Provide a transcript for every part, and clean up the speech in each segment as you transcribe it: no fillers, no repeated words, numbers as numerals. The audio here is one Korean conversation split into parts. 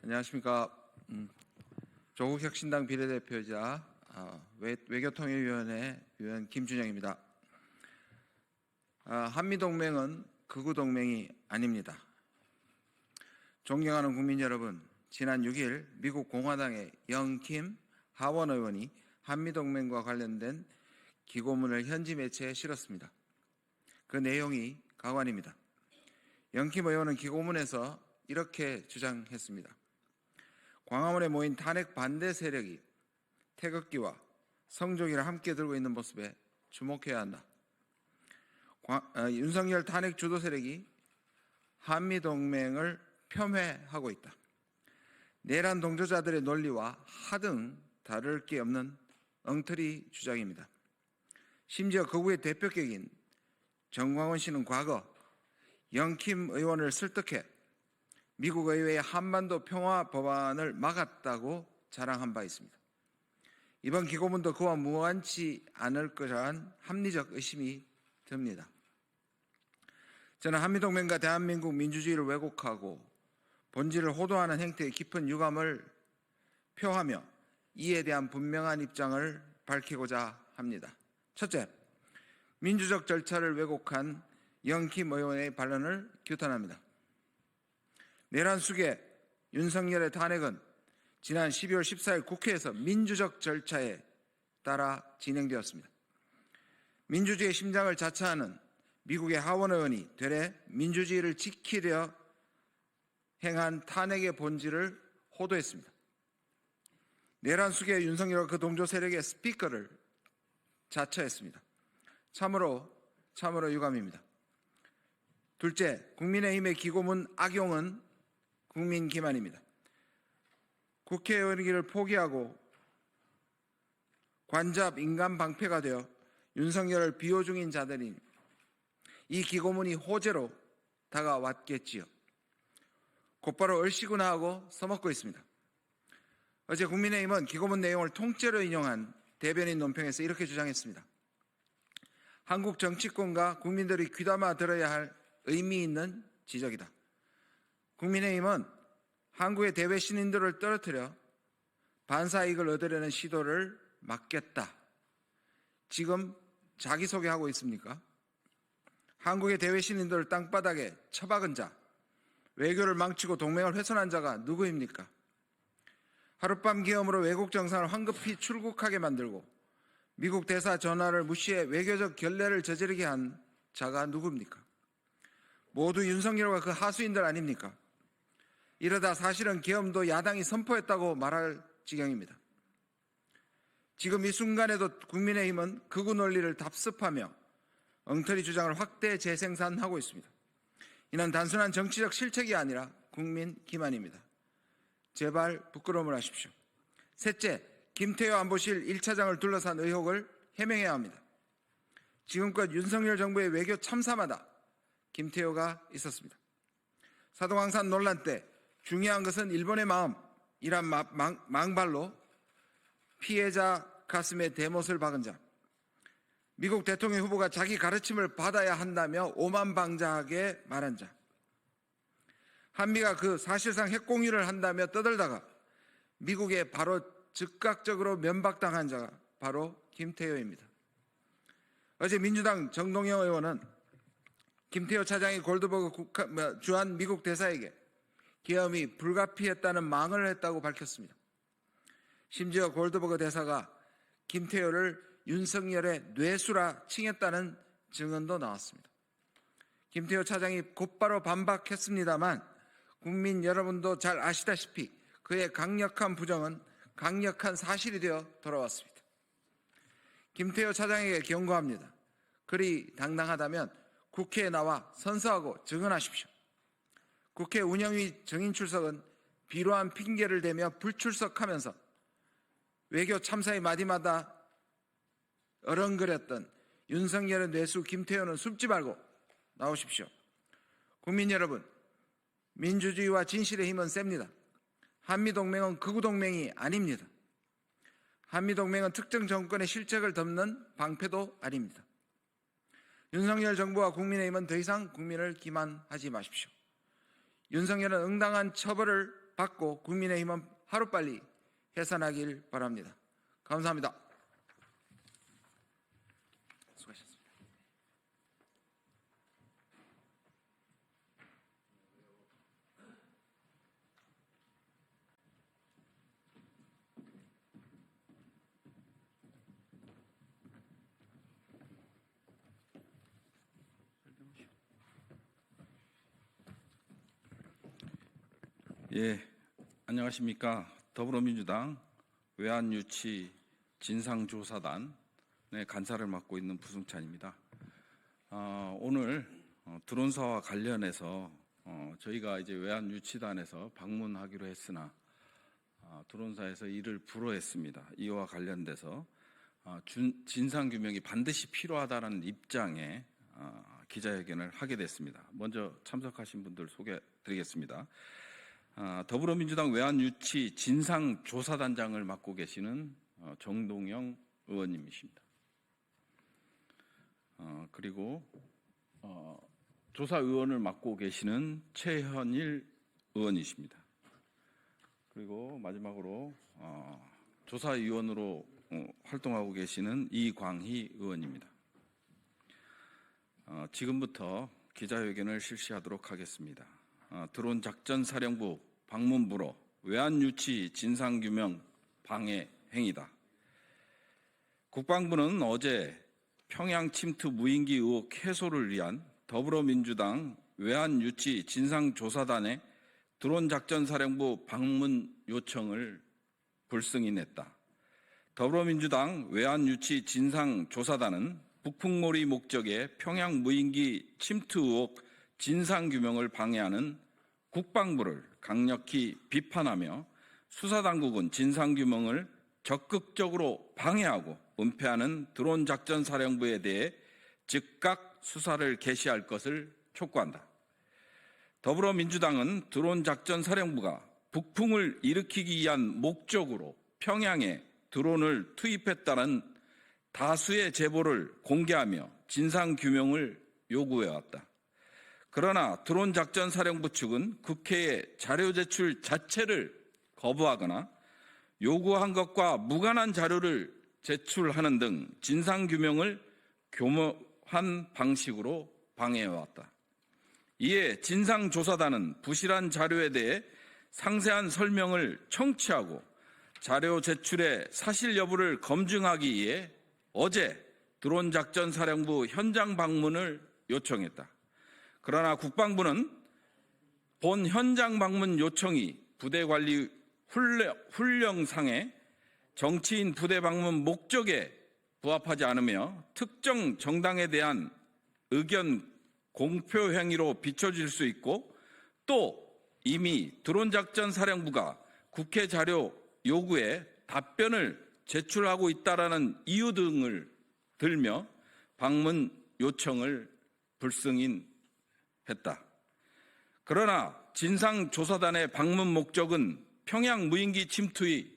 안녕하십니까. 조국혁신당 비례대표이자 외교통일위원회 위원 김준영입니다. 한미동맹은 극우 동맹이 아닙니다. 존경하는 국민 여러분, 지난 6일 미국 공화당의 영킴 하원 의원이 한미동맹과 관련된 기고문을 현지 매체에 실었습니다. 그 내용이 가관입니다. 영킴 의원은 기고문에서 이렇게 주장했습니다. 광화문에 모인 탄핵 반대 세력이 태극기와 성조기를 함께 들고 있는 모습에 주목해야 한다. 윤석열 탄핵 주도 세력이 한미동맹을 폄훼하고 있다. 내란 동조자들의 논리와 하등 다를 게 없는 엉터리 주장입니다. 심지어 극우의 대표격인 정광훈 씨는 과거 영킴 의원을 설득해 미국 의회의 한반도 평화 법안을 막았다고 자랑한 바 있습니다. 이번 기고문도 그와 무관치 않을 거란 합리적 의심이 듭니다. 저는 한미동맹과 대한민국 민주주의를 왜곡하고 본질을 호도하는 행태에 깊은 유감을 표하며 이에 대한 분명한 입장을 밝히고자 합니다. 첫째, 민주적 절차를 왜곡한 영킴 의원의 발언을 규탄합니다. 내란 숙의 윤석열의 탄핵은 지난 12월 14일 국회에서 민주적 절차에 따라 진행되었습니다. 민주주의의 심장을 자처하는 미국의 하원 의원이 되레 민주주의를 지키려 행한 탄핵의 본질을 호도했습니다. 내란 숙의 윤석열과 그 동조 세력의 스피커를 자처했습니다. 참으로 유감입니다. 둘째, 국민의힘의 기고문 악용은 국민 기만입니다. 국회의원이기를 포기하고 관잡 인간 방패가 되어 윤석열을 비호 중인 자들이 이 기고문이 호재로 다가왔겠지요. 곧바로 얼씨구나 하고 써먹고 있습니다. 어제 국민의힘은 기고문 내용을 통째로 인용한 대변인 논평에서 이렇게 주장했습니다. 한국 정치권과 국민들이 귀담아 들어야 할 의미 있는 지적이다. 국민의힘은 한국의 대외 신인들을 떨어뜨려 반사이익을 얻으려는 시도를 막겠다. 지금 자기소개하고 있습니까? 한국의 대외 신인들을 땅바닥에 처박은 자, 외교를 망치고 동맹을 훼손한 자가 누구입니까? 하룻밤 기염으로 외국 정상을 황급히 출국하게 만들고 미국 대사 전화를 무시해 외교적 결례를 저지르게 한 자가 누구입니까? 모두 윤석열과 그 하수인들 아닙니까? 이러다 사실은 계엄도 야당이 선포했다고 말할 지경입니다. 지금 이 순간에도 국민의힘은 극우 논리를 답습하며 엉터리 주장을 확대 재생산하고 있습니다. 이는 단순한 정치적 실책이 아니라 국민 기만입니다. 제발 부끄러움을 하십시오. 셋째, 김태효 안보실 1차장을 둘러싼 의혹을 해명해야 합니다. 지금껏 윤석열 정부의 외교 참사마다 김태효가 있었습니다. 사도광산 논란 때 중요한 것은 일본의 마음이란 망발로 피해자 가슴에 대못을 박은 자, 미국 대통령 후보가 자기 가르침을 받아야 한다며 오만방자하게 말한 자, 한미가 그 사실상 핵공유를 한다며 떠들다가 미국에 바로 즉각적으로 면박당한 자가 바로 김태효입니다. 어제 민주당 정동영 의원은 김태효 차장이 골드버그 주한 미국 대사에게 계엄이 불가피했다는 망언을 했다고 밝혔습니다. 심지어 골드버그 대사가 김태효를 윤석열의 뇌수라 칭했다는 증언도 나왔습니다. 김태효 차장이 곧바로 반박했습니다만 국민 여러분도 잘 아시다시피 그의 강력한 부정은 강력한 사실이 되어 돌아왔습니다. 김태효 차장에게 경고합니다. 그리 당당하다면 국회에 나와 선서하고 증언하십시오. 국회 운영위 정인 출석은 비로한 핑계를 대며 불출석하면서 외교 참사의 마디마다 어렁거렸던 윤석열의 뇌수 김태효는 숨지 말고 나오십시오. 국민 여러분, 민주주의와 진실의 힘은 셉니다. 한미동맹은 극우동맹이 아닙니다. 한미동맹은 특정 정권의 실책을 덮는 방패도 아닙니다. 윤석열 정부와 국민의힘은 더 이상 국민을 기만하지 마십시오. 윤석열은 응당한 처벌을 받고 국민의힘은 하루빨리 해산하길 바랍니다. 감사합니다. 수고하셨습니다. 예, 안녕하십니까. 더불어민주당 외환유치 진상조사단의 간사를 맡고 있는 부승찬입니다. 오늘 드론사와 관련해서 저희가 이제 외환유치단에서 방문하기로 했으나 드론사에서 이를 불허했습니다. 이와 관련돼서 진상규명이 반드시 필요하다는 입장에 기자회견을 하게 됐습니다. 먼저 참석하신 분들 소개드리겠습니다. 더불어민주당 외환유치 진상조사단장을 맡고 계시는 정동영 의원님이십니다. 그리고 조사의원을 맡고 계시는 최현일 의원이십니다. 그리고 마지막으로 조사위원으로 활동하고 계시는 이광희 의원입니다. 지금부터 기자회견을 실시하도록 하겠습니다. 드론작전사령부 방문부로 외환유치 진상규명 방해 행위다. 국방부는 어제 평양 침투 무인기 의혹 해소를 위한 더불어민주당 외환유치 진상조사단의 드론작전사령부 방문 요청을 불승인했다. 더불어민주당 외환유치 진상조사단은 북풍몰이 목적의 평양 무인기 침투 의혹 진상규명을 방해하는 국방부를 강력히 비판하며 수사당국은 진상규명을 적극적으로 방해하고 은폐하는 드론작전사령부에 대해 즉각 수사를 개시할 것을 촉구한다. 더불어민주당은 드론작전사령부가 북풍을 일으키기 위한 목적으로 평양에 드론을 투입했다는 다수의 제보를 공개하며 진상규명을 요구해왔다. 그러나 드론작전사령부 측은 국회에 자료 제출 자체를 거부하거나 요구한 것과 무관한 자료를 제출하는 등 진상규명을 교묘한 방식으로 방해해왔다. 이에 진상조사단은 부실한 자료에 대해 상세한 설명을 청취하고 자료 제출의 사실 여부를 검증하기 위해 어제 드론작전사령부 현장 방문을 요청했다. 그러나 국방부는 본 현장 방문 요청이 부대관리 훈령상의 정치인 부대 방문 목적에 부합하지 않으며 특정 정당에 대한 의견 공표 행위로 비춰질 수 있고 또 이미 드론작전사령부가 국회 자료 요구에 답변을 제출하고 있다라는 이유 등을 들며 방문 요청을 불승인했다. 그러나 진상조사단의 방문 목적은 평양 무인기 침투의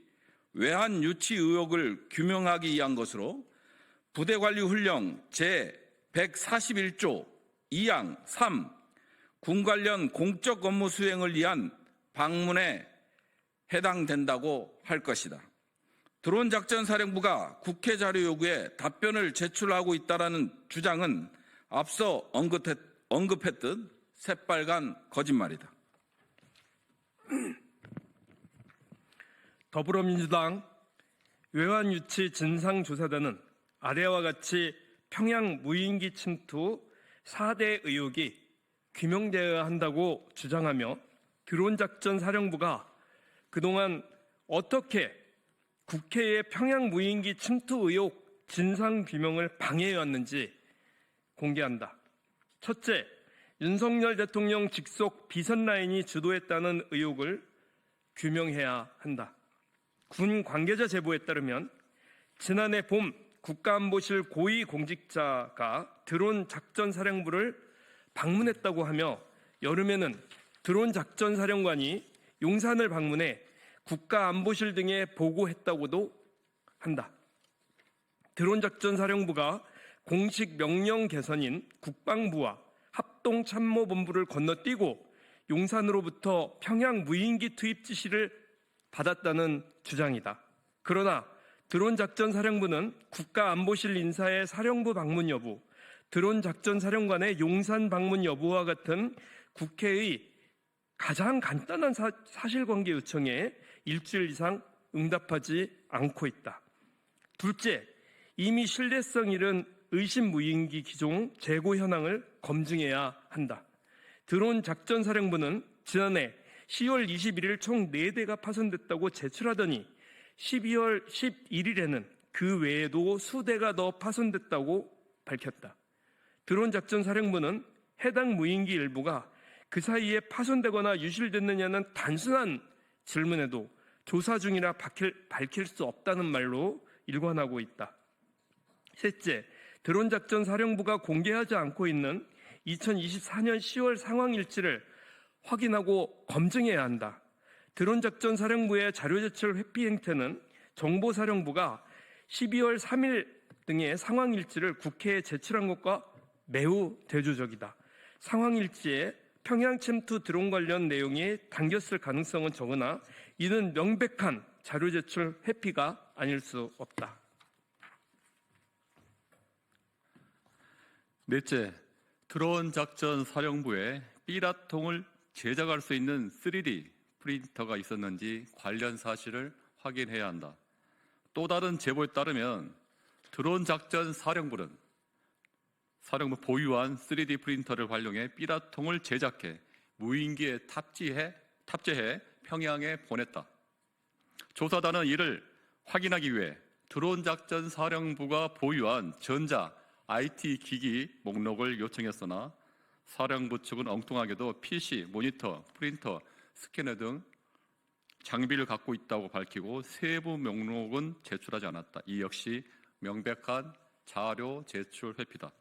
외환유치 의혹을 규명하기 위한 것으로 부대관리훈령 제141조 2항 3 군 관련 공적 업무 수행을 위한 방문에 해당된다고 할 것이다. 드론작전사령부가 국회 자료 요구에 답변을 제출하고 있다는 주장은 앞서 언급했듯 새빨간 거짓말이다. 더불어민주당 외환유치 진상조사단은 아래와 같이 평양 무인기 침투 4대 의혹이 규명되어야 한다고 주장하며 드론작전사령부가 그동안 어떻게 국회의 평양 무인기 침투 의혹 진상규명을 방해해왔는지 공개한다. 첫째, 윤석열 대통령 직속 비선라인이 주도했다는 의혹을 규명해야 한다. 군 관계자 제보에 따르면 지난해 봄 국가안보실 고위공직자가 드론작전사령부를 방문했다고 하며 여름에는 드론작전사령관이 용산을 방문해 국가안보실 등에 보고했다고도 한다. 드론작전사령부가 공식 명령 개선인 국방부와 합동참모본부를 건너뛰고 용산으로부터 평양 무인기 투입 지시를 받았다는 주장이다. 그러나 드론작전사령부는 국가안보실 인사의 사령부 방문 여부, 드론작전사령관의 용산 방문 여부와 같은 국회의 가장 간단한 사실관계 요청에 일주일 이상 응답하지 않고 있다. 둘째, 이미 신뢰성 잃은 의심 무인기 기종 재고 현황을 검증해야 한다. 드론작전사령부는 지난해 10월 21일 총 4대가 파손됐다고 제출하더니 12월 11일에는 그 외에도 수대가 더 파손됐다고 밝혔다. 드론작전사령부는 해당 무인기 일부가 그 사이에 파손되거나 유실됐느냐는 단순한 질문에도 조사 중이라 밝힐 수 없다는 말로 일관하고 있다. 셋째, 드론작전사령부가 공개하지 않고 있는 2024년 10월 상황일지를 확인하고 검증해야 한다. 드론작전사령부의 자료제출 회피 행태는 정보사령부가 12월 3일 등의 상황일지를 국회에 제출한 것과 매우 대조적이다. 상황일지에 평양 침투 드론 관련 내용이 담겼을 가능성은 적으나 이는 명백한 자료제출 회피가 아닐 수 없다. 넷째, 드론 작전 사령부에 삐라통을 제작할 수 있는 3D 프린터가 있었는지 관련 사실을 확인해야 한다. 또 다른 제보에 따르면 드론 작전 사령부 보유한 3D 프린터를 활용해 삐라통을 제작해 무인기에 탑재해 평양에 보냈다. 조사단은 이를 확인하기 위해 드론 작전 사령부가 보유한 전자 IT 기기 목록을 요청했으나 사령부 측은 엉뚱하게도 PC, 모니터, 프린터, 스캐너 등 장비를 갖고 있다고 밝히고 세부 목록은 제출하지 않았다. 이 역시 명백한 자료 제출 회피다.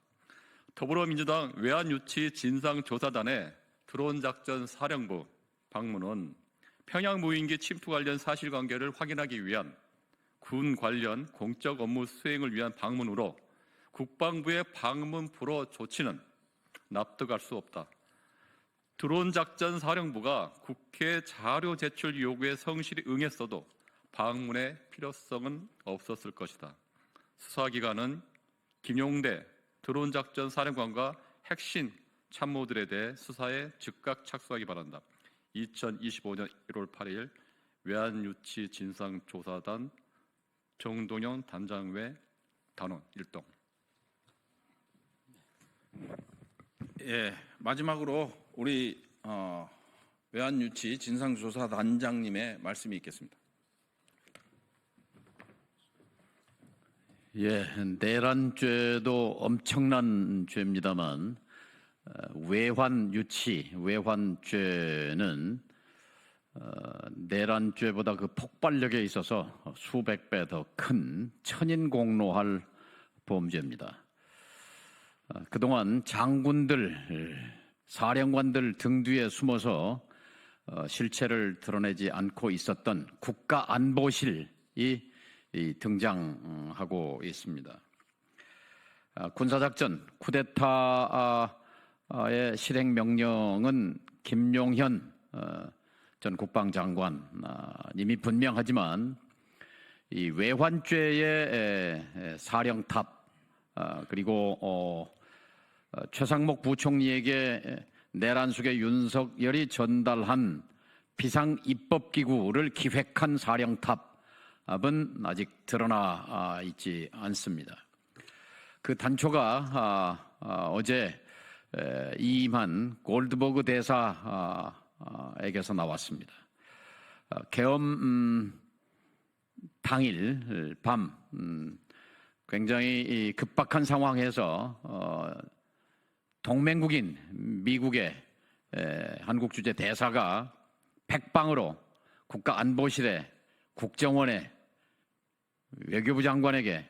더불어민주당 외환유치 진상조사단의 드론작전 사령부 방문은 평양 무인기 침투 관련 사실관계를 확인하기 위한 군 관련 공적 업무 수행을 위한 방문으로 국방부의 방문 불허 조치는 납득할 수 없다. 드론작전 사령부가 국회 자료 제출 요구에 성실히 응했어도 방문의 필요성은 없었을 것이다. 수사기관은 김용대 드론작전 사령관과 핵심 참모들에 대해 수사에 즉각 착수하기 바란다. 2025년 1월 8일 외환유치 진상조사단 정동영 단장외 단원 1동. 예, 마지막으로 우리 외환유치 진상조사단장님의 말씀이 있겠습니다. 예, 내란죄도 엄청난 죄입니다만 외환죄는 내란죄보다 그 폭발력에 있어서 수백 배 더 큰 천인공노할 범죄입니다. 그동안 장군들, 사령관들 등 뒤에 숨어서 실체를 드러내지 않고 있었던 국가안보실이 등장하고 있습니다. 군사작전 쿠데타의 실행 명령은 김용현 전 국방장관님이 분명하지만 이 외환죄의 사령탑 그리고 최상목 부총리에게 내란숙의 윤석열이 전달한 비상입법기구를 기획한 사령탑은 아직 드러나 있지 않습니다. 그 단초가 어제 이임한 골드버그 대사에게서 나왔습니다. 계엄 당일 밤 굉장히 급박한 상황에서 동맹국인 미국의 한국 주재 대사가 백방으로 국가안보실에 국정원에 외교부 장관에게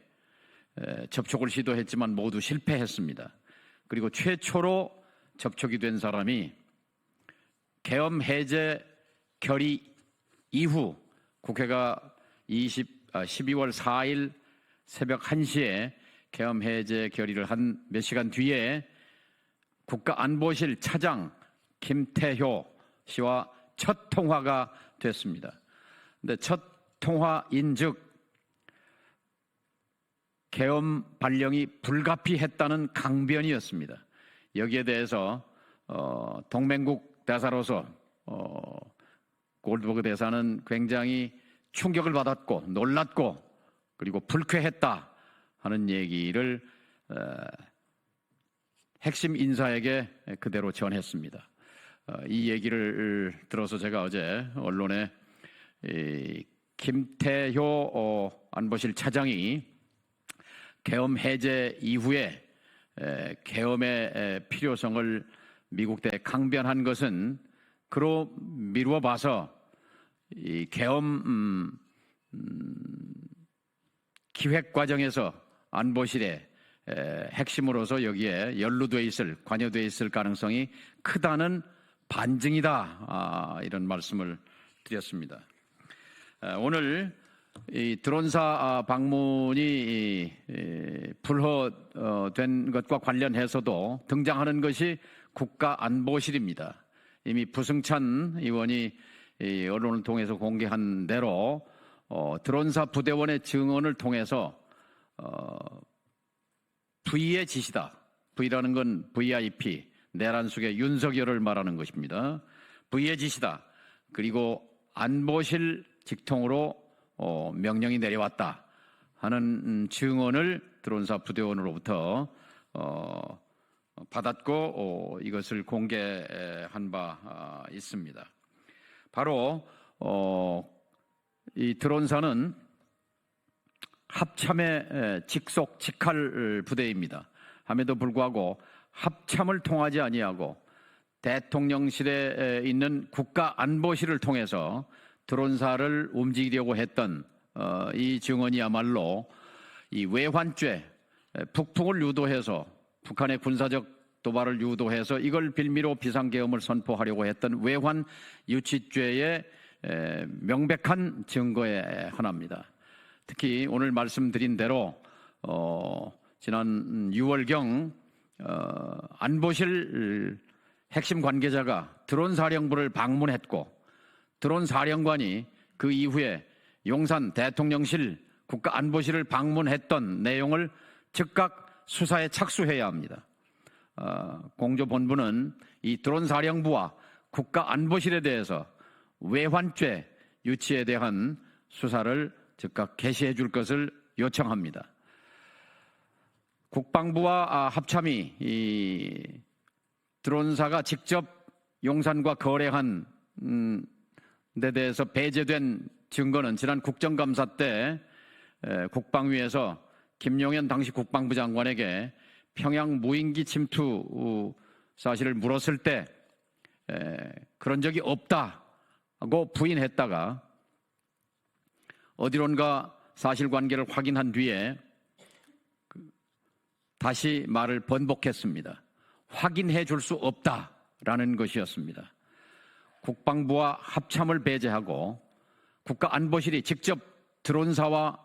접촉을 시도했지만 모두 실패했습니다. 그리고 최초로 접촉이 된 사람이 계엄 해제 결의 이후 국회가 12월 4일 새벽 1시에 계엄 해제 결의를 한 몇 시간 뒤에 국가안보실 차장 김태효 씨와 첫 통화가 됐습니다. 근데 첫 통화인즉 계엄 발령이 불가피했다는 강변이었습니다. 여기에 대해서 동맹국 대사로서 골드버그 대사는 굉장히 충격을 받았고 놀랐고 그리고 불쾌했다 하는 얘기를 핵심 인사에게 그대로 전했습니다. 이 얘기를 들어서 제가 어제 언론에 김태효 안보실 차장이 계엄 해제 이후에 계엄의 필요성을 미국 대 강변한 것은 그로 미루어 봐서 이 계엄 기획 과정에서 안보실의 핵심으로서 여기에 연루돼 있을 관여돼 있을 가능성이 크다는 반증이다 이런 말씀을 드렸습니다. 오늘 이 드론사 방문이 불허된 것과 관련해서도 등장하는 것이 국가안보실입니다. 이미 부승찬 의원이 언론을 통해서 공개한 대로 드론사 부대원의 증언을 통해서 V의 지시다. V라는 건 VIP, 내란숙의 윤석열을 말하는 것입니다. V의 지시다. 그리고 안보실 직통으로 명령이 내려왔다 하는 증언을 드론사 부대원으로부터 받았고 이것을 공개한 바 있습니다. 바로 이 드론사는 합참의 직속 직할 부대입니다. 함에도 불구하고 합참을 통하지 아니하고 대통령실에 있는 국가안보실을 통해서 드론사를 움직이려고 했던 이 증언이야말로 이 외환죄, 북풍을 유도해서 북한의 군사적 도발을 유도해서 이걸 빌미로 비상계엄을 선포하려고 했던 외환 유치죄의 명백한 증거의 하나입니다. 특히 오늘 말씀드린 대로 지난 6월경 안보실 핵심 관계자가 드론사령부를 방문했고 드론사령관이 그 이후에 용산 대통령실 국가안보실을 방문했던 내용을 즉각 수사에 착수해야 합니다. 공조본부는 이 드론사령부와 국가안보실에 대해서 외환죄 유치에 대한 수사를 즉각 개시해 줄 것을 요청합니다. 국방부와 합참이 이 드론사가 직접 용산과 거래한 데 대해서 배제된 증거는 지난 국정감사 때 국방위에서 김용현 당시 국방부 장관에게 평양 무인기 침투 사실을 물었을 때 그런 적이 없다고 부인했다가 어디론가 사실관계를 확인한 뒤에 다시 말을 번복했습니다. 확인해 줄 수 없다라는 것이었습니다. 국방부와 합참을 배제하고 국가안보실이 직접 드론사와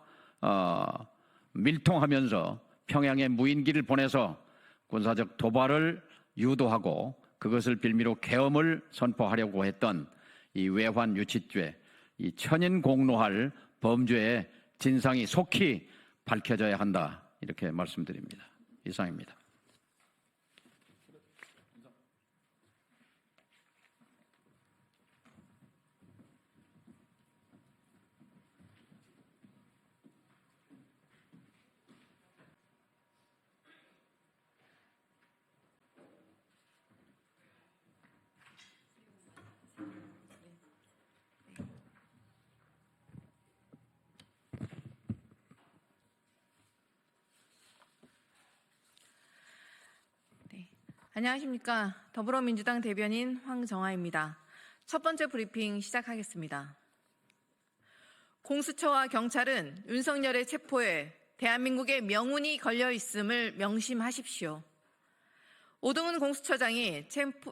밀통하면서 평양에 무인기를 보내서 군사적 도발을 유도하고 그것을 빌미로 계엄을 선포하려고 했던 이 외환 유치죄, 이 천인공노할 범죄의 진상이 속히 밝혀져야 한다 이렇게 말씀드립니다. 이상입니다. 안녕하십니까. 더불어민주당 대변인 황정아입니다. 첫 번째 브리핑 시작하겠습니다. 공수처와 경찰은 윤석열의 체포에 대한민국의 명운이 걸려 있음을 명심하십시오. 오동훈 공수처장이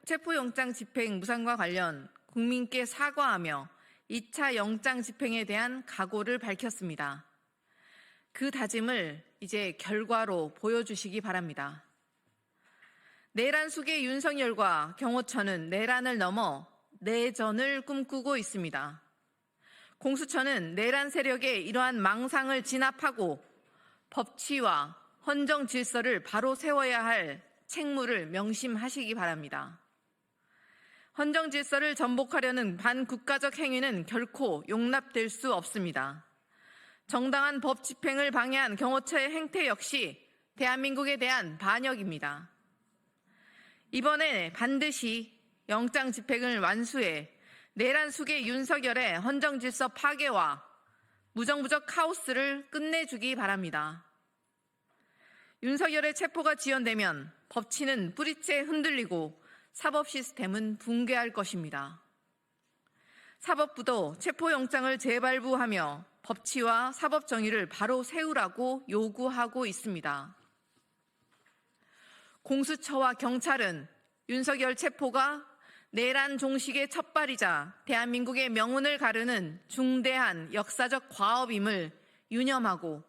체포영장 집행 무산과 관련 국민께 사과하며 2차 영장 집행에 대한 각오를 밝혔습니다. 그 다짐을 이제 결과로 보여주시기 바랍니다. 내란 속의 윤석열과 경호처는 내란을 넘어 내전을 꿈꾸고 있습니다. 공수처는 내란 세력의 이러한 망상을 진압하고 법치와 헌정 질서를 바로 세워야 할 책무를 명심하시기 바랍니다. 헌정 질서를 전복하려는 반국가적 행위는 결코 용납될 수 없습니다. 정당한 법 집행을 방해한 경호처의 행태 역시 대한민국에 대한 반역입니다. 이번에 반드시 영장 집행을 완수해 내란 수계 윤석열의 헌정 질서 파괴와 무정부적 카오스를 끝내주기 바랍니다. 윤석열의 체포가 지연되면 법치는 뿌리째 흔들리고 사법 시스템은 붕괴할 것입니다. 사법부도 체포영장을 재발부하며 법치와 사법 정의를 바로 세우라고 요구하고 있습니다. 공수처와 경찰은 윤석열 체포가 내란 종식의 첫발이자 대한민국의 명운을 가르는 중대한 역사적 과업임을 유념하고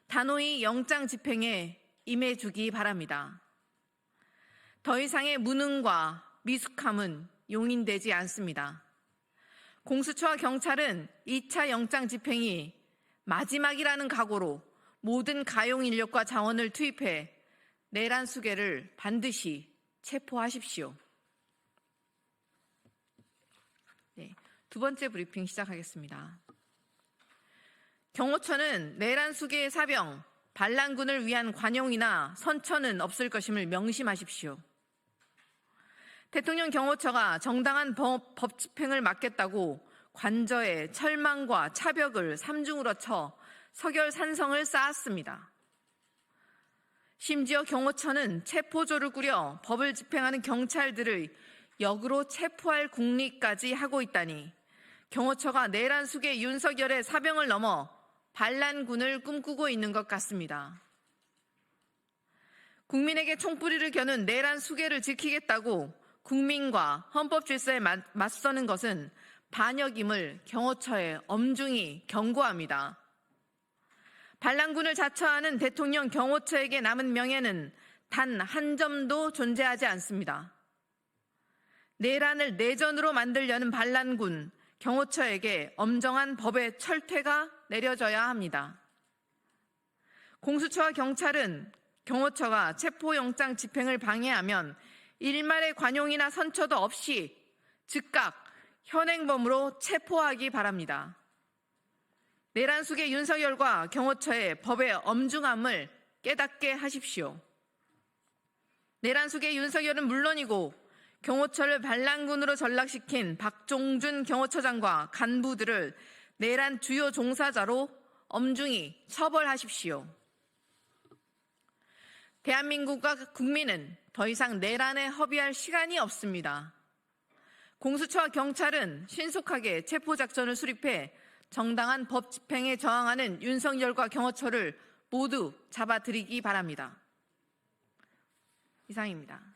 단호히 영장 집행에 임해주기 바랍니다. 더 이상의 무능과 미숙함은 용인되지 않습니다. 공수처와 경찰은 2차 영장 집행이 마지막이라는 각오로 모든 가용 인력과 자원을 투입해 내란 수괴를 반드시 체포하십시오. 네, 두 번째 브리핑 시작하겠습니다. 경호처는 내란 수괴의 사병, 반란군을 위한 관용이나 선처는 없을 것임을 명심하십시오. 대통령 경호처가 정당한 법 집행을 맡겠다고 관저에 철망과 차벽을 삼중으로 쳐 서결산성을 쌓았습니다. 심지어 경호처는 체포조를 꾸려 법을 집행하는 경찰들을 역으로 체포할 궁리까지 하고 있다니 경호처가 내란 수괴 윤석열의 사병을 넘어 반란군을 꿈꾸고 있는 것 같습니다. 국민에게 총뿌리를 겨눈 내란 수괴를 지키겠다고 국민과 헌법 질서에 맞서는 것은 반역임을 경호처에 엄중히 경고합니다. 반란군을 자처하는 대통령 경호처에게 남은 명예는 단 한 점도 존재하지 않습니다. 내란을 내전으로 만들려는 반란군, 경호처에게 엄정한 법의 철퇴가 내려져야 합니다. 공수처와 경찰은 경호처가 체포영장 집행을 방해하면 일말의 관용이나 선처도 없이 즉각 현행범으로 체포하기 바랍니다. 내란 수괴 윤석열과 경호처의 법의 엄중함을 깨닫게 하십시오. 내란 수괴 윤석열은 물론이고 경호처를 반란군으로 전락시킨 박종준 경호처장과 간부들을 내란 주요 종사자로 엄중히 처벌하십시오. 대한민국과 국민은 더 이상 내란에 허비할 시간이 없습니다. 공수처와 경찰은 신속하게 체포작전을 수립해 정당한 법 집행에 저항하는 윤석열과 경호처를 모두 잡아들이기 바랍니다. 이상입니다.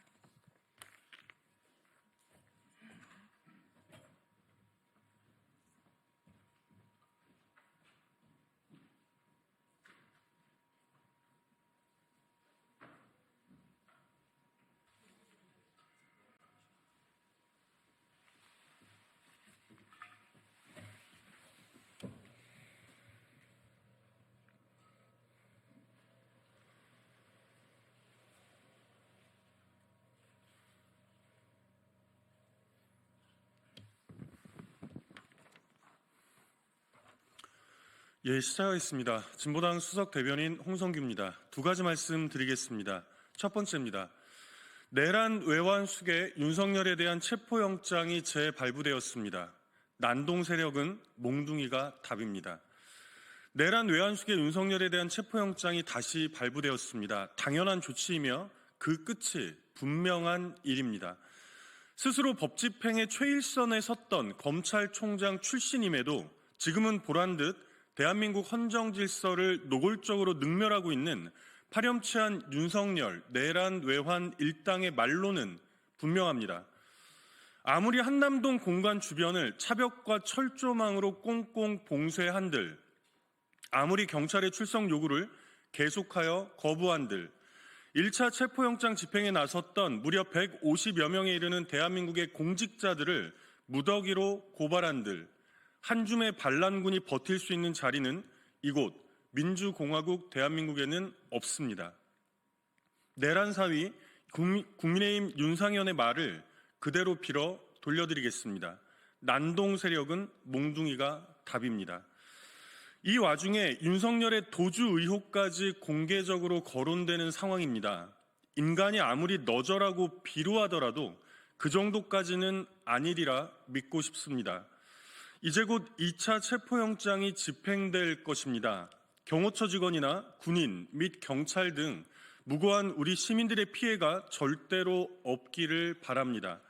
예, 시작하겠습니다. 진보당 수석 대변인 홍성규입니다. 두 가지 말씀 드리겠습니다. 첫 번째입니다. 내란 외환 수괴 윤석열에 대한 체포영장이 재발부되었습니다. 난동 세력은 몽둥이가 답입니다. 내란 외환 수괴 윤석열에 대한 체포영장이 다시 발부되었습니다. 당연한 조치이며 그 끝이 분명한 일입니다. 스스로 법 집행의 최일선에 섰던 검찰총장 출신임에도 지금은 보란듯 대한민국 헌정 질서를 노골적으로 능멸하고 있는 파렴치한 윤석열 내란 외환 일당의 말로는 분명합니다. 아무리 한남동 공간 주변을 차벽과 철조망으로 꽁꽁 봉쇄한들, 아무리 경찰의 출석 요구를 계속하여 거부한들, 1차 체포영장 집행에 나섰던 무려 150여 명에 이르는 대한민국의 공직자들을 무더기로 고발한들 한 줌의 반란군이 버틸 수 있는 자리는 이곳 민주공화국 대한민국에는 없습니다. 내란 사위 국민의힘 윤상현의 말을 그대로 빌어 돌려드리겠습니다. 난동 세력은 몽둥이가 답입니다. 이 와중에 윤석열의 도주 의혹까지 공개적으로 거론되는 상황입니다. 인간이 아무리 너절하고 비루하더라도 그 정도까지는 아니리라 믿고 싶습니다. 이제 곧 2차 체포영장이 집행될 것입니다. 경호처 직원이나 군인 및 경찰 등 무고한 우리 시민들의 피해가 절대로 없기를 바랍니다.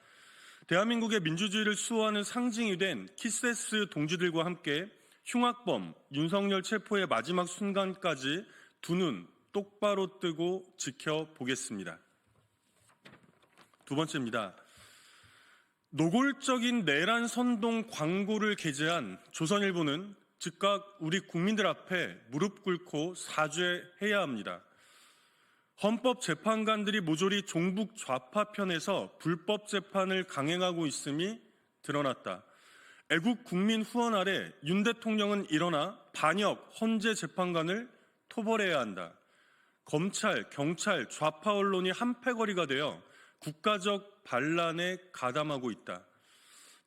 대한민국의 민주주의를 수호하는 상징이 된 키세스 동지들과 함께 흉악범 윤석열 체포의 마지막 순간까지 두 눈 똑바로 뜨고 지켜보겠습니다. 두 번째입니다. 노골적인 내란 선동 광고를 게재한 조선일보는 즉각 우리 국민들 앞에 무릎 꿇고 사죄해야 합니다. 헌법재판관들이 모조리 종북 좌파 편에서 불법 재판을 강행하고 있음이 드러났다. 애국 국민 후원 아래 윤 대통령은 일어나 반역 헌재 재판관을 토벌해야 한다. 검찰, 경찰, 좌파 언론이 한패거리가 되어 국가적 반란에 가담하고 있다.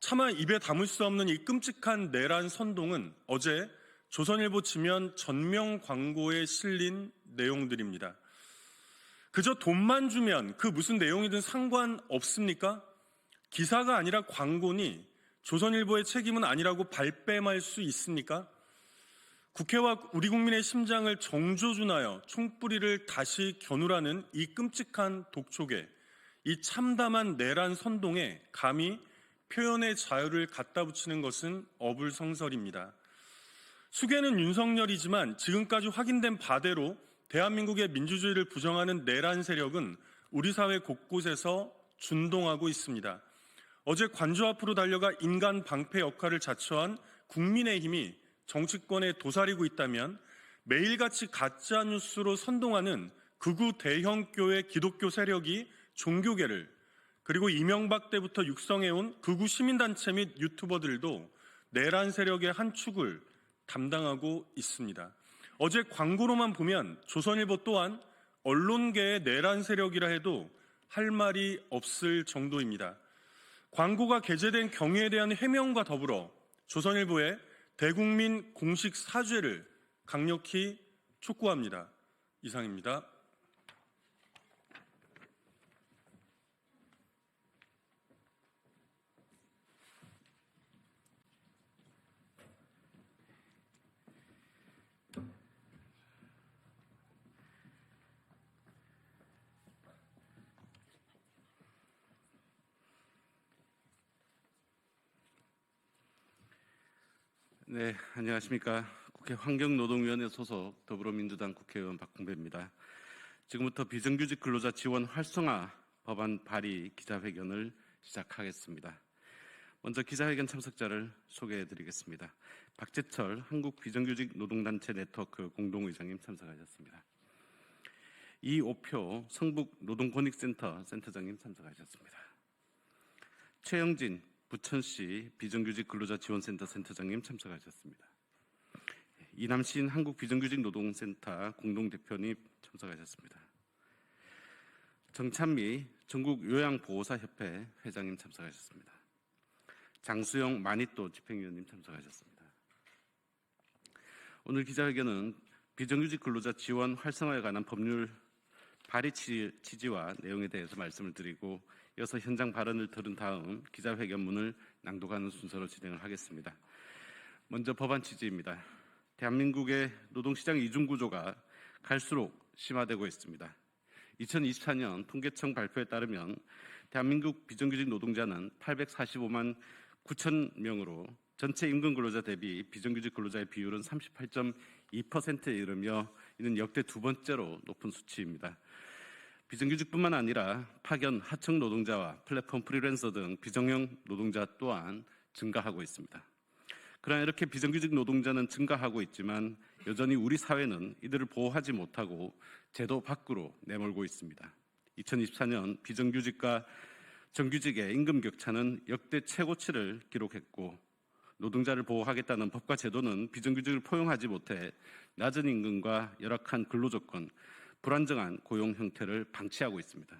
차마 입에 담을 수 없는 이 끔찍한 내란 선동은 어제 조선일보 지면 전명 광고에 실린 내용들입니다. 그저 돈만 주면 그 무슨 내용이든 상관없습니까? 기사가 아니라 광고니 조선일보의 책임은 아니라고 발뺌할 수 있습니까? 국회와 우리 국민의 심장을 정조준하여 총뿌리를 다시 겨누라는 이 끔찍한 독촉에 이 참담한 내란 선동에 감히 표현의 자유를 갖다 붙이는 것은 어불성설입니다. 수괴는 윤석열이지만 지금까지 확인된 바대로 대한민국의 민주주의를 부정하는 내란 세력은 우리 사회 곳곳에서 준동하고 있습니다. 어제 관저 앞으로 달려가 인간 방패 역할을 자처한 국민의힘이 정치권에 도사리고 있다면 매일같이 가짜뉴스로 선동하는 극우 대형교회 기독교 세력이 종교계를 그리고 이명박 때부터 육성해온 극우 시민단체 및 유튜버들도 내란 세력의 한 축을 담당하고 있습니다. 어제 광고로만 보면 조선일보 또한 언론계의 내란 세력이라 해도 할 말이 없을 정도입니다. 광고가 게재된 경위에 대한 해명과 더불어 조선일보의 대국민 공식 사죄를 강력히 촉구합니다. 이상입니다. 네, 안녕하십니까. 국회 환경노동위원회 소속 더불어민주당 국회의원 박홍배입니다. 지금부터 비정규직 근로자 지원 활성화 법안 발의 기자회견을 시작하겠습니다. 먼저 기자회견 참석자를 소개해드리겠습니다. 박재철 한국비정규직 노동단체 네트워크 공동의장님 참석하셨습니다. 이오표 성북노동권익센터 센터장님 참석하셨습니다. 최영진 부천시 비정규직 근로자 지원센터 센터장님 참석하셨습니다. 이남신 한국비정규직 노동센터 공동대표님 참석하셨습니다. 정찬미 전국요양보호사협회 회장님 참석하셨습니다. 장수영 마니또 집행위원님 참석하셨습니다. 오늘 기자회견은 비정규직 근로자 지원 활성화에 관한 법률 발의 취지와 내용에 대해서 말씀을 드리고 이어서 현장 발언을 들은 다음 기자회견문을 낭독하는 순서로 진행을 하겠습니다. 먼저 법안 취지입니다. 대한민국의 노동시장 이중구조가 갈수록 심화되고 있습니다. 2024년 통계청 발표에 따르면 대한민국 비정규직 노동자는 845만 9천 명으로 전체 임금 근로자 대비 비정규직 근로자의 비율은 38.2%에 이르며 이는 역대 두 번째로 높은 수치입니다. 비정규직뿐만 아니라 파견, 하청 노동자와 플랫폼 프리랜서 등 비정형 노동자 또한 증가하고 있습니다. 그러나 이렇게 비정규직 노동자는 증가하고 있지만 여전히 우리 사회는 이들을 보호하지 못하고 제도 밖으로 내몰고 있습니다. 2024년 비정규직과 정규직의 임금 격차는 역대 최고치를 기록했고 노동자를 보호하겠다는 법과 제도는 비정규직을 포용하지 못해 낮은 임금과 열악한 근로조건, 불안정한 고용 형태를 방치하고 있습니다.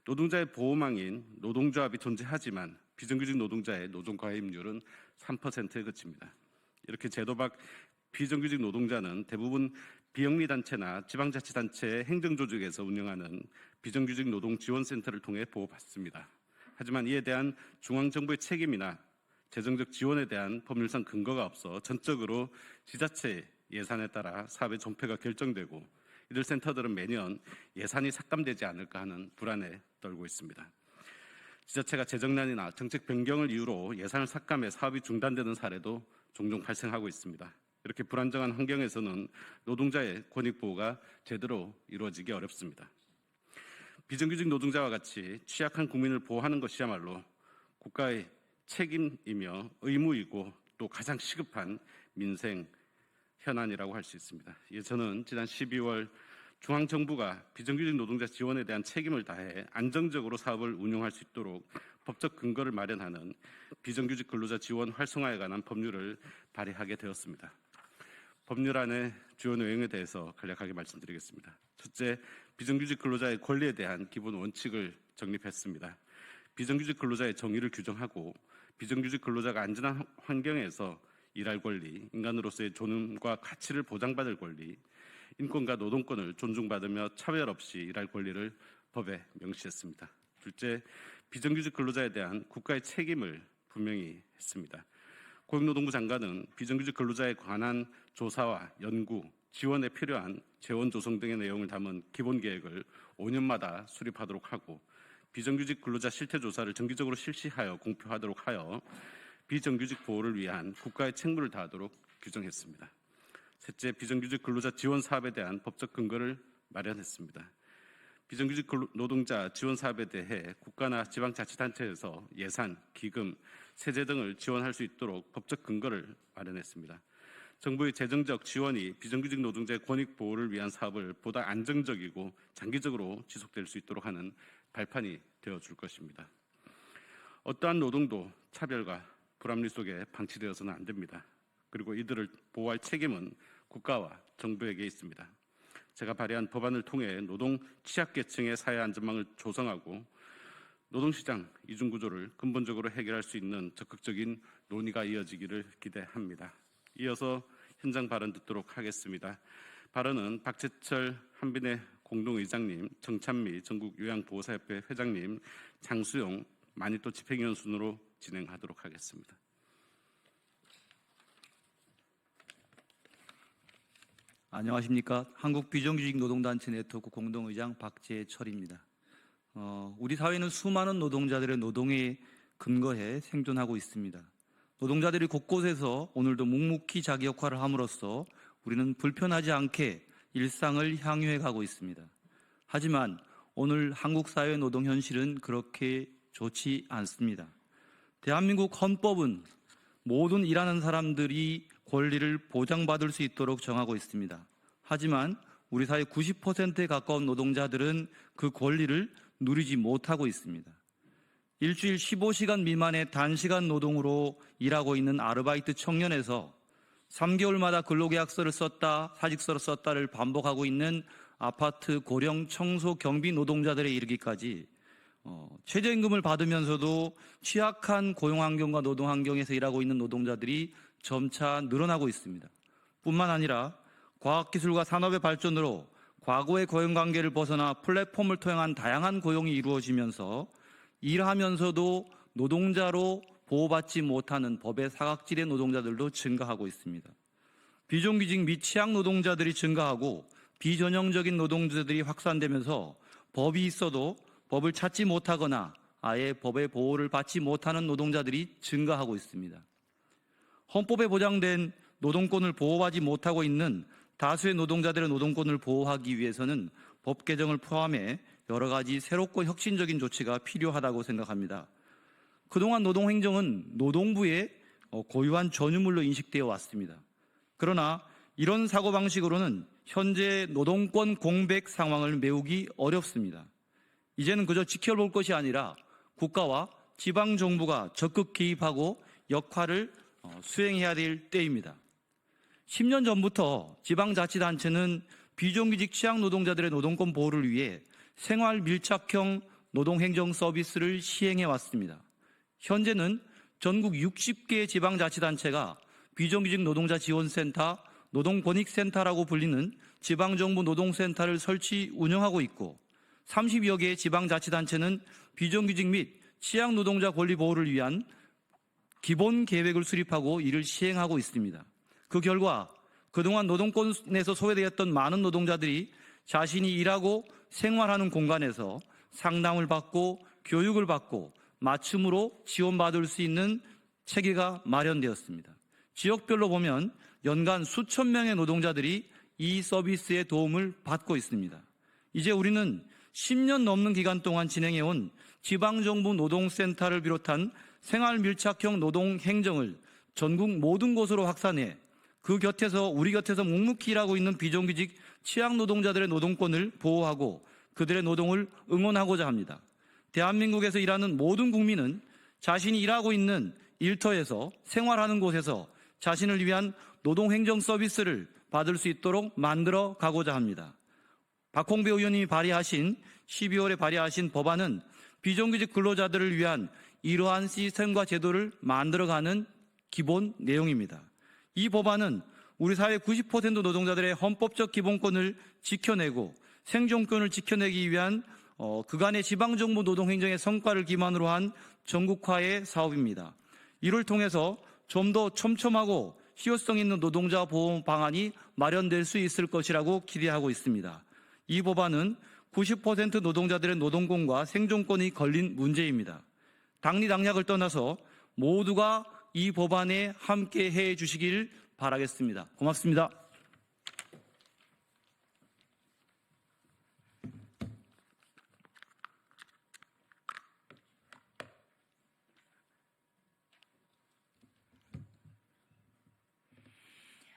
노동자의 보호망인 노동조합이 존재하지만 비정규직 노동자의 노동 가입률은 3%에 그칩니다. 이렇게 제도 밖 비정규직 노동자는 대부분 비영리단체나 지방자치단체의 행정조직에서 운영하는 비정규직 노동지원센터를 통해 보호받습니다. 하지만 이에 대한 중앙정부의 책임이나 재정적 지원에 대한 법률상 근거가 없어 전적으로 지자체 예산에 따라 사업의 존폐가 결정되고 이들 센터들은 매년 예산이 삭감되지 않을까 하는 불안에 떨고 있습니다. 지자체가 재정난이나 정책 변경을 이유로 예산을 삭감해 사업이 중단되는 사례도 종종 발생하고 있습니다. 이렇게 불안정한 환경에서는 노동자의 권익 보호가 제대로 이루어지기 어렵습니다. 비정규직 노동자와 같이 취약한 국민을 보호하는 것이야말로 국가의 책임이며 의무이고 또 가장 시급한 민생 현안이라고 할 수 있습니다. 저는 지난 12월 중앙정부가 비정규직 노동자 지원에 대한 책임을 다해 안정적으로 사업을 운영할 수 있도록 법적 근거를 마련하는 비정규직 근로자 지원 활성화에 관한 법률을 발의하게 되었습니다. 법률안의 주요 내용에 대해서 간략하게 말씀드리겠습니다. 첫째, 비정규직 근로자의 권리에 대한 기본 원칙을 정립했습니다. 비정규직 근로자의 정의를 규정하고 비정규직 근로자가 안전한 환경에서 일할 권리, 인간으로서의 존엄과 가치를 보장받을 권리, 인권과 노동권을 존중받으며 차별 없이 일할 권리를 법에 명시했습니다. 둘째, 비정규직 근로자에 대한 국가의 책임을 분명히 했습니다. 고용노동부 장관은 비정규직 근로자에 관한 조사와 연구, 지원에 필요한 재원 조성 등의 내용을 담은 기본 계획을 5년마다 수립하도록 하고 비정규직 근로자 실태 조사를 정기적으로 실시하여 공표하도록 하여 비정규직 보호를 위한 국가의 책무를 다하도록 규정했습니다. 셋째, 비정규직 근로자 지원 사업에 대한 법적 근거를 마련했습니다. 비정규직 노동자 지원 사업에 대해 국가나 지방자치단체에서 예산, 기금, 세제 등을 지원할 수 있도록 법적 근거를 마련했습니다. 정부의 재정적 지원이 비정규직 노동자의 권익 보호를 위한 사업을 보다 안정적이고 장기적으로 지속될 수 있도록 하는 발판이 되어줄 것입니다. 어떠한 노동도 차별과 불합리 속에 방치되어서는 안 됩니다. 그리고 이들을 보호할 책임은 국가와 정부에게 있습니다. 제가 발의한 법안을 통해 노동 취약계층의 사회 안전망을 조성하고 노동시장 이중구조를 근본적으로 해결할 수 있는 적극적인 논의가 이어지기를 기대합니다. 이어서 현장 발언 듣도록 하겠습니다. 발언은 박재철 한빈의 공동의장님, 정찬미 전국요양보호사협회 회장님, 장수용 마니또 집행위원 순으로 진행하도록 하겠습니다. 안녕하십니까. 한국비정규직 노동단체 네트워크 공동의장 박재철입니다. 우리 사회는 수많은 노동자들의 노동에 근거해 생존하고 있습니다. 노동자들이 곳곳에서 오늘도 묵묵히 자기 역할을 함으로써 우리는 불편하지 않게 일상을 향유해 가고 있습니다. 하지만 오늘 한국 사회 노동 현실은 그렇게 좋지 않습니다. 대한민국 헌법은 모든 일하는 사람들이 권리를 보장받을 수 있도록 정하고 있습니다. 하지만 우리 사회 90%에 가까운 노동자들은 그 권리를 누리지 못하고 있습니다. 일주일 15시간 미만의 단시간 노동으로 일하고 있는 아르바이트 청년에서 3개월마다 근로계약서를 썼다, 사직서를 썼다를 반복하고 있는 아파트 고령 청소 경비 노동자들에 이르기까지 최저임금을 받으면서도 취약한 고용환경과 노동환경에서 일하고 있는 노동자들이 점차 늘어나고 있습니다. 뿐만 아니라 과학기술과 산업의 발전으로 과거의 고용관계를 벗어나 플랫폼을 통한 다양한 고용이 이루어지면서 일하면서도 노동자로 보호받지 못하는 법의 사각지대 노동자들도 증가하고 있습니다. 비정규직 및 취약 노동자들이 증가하고 비전형적인 노동자들이 확산되면서 법이 있어도 법을 찾지 못하거나 아예 법의 보호를 받지 못하는 노동자들이 증가하고 있습니다. 헌법에 보장된 노동권을 보호하지 못하고 있는 다수의 노동자들의 노동권을 보호하기 위해서는 법 개정을 포함해 여러 가지 새롭고 혁신적인 조치가 필요하다고 생각합니다. 그동안 노동행정은 노동부의 고유한 전유물로 인식되어 왔습니다. 그러나 이런 사고방식으로는 현재 노동권 공백 상황을 메우기 어렵습니다. 이제는 그저 지켜볼 것이 아니라 국가와 지방 정부가 적극 개입하고 역할을 수행해야 될 때입니다. 10년 전부터 지방자치단체는 비정규직 취약 노동자들의 노동권 보호를 위해 생활 밀착형 노동행정 서비스를 시행해 왔습니다. 현재는 전국 60개 지방자치단체가 비정규직 노동자 지원센터, 노동권익센터라고 불리는 지방정부 노동센터를 설치 운영하고 있고 30여 개의 지방자치단체는 비정규직 및 취약 노동자 권리 보호를 위한 기본 계획을 수립하고 이를 시행하고 있습니다. 그 결과 그동안 노동권에서 소외되었던 많은 노동자들이 자신이 일하고 생활하는 공간에서 상담을 받고 교육을 받고 맞춤으로 지원받을 수 있는 체계가 마련되었습니다. 지역별로 보면 연간 수천 명의 노동자들이 이 서비스의 도움을 받고 있습니다. 이제 우리는 10년 넘는 기간 동안 진행해온 지방정부 노동센터를 비롯한 생활밀착형 노동행정을 전국 모든 곳으로 확산해 우리 곁에서 묵묵히 일하고 있는 비정규직 취약 노동자들의 노동권을 보호하고 그들의 노동을 응원하고자 합니다. 대한민국에서 일하는 모든 국민은 자신이 일하고 있는 일터에서 생활하는 곳에서 자신을 위한 노동행정 서비스를 받을 수 있도록 만들어 가고자 합니다. 박홍배 의원님이 12월에 발의하신 법안은 비정규직 근로자들을 위한 이러한 시스템과 제도를 만들어가는 기본 내용입니다. 이 법안은 우리 사회 90% 노동자들의 헌법적 기본권을 지켜내고 생존권을 지켜내기 위한 그간의 지방정부 노동행정의 성과를 기반으로 한 전국화의 사업입니다. 이를 통해서 좀 더 촘촘하고 실효성 있는 노동자 보호 방안이 마련될 수 있을 것이라고 기대하고 있습니다. 이 법안은 90% 노동자들의 노동권과 생존권이 걸린 문제입니다. 당리당략을 떠나서 모두가 이 법안에 함께 해 주시길 바라겠습니다. 고맙습니다.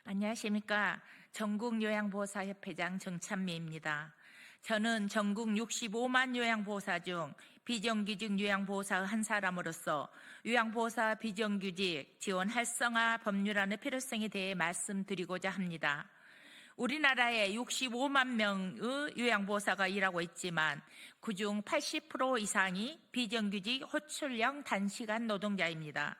안녕하십니까. 전국요양보호사협회장 정찬미입니다. 저는 전국 65만 요양보호사 중 비정규직 요양보호사의 한 사람으로서 요양보호사 비정규직 지원 활성화 법률안의 필요성에 대해 말씀드리고자 합니다. 우리나라에 65만 명의 요양보호사가 일하고 있지만 그중 80% 이상이 비정규직 호출형 단시간 노동자입니다.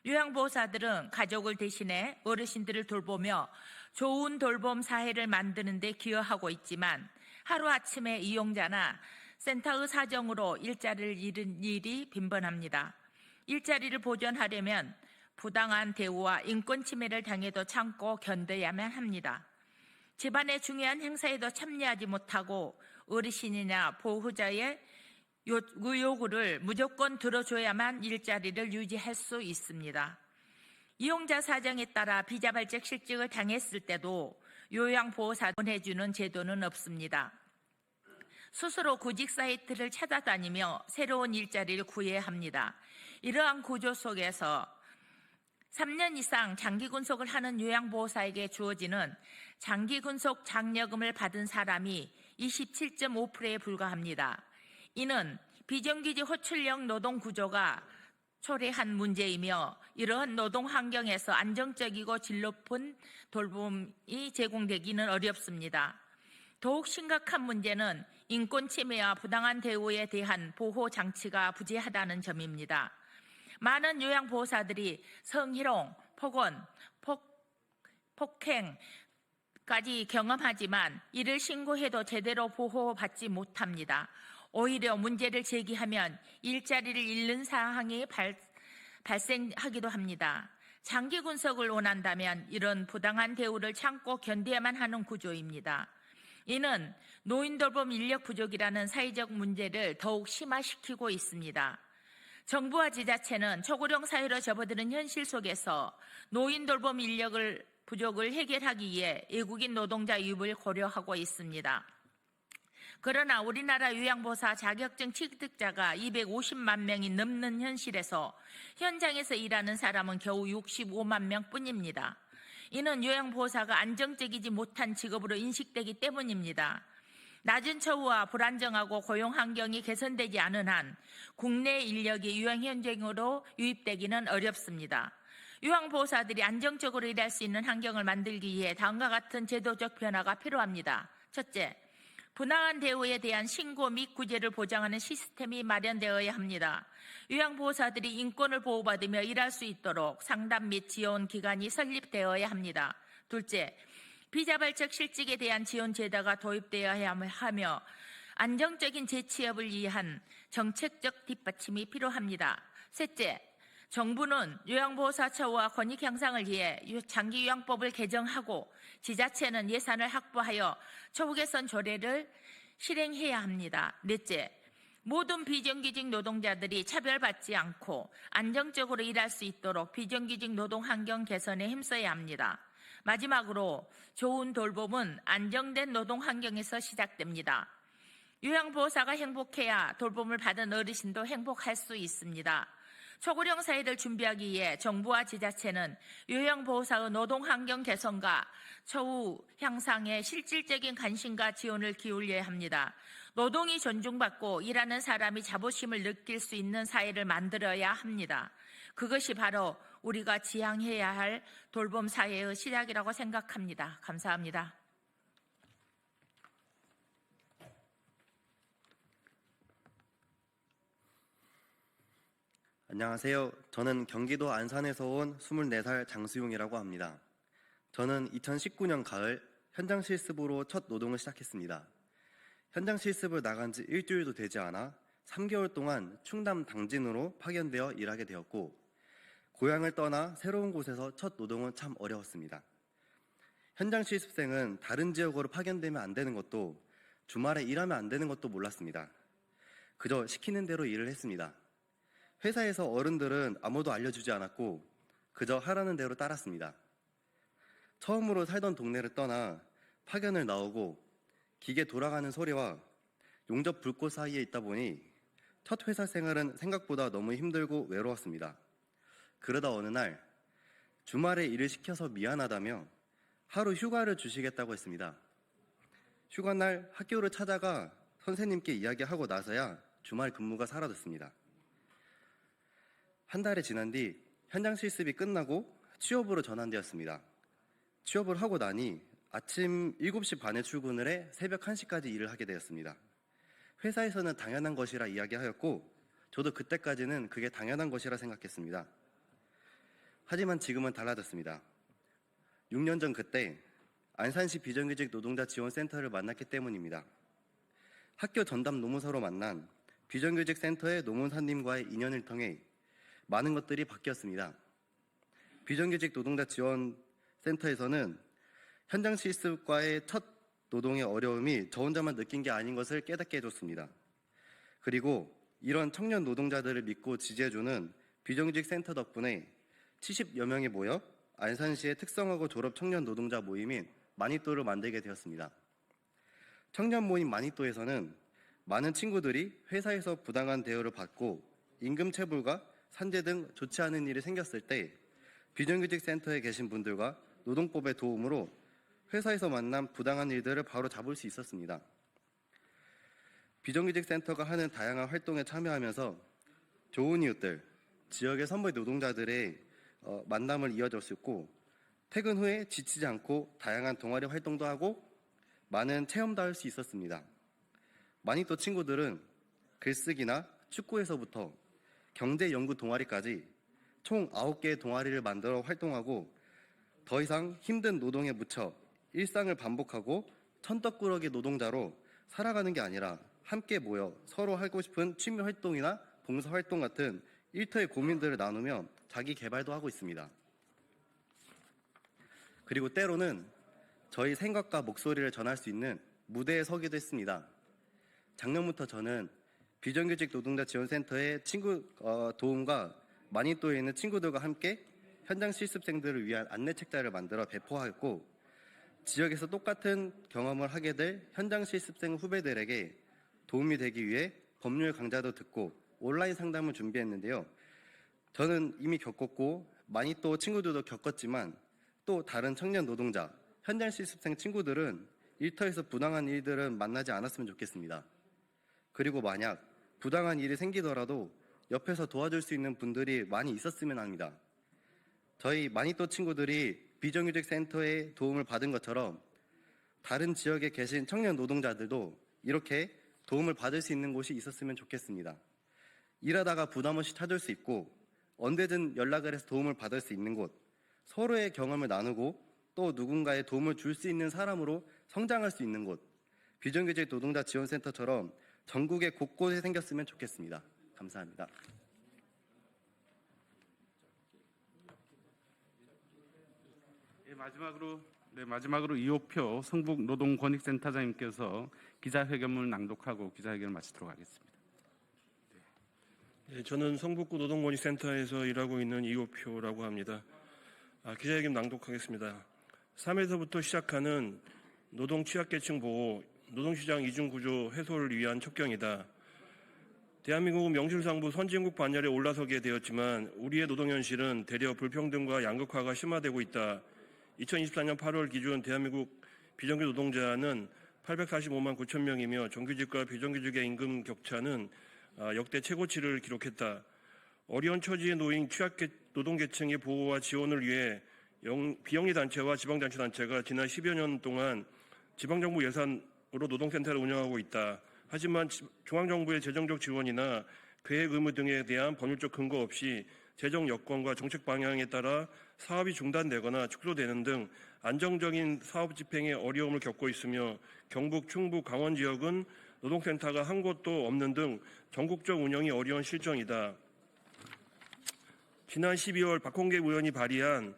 요양보호사들은 가족을 대신해 어르신들을 돌보며 좋은 돌봄 사회를 만드는 데 기여하고 있지만 하루아침에 이용자나 센터의 사정으로 일자리를 잃은 일이 빈번합니다. 일자리를 보존하려면 부당한 대우와 인권 침해를 당해도 참고 견뎌야만 합니다. 집안의 중요한 행사에도 참여하지 못하고 어르신이나 보호자의 요구를 무조건 들어줘야만 일자리를 유지할 수 있습니다. 이용자 사정에 따라 비자발적 실직을 당했을 때도 요양보호사 지원해주는 제도는 없습니다. 스스로 구직 사이트를 찾아다니며 새로운 일자리를 구해야 합니다. 이러한 구조 속에서 3년 이상 장기근속을 하는 요양보호사에게 주어지는 장기근속 장려금을 받은 사람이 27.5%에 불과합니다. 이는 비정규직 호출형 노동 구조가 초래한 문제이며 이러한 노동 환경에서 안정적이고 질 높은 돌봄이 제공되기는 어렵습니다. 더욱 심각한 문제는 인권 침해와 부당한 대우에 대한 보호 장치가 부재하다는 점입니다. 많은 요양보호사들이 성희롱, 폭언, 폭행까지 경험하지만 이를 신고해도 제대로 보호받지 못합니다. 오히려 문제를 제기하면 일자리를 잃는 상황이 발생하기도 합니다. 장기 군속을 원한다면 이런 부당한 대우를 참고 견뎌야만 하는 구조입니다. 이는 노인 돌봄 인력 부족이라는 사회적 문제를 더욱 심화시키고 있습니다. 정부와 지자체는 초고령 사회로 접어드는 현실 속에서 노인 돌봄 인력을 부족을 해결하기 위해 외국인 노동자 유입을 고려하고 있습니다. 그러나 우리나라 요양보호사 자격증 취득자가 250만 명이 넘는 현실에서 현장에서 일하는 사람은 겨우 65만 명뿐입니다. 이는 요양보호사가 안정적이지 못한 직업으로 인식되기 때문입니다. 낮은 처우와 불안정하고 고용 환경이 개선되지 않은 한 국내 인력이 유학 현장으로 유입되기는 어렵습니다. 유학보호사들이 안정적으로 일할 수 있는 환경을 만들기 위해 다음과 같은 제도적 변화가 필요합니다. 첫째, 부당한 대우에 대한 신고 및 구제를 보장하는 시스템이 마련되어야 합니다. 요양보호사들이 인권을 보호받으며 일할 수 있도록 상담 및 지원 기관이 설립되어야 합니다. 둘째, 비자발적 실직에 대한 지원 제도가 도입되어야 하며 안정적인 재취업을 위한 정책적 뒷받침이 필요합니다. 셋째, 정부는 요양보호사 처우와 권익 향상을 위해 장기요양법을 개정하고 지자체는 예산을 확보하여 처우 개선 조례를 실행해야 합니다. 넷째, 모든 비정규직 노동자들이 차별받지 않고 안정적으로 일할 수 있도록 비정규직 노동 환경 개선에 힘써야 합니다. 마지막으로 좋은 돌봄은 안정된 노동 환경에서 시작됩니다. 요양보호사가 행복해야 돌봄을 받은 어르신도 행복할 수 있습니다. 초고령 사회를 준비하기 위해 정부와 지자체는 요양보호사의 노동환경 개선과 처우 향상에 실질적인 관심과 지원을 기울여야 합니다. 노동이 존중받고 일하는 사람이 자부심을 느낄 수 있는 사회를 만들어야 합니다. 그것이 바로 우리가 지향해야 할 돌봄 사회의 시작이라고 생각합니다. 감사합니다. 안녕하세요. 저는 경기도 안산에서 온 24살 장수용이라고 합니다. 저는 2019년 가을 현장 실습으로 첫 노동을 시작했습니다. 현장 실습을 나간 지 일주일도 되지 않아 3개월 동안 충남 당진으로 파견되어 일하게 되었고, 고향을 떠나 새로운 곳에서 첫 노동은 참 어려웠습니다. 현장 실습생은 다른 지역으로 파견되면 안 되는 것도, 주말에 일하면 안 되는 것도 몰랐습니다. 그저 시키는 대로 일을 했습니다. 회사에서 어른들은 아무도 알려주지 않았고 그저 하라는 대로 따랐습니다. 처음으로 살던 동네를 떠나 파견을 나오고 기계 돌아가는 소리와 용접 불꽃 사이에 있다 보니 첫 회사 생활은 생각보다 너무 힘들고 외로웠습니다. 그러다 어느 날 주말에 일을 시켜서 미안하다며 하루 휴가를 주시겠다고 했습니다. 휴가날 학교를 찾아가 선생님께 이야기하고 나서야 주말 근무가 사라졌습니다. 한 달이 지난 뒤 현장 실습이 끝나고 취업으로 전환되었습니다. 취업을 하고 나니 아침 7시 반에 출근을 해 새벽 1시까지 일을 하게 되었습니다. 회사에서는 당연한 것이라 이야기하였고 저도 그때까지는 그게 당연한 것이라 생각했습니다. 하지만 지금은 달라졌습니다. 6년 전 그때 안산시 비정규직 노동자 지원센터를 만났기 때문입니다. 학교 전담 노무사로 만난 비정규직 센터의 노무사님과의 인연을 통해 많은 것들이 바뀌었습니다. 비정규직 노동자 지원센터에서는 현장 실습과의 첫 노동의 어려움이 저 혼자만 느낀 게 아닌 것을 깨닫게 해줬습니다. 그리고 이런 청년 노동자들을 믿고 지지해주는 비정규직 센터 덕분에 70여 명이 모여 안산시의 특성화고 졸업 청년 노동자 모임인 마니또를 만들게 되었습니다. 청년 모임 마니또에서는 많은 친구들이 회사에서 부당한 대우를 받고 임금 체불과 산재 등 좋지 않은 일이 생겼을 때 비정규직 센터에 계신 분들과 노동법의 도움으로 회사에서 만난 부당한 일들을 바로 잡을 수 있었습니다. 비정규직 센터가 하는 다양한 활동에 참여하면서 좋은 이웃들, 지역의 선배 노동자들의 만남을 이어졌었고, 퇴근 후에 지치지 않고 다양한 동아리 활동도 하고 많은 체험도 할 수 있었습니다. 마니또 친구들은 글쓰기나 축구에서부터 경제 연구 동아리까지 총 9개의 동아리를 만들어 활동하고 더 이상 힘든 노동에 묻혀 일상을 반복하고 천떡꾸러기 노동자로 살아가는 게 아니라 함께 모여 서로 하고 싶은 취미 활동이나 봉사 활동 같은 일터의 고민들을 나누며 자기 개발도 하고 있습니다. 그리고 때로는 저희 생각과 목소리를 전할 수 있는 무대에 서기도 했습니다. 작년부터 저는 비정규직 노동자 지원센터의 친구 도움과 마니또에 있는 친구들과 함께 현장 실습생들을 위한 안내 책자를 만들어 배포하였고, 지역에서 똑같은 경험을 하게 될 현장 실습생 후배들에게 도움이 되기 위해 법률 강좌도 듣고 온라인 상담을 준비했는데요. 저는 이미 겪었고 마니또 친구들도 겪었지만 또 다른 청년 노동자, 현장 실습생 친구들은 일터에서 부당한 일들은 만나지 않았으면 좋겠습니다. 그리고 만약 부당한 일이 생기더라도 옆에서 도와줄 수 있는 분들이 많이 있었으면 합니다. 저희 마니또 친구들이 비정규직 센터의 도움을 받은 것처럼 다른 지역에 계신 청년 노동자들도 이렇게 도움을 받을 수 있는 곳이 있었으면 좋겠습니다. 일하다가 부담 없이 찾을 수 있고 언제든 연락을 해서 도움을 받을 수 있는 곳, 서로의 경험을 나누고 또 누군가의 도움을 줄 수 있는 사람으로 성장할 수 있는 곳, 비정규직 노동자 지원센터처럼 전국에 곳곳에 생겼으면 좋겠습니다. 감사합니다. 마지막으로 이호표 성북노동권익센터장님께서 기자회견문을 낭독하고 기자회견을 마치도록 하겠습니다. 네, 저는 성북구 노동권익센터에서 일하고 있는 이호표라고 합니다. 기자회견 낭독하겠습니다. 3에서부터 시작하는 노동 취약계층 보호, 노동시장 이중구조 해소를 위한 척경이다. 대한민국은 명실상부 선진국 반열에 올라서게 되었지만 우리의 노동현실은 대려 불평등과 양극화가 심화되고 있다. 2024년 8월 기준 대한민국 비정규 노동자는 845만 9천 명이며 정규직과 비정규직의 임금 격차는 역대 최고치를 기록했다. 어려운 처지에 놓인 노동계층의 보호와 지원을 위해 비영리 단체와 지방자치단체가 지난 10여 년 동안 지방정부 예산으로 노동센터를 운영하고 있다. 하지만 중앙정부의 재정적 지원이나 계획 의무 등에 대한 법률적 근거 없이 재정 여건과 정책 방향에 따라 사업이 중단되거나 축소되는 등 안정적인 사업 집행에 어려움을 겪고 있으며 경북, 충북, 강원 지역은 노동센터가 한 곳도 없는 등 전국적 운영이 어려운 실정이다. 지난 12월 박홍계 의원이 발의한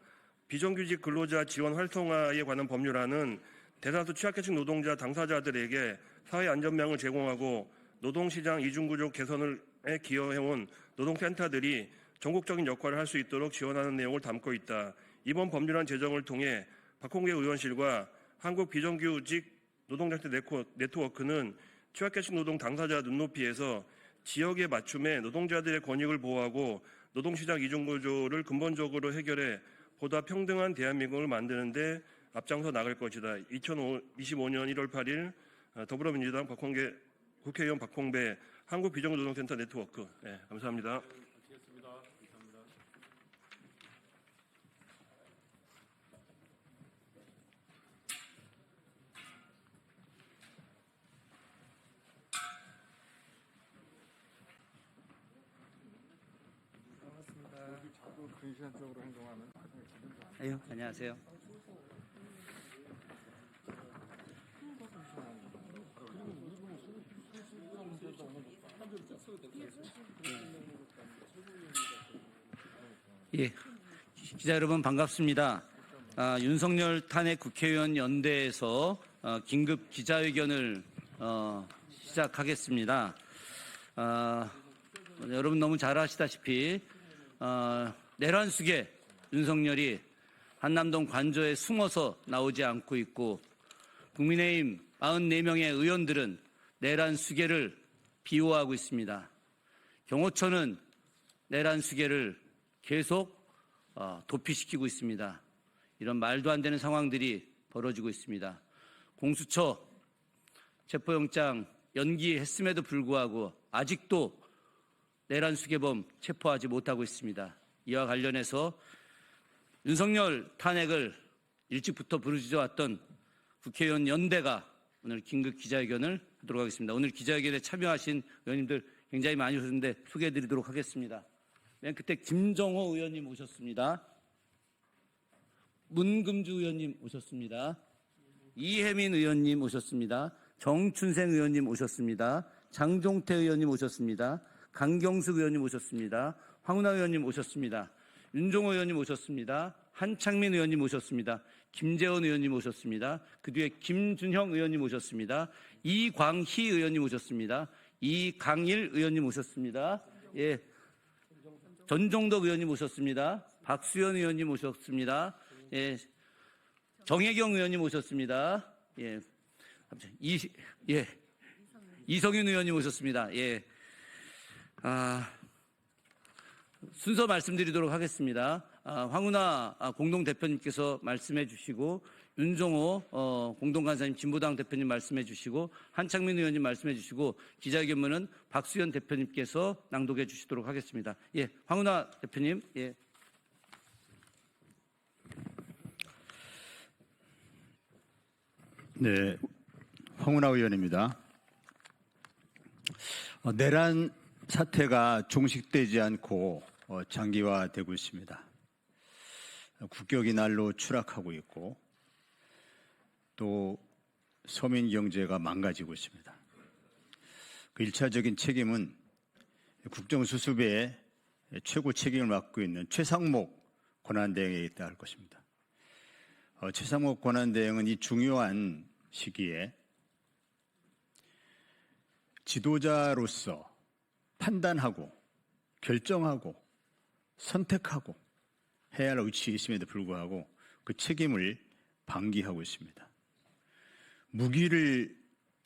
비정규직 근로자 지원 활성화에 관한 법률안은 대다수 취약계층 노동자 당사자들에게 사회 안전망을 제공하고 노동시장 이중구조 개선에 기여해온 노동센터들이 전국적인 역할을 할 수 있도록 지원하는 내용을 담고 있다. 이번 법률안 제정을 통해 박홍계 의원실과 한국 비정규직 노동장치 네트워크는 취약계층 노동 당사자 눈높이에서 지역에 맞춤해 노동자들의 권익을 보호하고 노동시장 이중구조를 근본적으로 해결해 보다 평등한 대한민국을 만드는 데 앞장서 나갈 것이다. 2025년 1월 8일 더불어민주당 국회의원 박홍배 한국비정규노동센터 네트워크. 네, 감사합니다. 안녕하세요. 예, 기자 여러분 반갑습니다. 윤석열 탄핵 국회의원 연대에서 긴급 기자회견을 시작하겠습니다. 여러분 너무 잘 아시다시피 내란 속에 윤석열이 한남동 관저에 숨어서 나오지 않고 있고 국민의힘 44명의 의원들은 내란 수계를 비호하고 있습니다. 경호처는 내란 수계를 계속 도피시키고 있습니다. 이런 말도 안 되는 상황들이 벌어지고 있습니다. 공수처 체포영장 연기했음에도 불구하고 아직도 내란 수계범 체포하지 못하고 있습니다. 이와 관련해서 윤석열 탄핵을 일찍부터 부르짖어왔던 국회의원 연대가 오늘 긴급 기자회견을 하도록 하겠습니다. 오늘 기자회견에 참여하신 의원님들 굉장히 많이 오셨는데 소개해드리도록 하겠습니다. 맨 끝에 김정호 의원님 오셨습니다. 문금주 의원님 오셨습니다. 이혜민 의원님 오셨습니다. 정춘생 의원님 오셨습니다. 장종태 의원님 오셨습니다. 강경숙 의원님 오셨습니다. 황운하 의원님 오셨습니다. 윤종호 의원님 오셨습니다. 한창민 의원님 오셨습니다. 김재원 의원님 오셨습니다. 그 뒤에 김준형 의원님 오셨습니다. 이광희 의원님 오셨습니다. 이강일 의원님 오셨습니다. 예, 전종덕 의원님 오셨습니다. 박수현 의원님 오셨습니다. 예, 정혜경 의원님 오셨습니다. 예, 이성윤 의원님 오셨습니다. 예, 순서 말씀드리도록 하겠습니다. 황운하 공동대표님께서 말씀해 주시고 윤종호 공동간사님 진보당 대표님 말씀해 주시고 한창민 의원님 말씀해 주시고 기자회견문은 박수현 대표님께서 낭독해 주시도록 하겠습니다. 예, 황운하 대표님. 예. 네, 황운하 의원입니다. 내란 사태가 종식되지 않고 장기화되고 있습니다. 국격이 날로 추락하고 있고 또 서민 경제가 망가지고 있습니다. 그 1차적인 책임은 국정수습의 최고 책임을 맡고 있는 최상목 권한대행에 있다 할 것입니다. 최상목 권한대행은 이 중요한 시기에 지도자로서 판단하고 결정하고 선택하고 해야 할 위치에 있음에도 불구하고 그 책임을 방기하고 있습니다.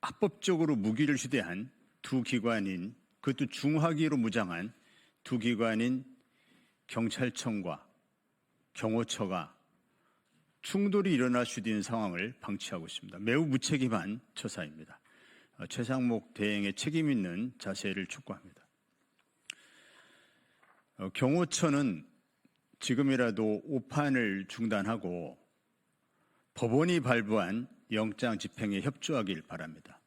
합법적으로 무기를 휴대한 두 기관인, 그것도 중화기로 무장한 두 기관인 경찰청과 경호처가 충돌이 일어날 수도 있는 상황을 방치하고 있습니다. 매우 무책임한 처사입니다. 최상목 대행의 책임 있는 자세를 촉구합니다. 경호처는 지금이라도 오판을 중단하고 법원이 발부한 영장 집행에 협조하길 바랍니다.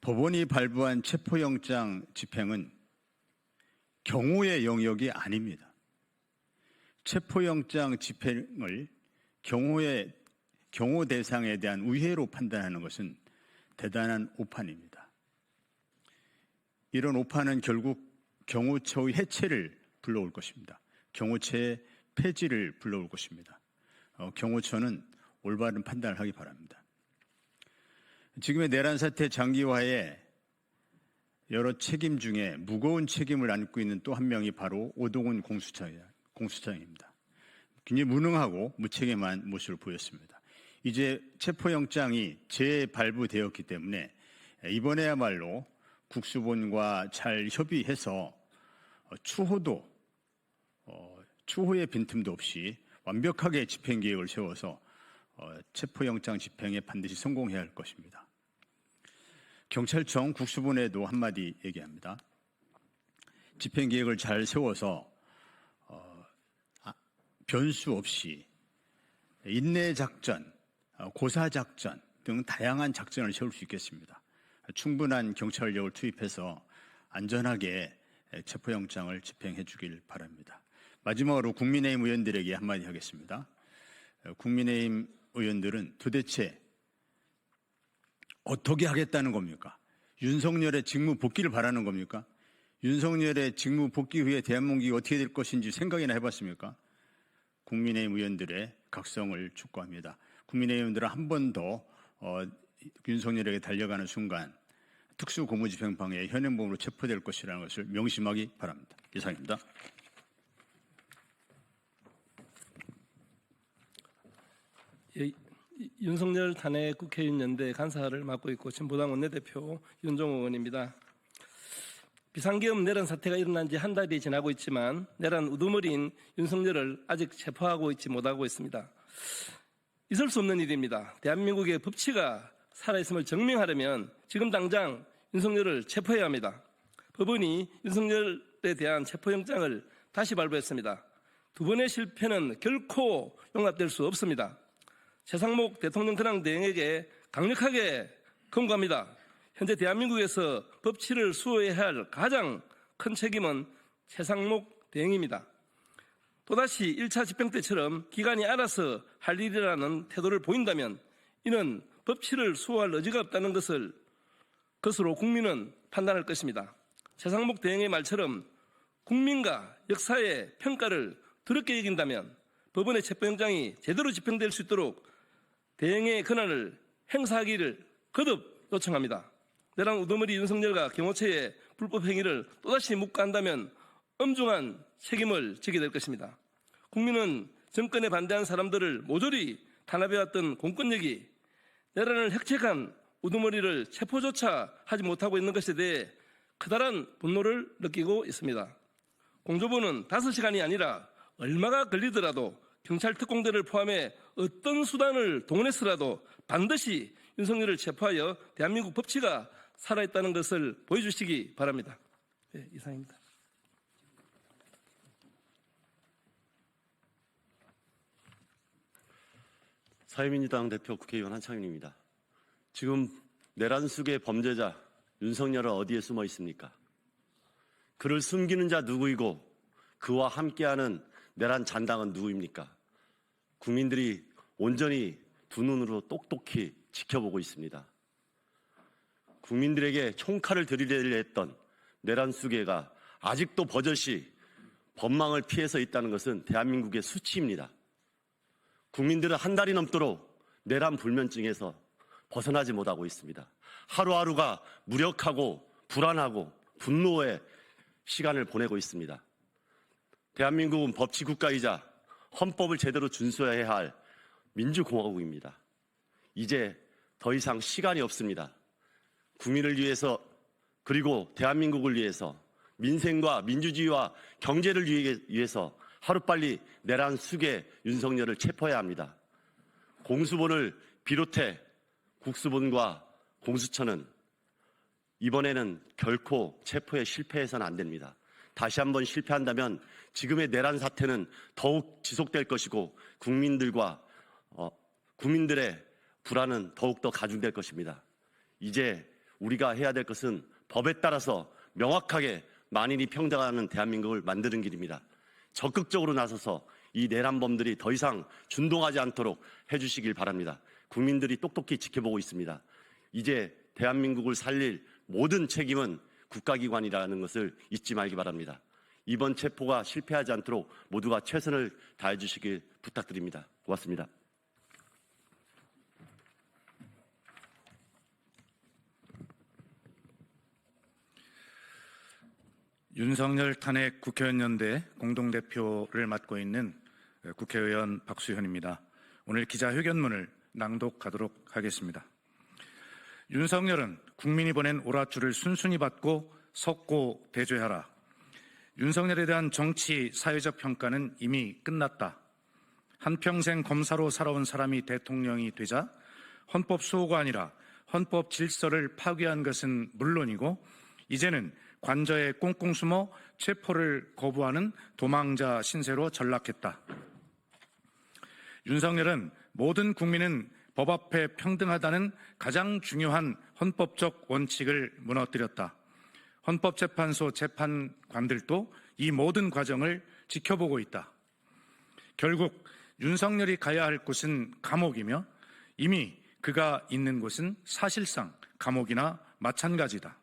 법원이 발부한 체포영장 집행은 경호의 영역이 아닙니다. 체포영장 집행을 경호 대상에 대한 우회로 판단하는 것은 대단한 오판입니다. 이런 오판은 결국 경호처의 해체를 불러올 것입니다. 경호처의 폐지를 불러올 것입니다. 경호처는 올바른 판단을 하기 바랍니다. 지금의 내란 사태 장기화에 여러 책임 중에 무거운 책임을 안고 있는 또 한 명이 바로 오동훈 공수처장입니다. 굉장히 무능하고 무책임한 모습을 보였습니다. 이제 체포영장이 재발부되었기 때문에 이번에야말로 국수본과 잘 협의해서 추호의 빈틈도 없이 완벽하게 집행계획을 세워서 체포영장 집행에 반드시 성공해야 할 것입니다. 경찰청 국수본에도 한마디 얘기합니다. 집행계획을 잘 세워서 변수 없이 인내작전, 고사작전 등 다양한 작전을 세울 수 있겠습니다. 충분한 경찰력을 투입해서 안전하게 체포영장을 집행해 주길 바랍니다. 마지막으로 국민의힘 의원들에게 한마디 하겠습니다. 국민의힘 의원들은 도대체 어떻게 하겠다는 겁니까? 윤석열의 직무 복귀를 바라는 겁니까? 윤석열의 직무 복귀 후에 대한민국이 어떻게 될 것인지 생각이나 해봤습니까? 국민의힘 의원들의 각성을 촉구합니다. 국민의힘 의원들은 한 번 더 윤석열에게 달려가는 순간 특수고무집행방해 현행범으로 체포될 것이라는 것을 명심하기 바랍니다. 이상입니다. 예, 윤석열 탄핵 국회의원 연대 간사를 맡고 있고 진보당 원내대표 윤종호 의원입니다. 비상계엄 내란 사태가 일어난 지 한 달이 지나고 있지만 내란 우두머리인 윤석열을 아직 체포하고 있지 못하고 있습니다. 있을 수 없는 일입니다. 대한민국의 법치가 살아있음을 증명하려면 지금 당장 윤석열을 체포해야 합니다. 법원이 윤석열에 대한 체포영장을 다시 발부했습니다. 두 번의 실패는 결코 용납될 수 없습니다. 최상목 대통령 근황 대행에게 강력하게 권고합니다. 현재 대한민국에서 법치를 수호해야 할 가장 큰 책임은 최상목 대행입니다. 또다시 1차 집행 때처럼 기관이 알아서 할 일이라는 태도를 보인다면 이는 법치를 수호할 의지가 없다는 것으로 국민은 판단할 것입니다. 최상목 대행의 말처럼 국민과 역사의 평가를 더럽게 여긴다면 법원의 체포영장이 제대로 집행될 수 있도록 대행의 권한을 행사하기를 거듭 요청합니다. 내란 우두머리 윤석열과 경호처의 불법 행위를 또다시 묵과한다면 엄중한 책임을 지게 될 것입니다. 국민은 정권에 반대한 사람들을 모조리 탄압해왔던 공권력이 내란을 획책한 우두머리를 체포조차 하지 못하고 있는 것에 대해 커다란 분노를 느끼고 있습니다. 공조부는 5시간이 아니라 얼마가 걸리더라도 경찰 특공대를 포함해 어떤 수단을 동원해서라도 반드시 윤석열을 체포하여 대한민국 법치가 살아있다는 것을 보여주시기 바랍니다. 네, 이상입니다. 사회민주당 대표 국회의원 한창윤입니다. 지금 내란 속의 범죄자 윤석열은 어디에 숨어 있습니까? 그를 숨기는 자 누구이고 그와 함께하는 내란 잔당은 누구입니까? 국민들이 온전히 두 눈으로 똑똑히 지켜보고 있습니다. 국민들에게 총칼을 들이대려 했던 내란 수괴가 아직도 버젓이 법망을 피해서 있다는 것은 대한민국의 수치입니다. 국민들은 한 달이 넘도록 내란 불면증에서 벗어나지 못하고 있습니다. 하루하루가 무력하고 불안하고 분노의 시간을 보내고 있습니다. 대한민국은 법치국가이자 헌법을 제대로 준수해야 할 민주공화국입니다. 이제 더 이상 시간이 없습니다. 국민을 위해서 그리고 대한민국을 위해서 민생과 민주주의와 경제를 위해서 하루빨리 내란 수괴 윤석열을 체포해야 합니다. 공수본을 비롯해 국수본과 공수처는 이번에는 결코 체포에 실패해서는 안 됩니다. 다시 한번 실패한다면 지금의 내란 사태는 더욱 지속될 것이고 국민들의 불안은 더욱더 가중될 것입니다. 이제 우리가 해야 될 것은 법에 따라서 명확하게 만인이 평등하는 대한민국을 만드는 길입니다. 적극적으로 나서서 이 내란범들이 더 이상 준동하지 않도록 해주시길 바랍니다. 국민들이 똑똑히 지켜보고 있습니다. 이제 대한민국을 살릴 모든 책임은 국가기관이라는 것을 잊지 말기 바랍니다. 이번 체포가 실패하지 않도록 모두가 최선을 다해 주시길 부탁드립니다. 고맙습니다. 윤석열 탄핵 국회의원연대 공동대표를 맡고 있는 국회의원 박수현입니다. 오늘 기자회견문을 낭독하도록 하겠습니다. 윤석열은 국민이 보낸 오라줄을 순순히 받고 석고 대죄하라. 윤석열에 대한 정치, 사회적 평가는 이미 끝났다. 한평생 검사로 살아온 사람이 대통령이 되자 헌법 수호가 아니라 헌법 질서를 파괴한 것은 물론이고 이제는 관저에 꽁꽁 숨어 체포를 거부하는 도망자 신세로 전락했다. 윤석열은 모든 국민은 법 앞에 평등하다는 가장 중요한 헌법적 원칙을 무너뜨렸다. 헌법재판소 재판관들도 이 모든 과정을 지켜보고 있다. 결국 윤석열이 가야 할 곳은 감옥이며 이미 그가 있는 곳은 사실상 감옥이나 마찬가지다.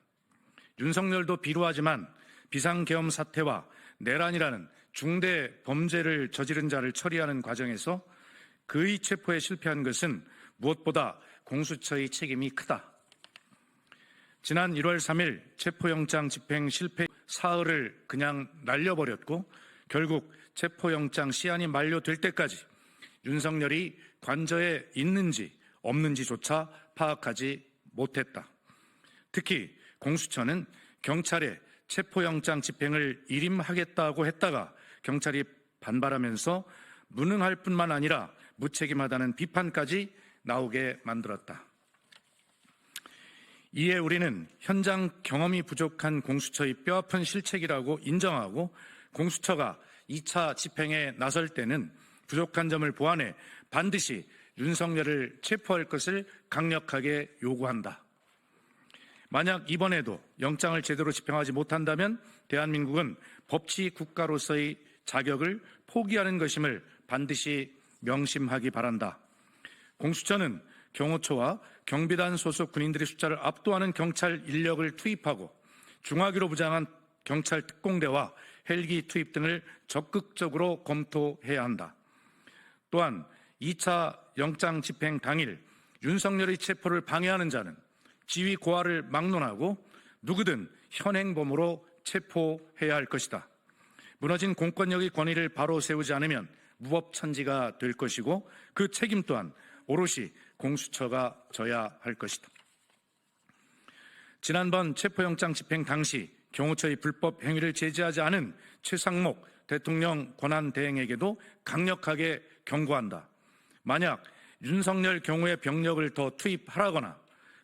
윤석열도 비루하지만 비상계엄 사태와 내란이라는 중대 범죄를 저지른 자를 처리하는 과정에서 그의 체포에 실패한 것은 무엇보다 공수처의 책임이 크다. 지난 1월 3일 체포영장 집행 실패 사흘을 그냥 날려버렸고 결국 체포영장 시한이 만료될 때까지 윤석열이 관저에 있는지 없는지조차 파악하지 못했다. 특히 공수처는 경찰에 체포영장 집행을 일임하겠다고 했다가 경찰이 반발하면서 무능할 뿐만 아니라 무책임하다는 비판까지 나오게 만들었다. 이에 우리는 현장 경험이 부족한 공수처의 뼈아픈 실책이라고 인정하고 공수처가 2차 집행에 나설 때는 부족한 점을 보완해 반드시 윤석열을 체포할 것을 강력하게 요구한다. 만약 이번에도 영장을 제대로 집행하지 못한다면 대한민국은 법치 국가로서의 자격을 포기하는 것임을 반드시 명심하기 바란다. 공수처는 경호처와 경비단 소속 군인들의 숫자를 압도하는 경찰 인력을 투입하고 중화기로 무장한 경찰 특공대와 헬기 투입 등을 적극적으로 검토해야 한다. 또한 2차 영장 집행 당일 윤석열의 체포를 방해하는 자는 지위 고하를 막론하고 누구든 현행범으로 체포해야 할 것이다. 무너진 공권력의 권위를 바로 세우지 않으면 무법천지가 될 것이고 그 책임 또한 오롯이 공수처가 져야 할 것이다. 지난번 체포영장 집행 당시 경호처의 불법 행위를 제지하지 않은 최상목 대통령 권한 대행에게도 강력하게 경고한다. 만약 윤석열 경우에 병력을 더 투입하라거나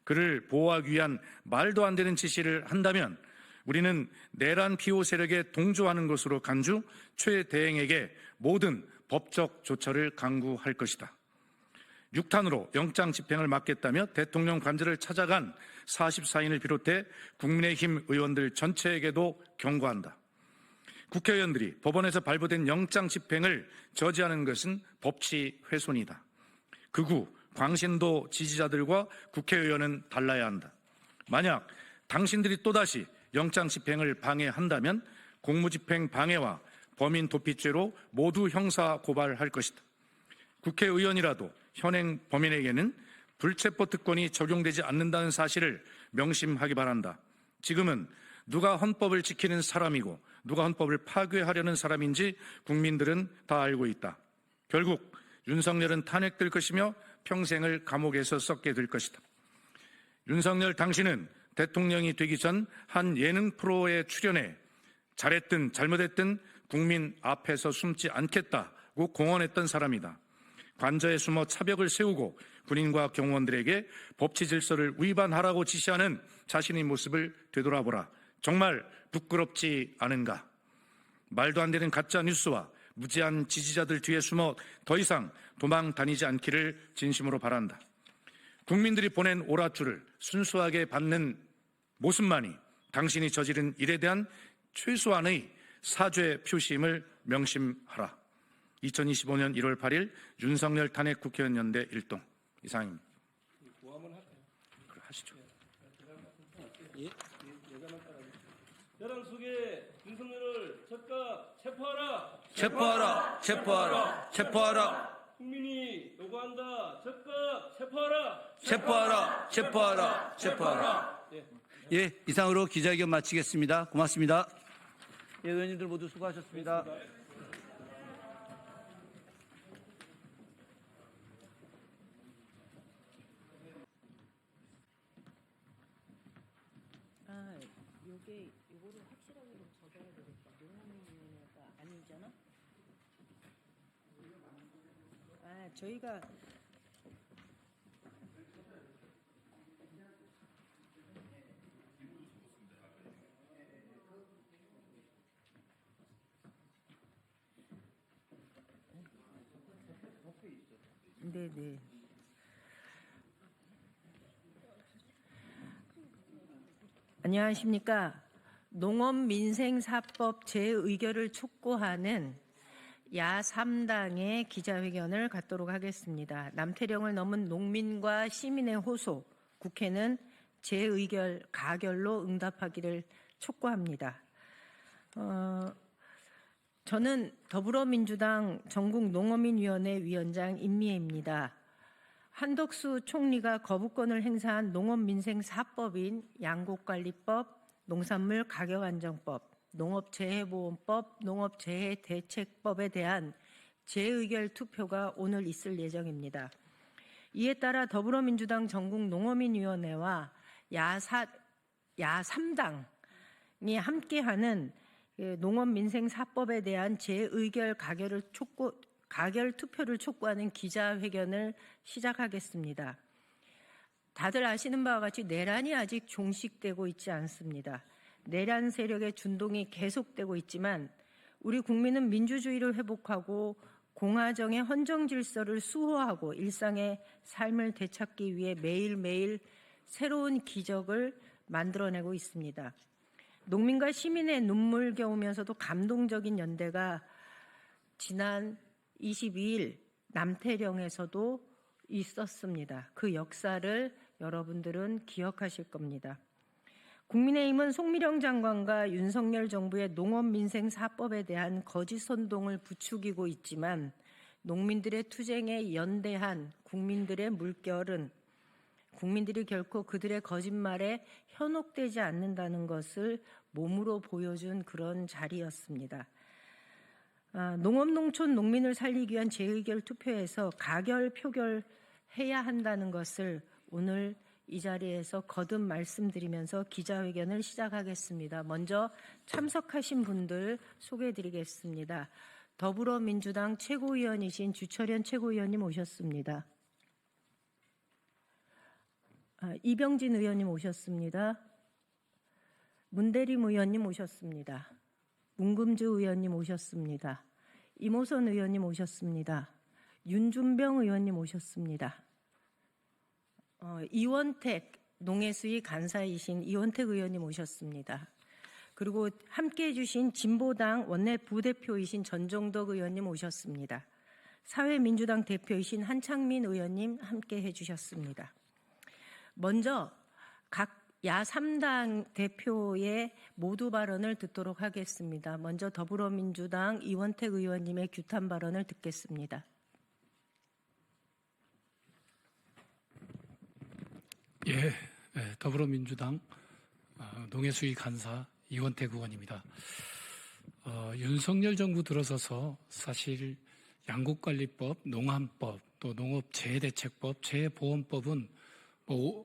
그를 보호하기 위한 말도 안 되는 지시를 한다면 우리는 내란 피호 세력에 동조하는 것으로 간주 최 대행에게 모든 법적 조처를 강구할 것이다. 6탄으로 영장 집행을 막겠다며 대통령 관저를 찾아간 44인을 비롯해 국민의힘 의원들 전체에게도 경고한다. 국회의원들이 법원에서 발부된 영장 집행을 저지하는 것은 법치 훼손이다. 극우 광신도 지지자들과 국회의원은 달라야 한다. 만약 당신들이 또다시 영장 집행을 방해한다면 공무집행 방해와 범인 도피죄로 모두 형사 고발할 것이다. 국회의원이라도 현행 범인에게는 불체포 특권이 적용되지 않는다는 사실을 명심하기 바란다. 지금은 누가 헌법을 지키는 사람이고 누가 헌법을 파괴하려는 사람인지 국민들은 다 알고 있다. 결국 윤석열은 탄핵될 것이며 평생을 감옥에서 썩게 될 것이다. 윤석열 당신은 대통령이 되기 전 한 예능 프로에 출연해 잘했든 잘못했든 국민 앞에서 숨지 않겠다고 공언했던 사람이다. 관저에 숨어 차벽을 세우고 군인과 경호원들에게 법치 질서를 위반하라고 지시하는 자신의 모습을 되돌아보라. 정말 부끄럽지 않은가? 말도 안 되는 가짜 뉴스와 무지한 지지자들 뒤에 숨어 더 이상 도망 다니지 않기를 진심으로 바란다. 국민들이 보낸 오라줄을 순수하게 받는 모습만이 당신이 저지른 일에 대한 최소한의 사죄 표시임을 명심하라. 2025년 1월 8일 윤석열 탄핵 국회의원 연대 1동 이상입니다. 하시죠. 여당 속에 윤석열을 즉각 체포하라. 체포하라. 체포하라. 체포하라. 국민이 요구한다. 즉각 체포하라. 체포하라. 체포하라. 체포하라. 예, 이상으로 기자회견 마치겠습니다. 고맙습니다. 예, 의원님들 모두 수고하셨습니다. 요거를 확실하게 좀 적어야 되겠다. 농업위원회가 아니잖아. 저희가 네네. 안녕하십니까. 농업민생사법 재의결을 촉구하는 야3당의 기자회견을 갖도록 하겠습니다. 남태령을 넘은 농민과 시민의 호소, 국회는 재의결 가결로 응답하기를 촉구합니다. 저는 더불어민주당 전국농어민위원회 위원장 임미애입니다. 한덕수 총리가 거부권을 행사한 농업민생사법인 양곡관리법, 농산물 가격안정법, 농업재해보험법, 농업재해대책법에 대한 재의결 투표가 오늘 있을 예정입니다. 이에 따라 더불어민주당 전국농어민위원회와 야3당이 함께하는 농업민생사법에 대한 재의결 가결 투표를 촉구하는 기자회견을 시작하겠습니다. 다들 아시는 바와 같이 내란이 아직 종식되고 있지 않습니다. 내란 세력의 준동이 계속되고 있지만 우리 국민은 민주주의를 회복하고 공화정의 헌정 질서를 수호하고 일상의 삶을 되찾기 위해 매일매일 새로운 기적을 만들어내고 있습니다. 농민과 시민의 눈물겨우면서도 감동적인 연대가 지난 22일 남태령에서도 있었습니다. 그 역사를 여러분들은 기억하실 겁니다. 국민의힘은 송미령 장관과 윤석열 정부의 농업민생사법에 대한 거짓 선동을 부추기고 있지만 농민들의 투쟁에 연대한 국민들의 물결은 국민들이 결코 그들의 거짓말에 현혹되지 않는다는 것을 몸으로 보여준 그런 자리였습니다. 농업, 농촌, 농민을 살리기 위한 재의결 투표에서 가결, 표결해야 한다는 것을 오늘 이 자리에서 거듭 말씀드리면서 기자회견을 시작하겠습니다. 먼저 참석하신 분들 소개해드리겠습니다. 더불어민주당 최고위원이신 주철현 최고위원님 오셨습니다. 이병진 의원님 오셨습니다. 문대림 의원님 오셨습니다. 문금주 의원님 오셨습니다. 이모선 의원님 오셨습니다. 윤준병 의원님 오셨습니다. 이원택 농해수위 간사이신 이원택 의원님 오셨습니다. 그리고 함께해 주신 진보당 원내 부대표이신 전종덕 의원님 오셨습니다. 사회민주당 대표이신 한창민 의원님 함께해 주셨습니다. 먼저 각 야3당 대표의 모두 발언을 듣도록 하겠습니다. 먼저 더불어민주당 이원택 의원님의 규탄 발언을 듣겠습니다. 더불어민주당 농해수위 간사 이원택 의원입니다. 윤석열 정부 들어서서 사실 양국관리법, 농암법, 또 농업재해대책법, 재해보험법은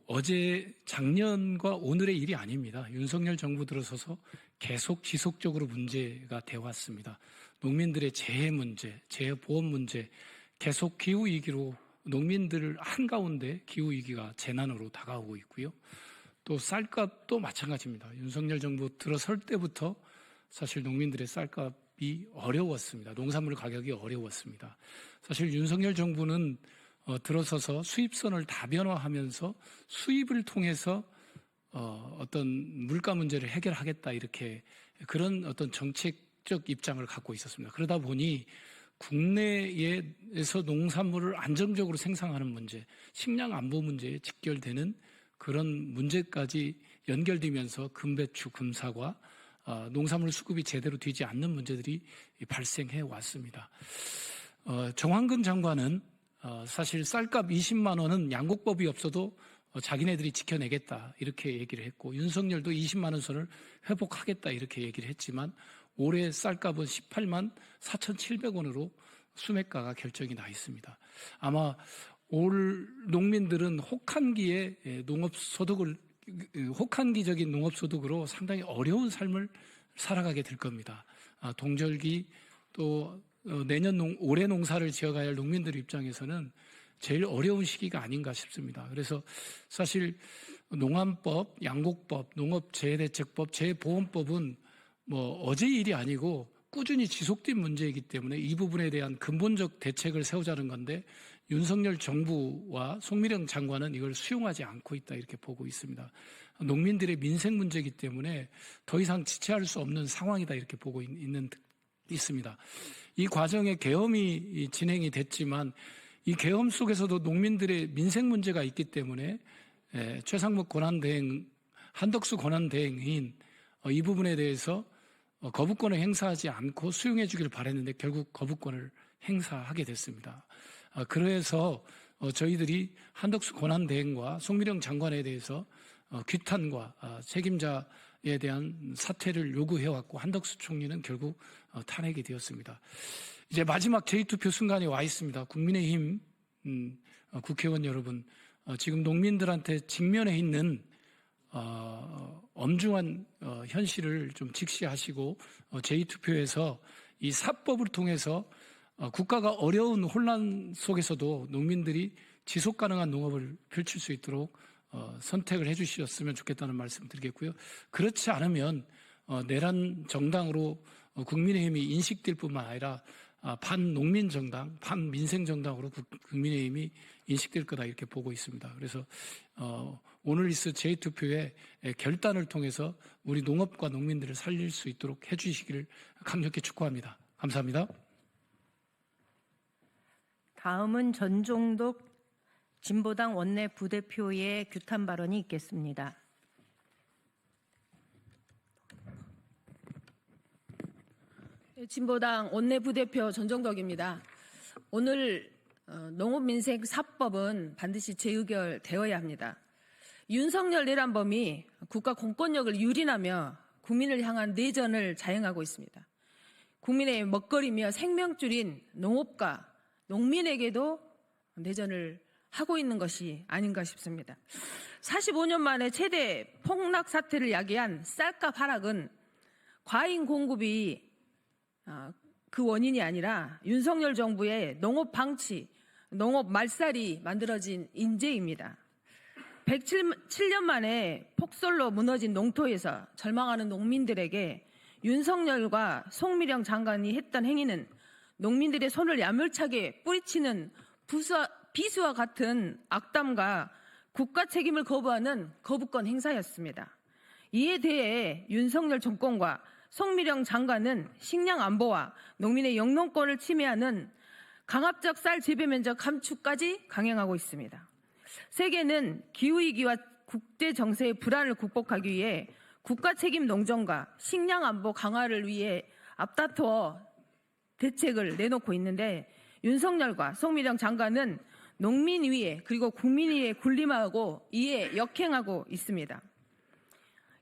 어제 작년과 오늘의 일이 아닙니다. 윤석열 정부 들어서서 계속 지속적으로 문제가 되어 왔습니다. 농민들의 재해 문제, 재해보험 문제, 계속 기후위기로 농민들 한가운데 기후위기가 재난으로 다가오고 있고요. 또 쌀값도 마찬가지입니다. 윤석열 정부 들어설 때부터 사실 농민들의 쌀값이 어려웠습니다. 농산물 가격이 어려웠습니다. 사실 윤석열 정부는 들어서서 수입선을 다변화하면서 수입을 통해서 어떤 물가 문제를 해결하겠다 이렇게 그런 어떤 정책적 입장을 갖고 있었습니다. 그러다 보니 국내에서 농산물을 안정적으로 생산하는 문제, 식량 안보 문제에 직결되는 그런 문제까지 연결되면서 금배추, 금사과, 농산물 수급이 제대로 되지 않는 문제들이 발생해 왔습니다. 정황근 장관은 사실 쌀값 20만 원은 양곡법이 없어도 자기네들이 지켜내겠다 이렇게 얘기를 했고 윤석열도 20만 원 선을 회복하겠다 이렇게 얘기를 했지만 올해 쌀값은 18만 4,700원으로 수매가가 결정이 나 있습니다. 아마 올 농민들은 혹한기에 혹한기적인 농업소득으로 상당히 어려운 삶을 살아가게 될 겁니다. 동절기 또 내년 올해 농사를 지어가야 할 농민들 입장에서는 제일 어려운 시기가 아닌가 싶습니다. 그래서 사실 농암법, 양곡법, 농업재해대책법, 재해보험법은 어제 일이 아니고 꾸준히 지속된 문제이기 때문에 이 부분에 대한 근본적 대책을 세우자는 건데 윤석열 정부와 송미령 장관은 이걸 수용하지 않고 있다 이렇게 보고 있습니다. 농민들의 민생 문제이기 때문에 더 이상 지체할 수 없는 상황이다 이렇게 보고 있습니다. 이 과정에 계엄이 진행이 됐지만 이 계엄 속에서도 농민들의 민생 문제가 있기 때문에 최상목 권한대행, 한덕수 권한대행인 이 부분에 대해서 거부권을 행사하지 않고 수용해 주기를 바랬는데 결국 거부권을 행사하게 됐습니다. 그래서 저희들이 한덕수 권한대행과 송미령 장관에 대해서 규탄과 책임자에 대한 사퇴를 요구해왔고 한덕수 총리는 결국 탄핵이 되었습니다. 이제 마지막 재투표 순간에 와 있습니다. 국민의힘 국회의원 여러분, 지금 농민들한테 직면해 있는 엄중한 현실을 좀 직시하시고 제2투표에서 이 사법을 통해서 국가가 어려운 혼란 속에서도 농민들이 지속 가능한 농업을 펼칠 수 있도록 선택을 해 주셨으면 좋겠다는 말씀 드리겠고요. 그렇지 않으면 내란 정당으로 국민의힘이 인식될 뿐만 아니라 반농민 정당, 반민생 정당으로 국민의힘이 인식될 거다 이렇게 보고 있습니다. 그래서 오늘 있을 제2투표의 결단을 통해서 우리 농업과 농민들을 살릴 수 있도록 해주시기를 강력히 촉구합니다. 감사합니다. 다음은 전종덕 진보당 원내 부대표의 규탄 발언이 있겠습니다. 진보당 원내 부대표 전종덕입니다. 오늘 농업민생 4법은 반드시 재의결되어야 합니다. 윤석열 내란범이 국가 공권력을 유린하며 국민을 향한 내전을 자행하고 있습니다. 국민의 먹거리며 생명줄인 농업과 농민에게도 내전을 하고 있는 것이 아닌가 싶습니다. 45년 만에 최대 폭락 사태를 야기한 쌀값 하락은 과잉 공급이 그 원인이 아니라 윤석열 정부의 농업 방치, 농업 말살이 만들어진 인재입니다. 107년 만에 폭설로 무너진 농토에서 절망하는 농민들에게 윤석열과 송미령 장관이 했던 행위는 농민들의 손을 야물차게 뿌리치는 비수와 같은 악담과 국가 책임을 거부하는 거부권 행사였습니다. 이에 대해 윤석열 정권과 송미령 장관은 식량 안보와 농민의 영농권을 침해하는 강압적 쌀 재배 면적 감축까지 강행하고 있습니다. 세계는 기후위기와 국제 정세의 불안을 극복하기 위해 국가 책임 농정과 식량 안보 강화를 위해 앞다투어 대책을 내놓고 있는데 윤석열과 송미령 장관은 농민 위에 그리고 국민 위에 군림하고 이에 역행하고 있습니다.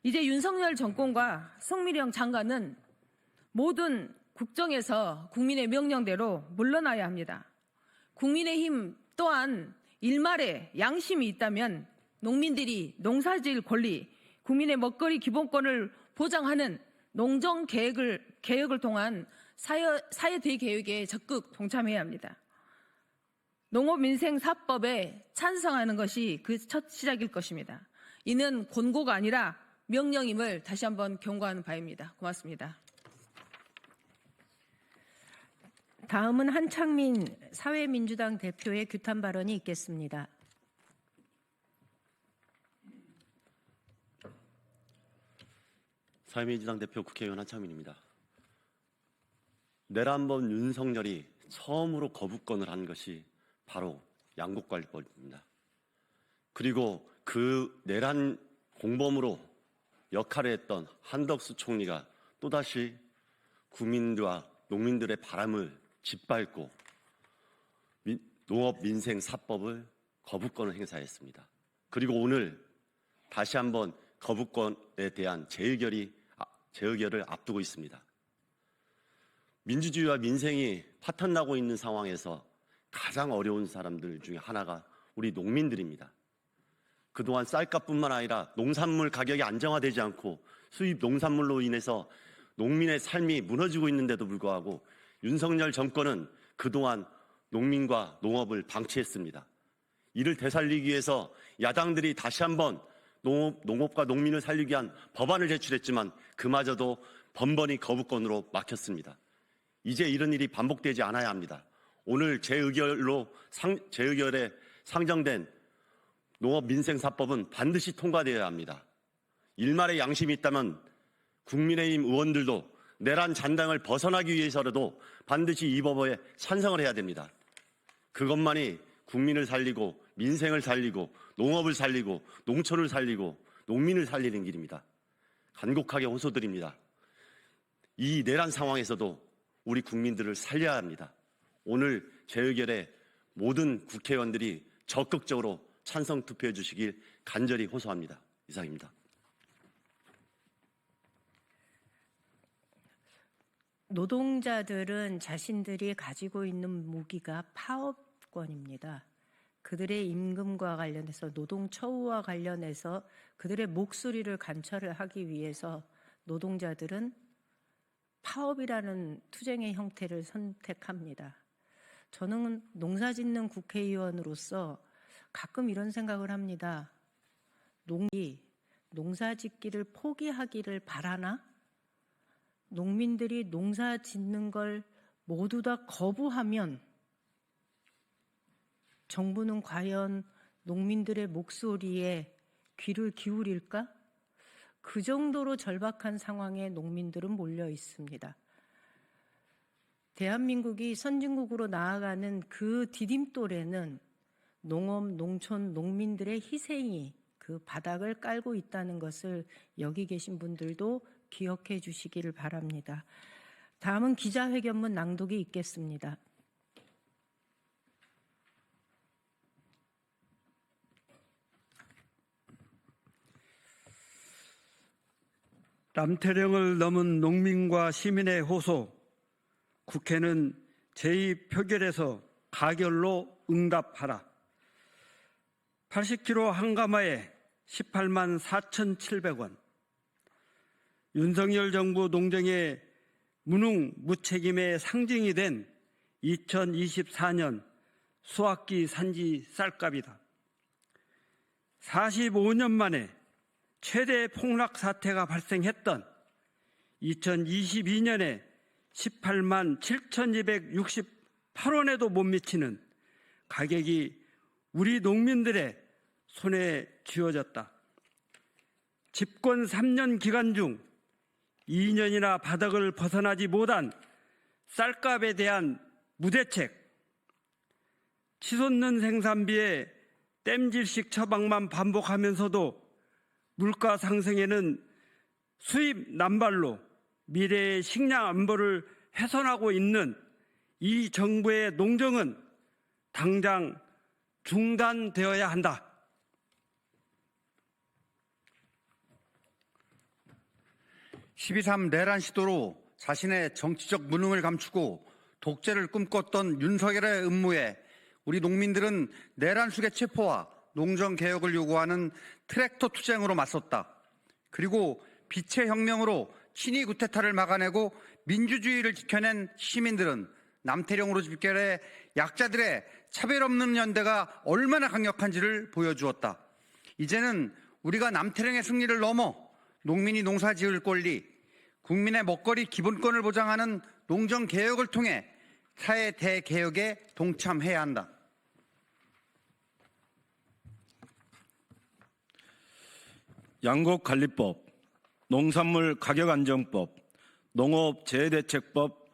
이제 윤석열 정권과 송미령 장관은 모든 국정에서 국민의 명령대로 물러나야 합니다. 국민의힘 또한 일말의 양심이 있다면 농민들이 농사지을 권리, 국민의 먹거리 기본권을 보장하는 농정 개혁을 통한 사회 대개혁에 적극 동참해야 합니다. 농업민생사법에 찬성하는 것이 그 첫 시작일 것입니다. 이는 권고가 아니라 명령임을 다시 한번 경고하는 바입니다. 고맙습니다. 다음은 한창민 사회민주당 대표의 규탄 발언이 있겠습니다. 사회민주당 대표 국회의원 한창민입니다. 내란범 윤석열이 처음으로 거부권을 한 것이 바로 양곡관리법입니다. 그리고 그 내란 공범으로 역할을 했던 한덕수 총리가 또다시 국민들과 농민들의 바람을 짓밟고 농업민생사법을 거부권을 행사했습니다. 그리고 오늘 다시 한번 거부권에 대한 재의결을 앞두고 있습니다. 민주주의와 민생이 파탄나고 있는 상황에서 가장 어려운 사람들 중에 하나가 우리 농민들입니다. 그동안 쌀값뿐만 아니라 농산물 가격이 안정화되지 않고 수입 농산물로 인해서 농민의 삶이 무너지고 있는데도 불구하고 윤석열 정권은 그동안 농민과 농업을 방치했습니다. 이를 되살리기 위해서 야당들이 다시 한번 농업과 농민을 살리기 위한 법안을 제출했지만 그마저도 번번이 거부권으로 막혔습니다. 이제 이런 일이 반복되지 않아야 합니다. 오늘 재의결에 상정된 농업민생사법은 반드시 통과되어야 합니다. 일말의 양심이 있다면 국민의힘 의원들도 내란 잔당을 벗어나기 위해서라도 반드시 이 법에 찬성을 해야 됩니다. 그것만이 국민을 살리고 민생을 살리고 농업을 살리고 농촌을 살리고 농민을 살리는 길입니다. 간곡하게 호소드립니다. 이 내란 상황에서도 우리 국민들을 살려야 합니다. 오늘 재의결에 모든 국회의원들이 적극적으로 찬성 투표해 주시길 간절히 호소합니다. 이상입니다. 노동자들은 자신들이 가지고 있는 무기가 파업권입니다. 그들의 임금과 관련해서 노동 처우와 관련해서 그들의 목소리를 관철을 하기 위해서 노동자들은 파업이라는 투쟁의 형태를 선택합니다. 저는 농사짓는 국회의원으로서 가끔 이런 생각을 합니다. 농사짓기를 포기하기를 바라나? 농민들이 농사짓는 걸 모두 다 거부하면 정부는 과연 농민들의 목소리에 귀를 기울일까? 그 정도로 절박한 상황에 농민들은 몰려 있습니다. 대한민국이 선진국으로 나아가는 그 디딤돌에는 농업, 농촌, 농민들의 희생이 그 바닥을 깔고 있다는 것을 여기 계신 분들도 기억해 주시기를 바랍니다. 다음은 기자회견문 낭독이 있겠습니다. 남태령을 넘은 농민과 시민의 호소, 국회는 제2표결에서 가결로 응답하라. 80kg 한 가마에 18만 4,700원. 윤석열 정부 농정의 무능 무책임의 상징이 된 2024년 수확기 산지 쌀값이다. 45년 만에 최대 폭락 사태가 발생했던 2022년에 18만 7,268원에도 못 미치는 가격이 우리 농민들의 손에 쥐어졌다. 집권 3년 기간 중 2년이나 바닥을 벗어나지 못한 쌀값에 대한 무대책, 치솟는 생산비에 땜질식 처방만 반복하면서도 물가 상승에는 수입 남발로 미래의 식량 안보를 훼손하고 있는 이 정부의 농정은 당장 중단되어야 한다. (12.3) 내란 시도로 자신의 정치적 무능을 감추고 독재를 꿈꿨던 윤석열의 음모에 우리 농민들은 내란 수계 체포와 농정 개혁을 요구하는 트랙터 투쟁으로 맞섰다. 그리고 빛의 혁명으로 친위 구테타를 막아내고 민주주의를 지켜낸 시민들은 남태령으로 집결해 약자들의 차별 없는 연대가 얼마나 강력한지를 보여주었다. 이제는 우리가 남태령의 승리를 넘어 농민이 농사 지을 권리, 국민의 먹거리 기본권을 보장하는 농정 개혁을 통해 사회 대개혁에 동참해야 한다. 양곡관리법, 농산물 가격안정법, 농업재해대책법,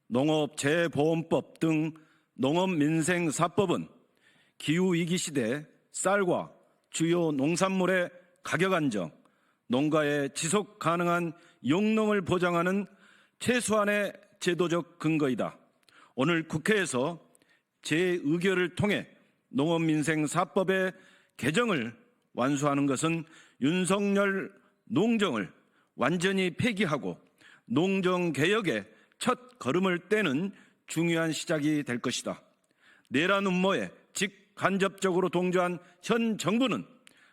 농업재해보험법 등 농업민생사법은 기후위기 시대 쌀과 주요 농산물의 가격안정, 농가의 지속가능한 영농을 보장하는 최소한의 제도적 근거이다. 오늘 국회에서 재의결을 통해 농업민생사법의 개정을 완수하는 것은 윤석열 농정을 완전히 폐기하고 농정개혁의 첫 걸음을 떼는 중요한 시작이 될 것이다. 내란 음모에 직간접적으로 동조한 현 정부는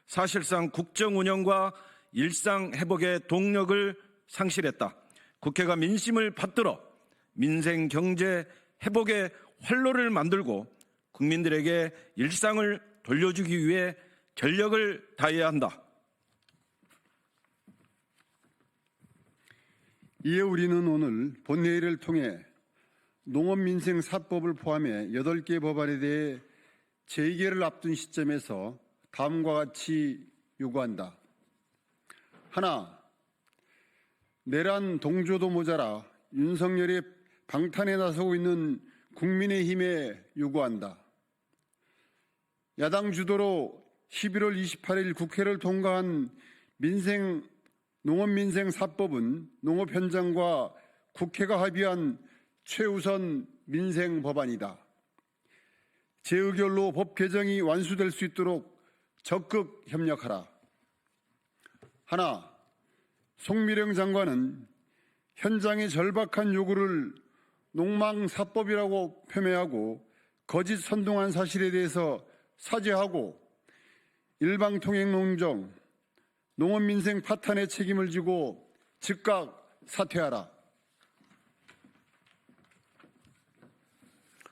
사실상 국정 운영과 일상 회복의 동력을 상실했다. 국회가 민심을 받들어 민생 경제 회복의 활로를 만들고 국민들에게 일상을 돌려주기 위해 전력을 다해야 한다. 이에 우리는 오늘 본회의를 통해 농업민생사법을 포함해 8개 법안에 대해 재의결을 앞둔 시점에서 다음과 같이 요구한다. 하나, 내란 동조도 모자라 윤석열의 방탄에 나서고 있는 국민의힘에 요구한다. 야당 주도로 11월 28일 국회를 통과한 농업민생사법은 농업 현장과 국회가 합의한 최우선 민생 법안이다. 재의결로 법 개정이 완수될 수 있도록 적극 협력하라. 하나, 송미령 장관은 현장의 절박한 요구를 농망사법이라고 폄훼하고 거짓 선동한 사실에 대해서 사죄하고 일방통행농정, 농업민생 파탄의 책임을 지고 즉각 사퇴하라.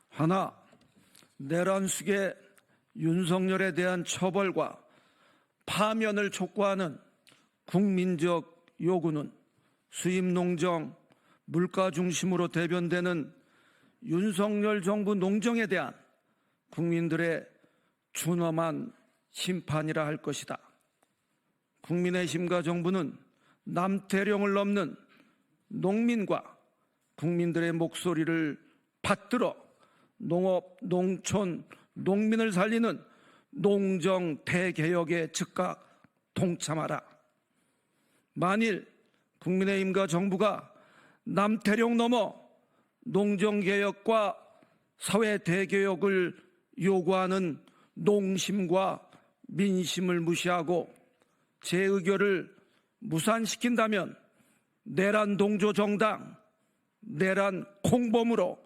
하나, 내란 수계 윤석열에 대한 처벌과 파면을 촉구하는 국민적 요구는 수입농정, 물가 중심으로 대변되는 윤석열 정부 농정에 대한 국민들의 준엄한 심판이라 할 것이다. 국민의힘과 정부는 남태령을 넘는 농민과 국민들의 목소리를 받들어 농업, 농촌, 농민을 살리는 농정 대개혁에 즉각 동참하라. 만일 국민의힘과 정부가 남태령 넘어 농정개혁과 사회 대개혁을 요구하는 농심과 민심을 무시하고 재의결을 무산시킨다면 내란 동조 정당, 내란 공범으로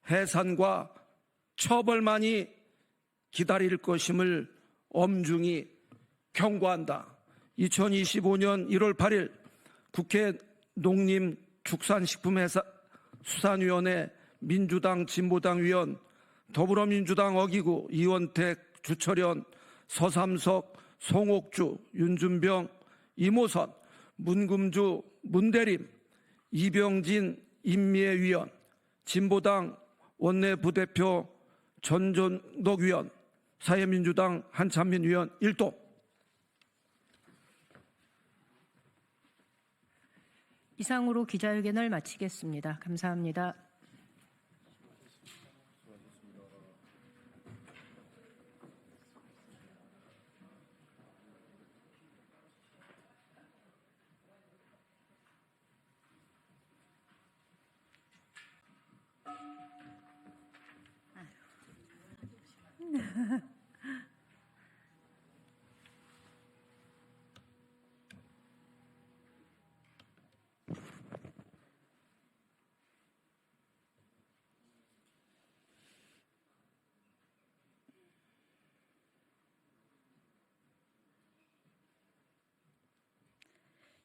해산과 처벌만이 기다릴 것임을 엄중히 경고한다. 2025년 1월 8일 국회 농림축산식품수산위원회 민주당 진보당 위원 더불어민주당 어기구 이원택 주철현 서삼석 송옥주 윤준병 이모선 문금주 문대림 이병진 임미애 위원 진보당 원내부대표 전전덕 위원 사회민주당 한찬민 위원 일동. 이상으로 기자회견을 마치겠습니다. 감사합니다.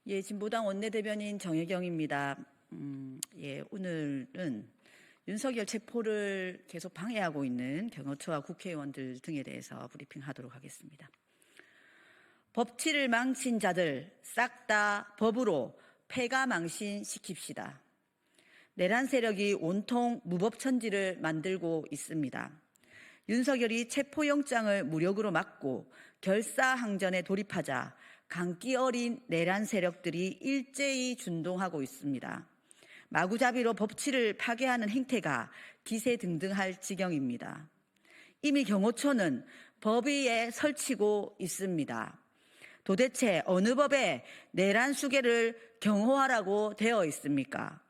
예, 진보당 원내대변인 정혜경입니다. 오늘은 윤석열 체포를 계속 방해하고 있는 경호처와 국회의원들 등에 대해서 브리핑하도록 하겠습니다. 법치를 망친 자들 싹 다 법으로 패가망신시킵시다. 내란 세력이 온통 무법천지를 만들고 있습니다. 윤석열이 체포영장을 무력으로 막고 결사항전에 돌입하자 강기 어린 내란 세력들이 일제히 준동하고 있습니다. 마구잡이로 법치를 파괴하는 행태가 기세등등할 지경입니다. 이미 경호처는 법 위에 설치고 있습니다. 도대체 어느 법에 내란 수괴를 경호하라고 되어 있습니까?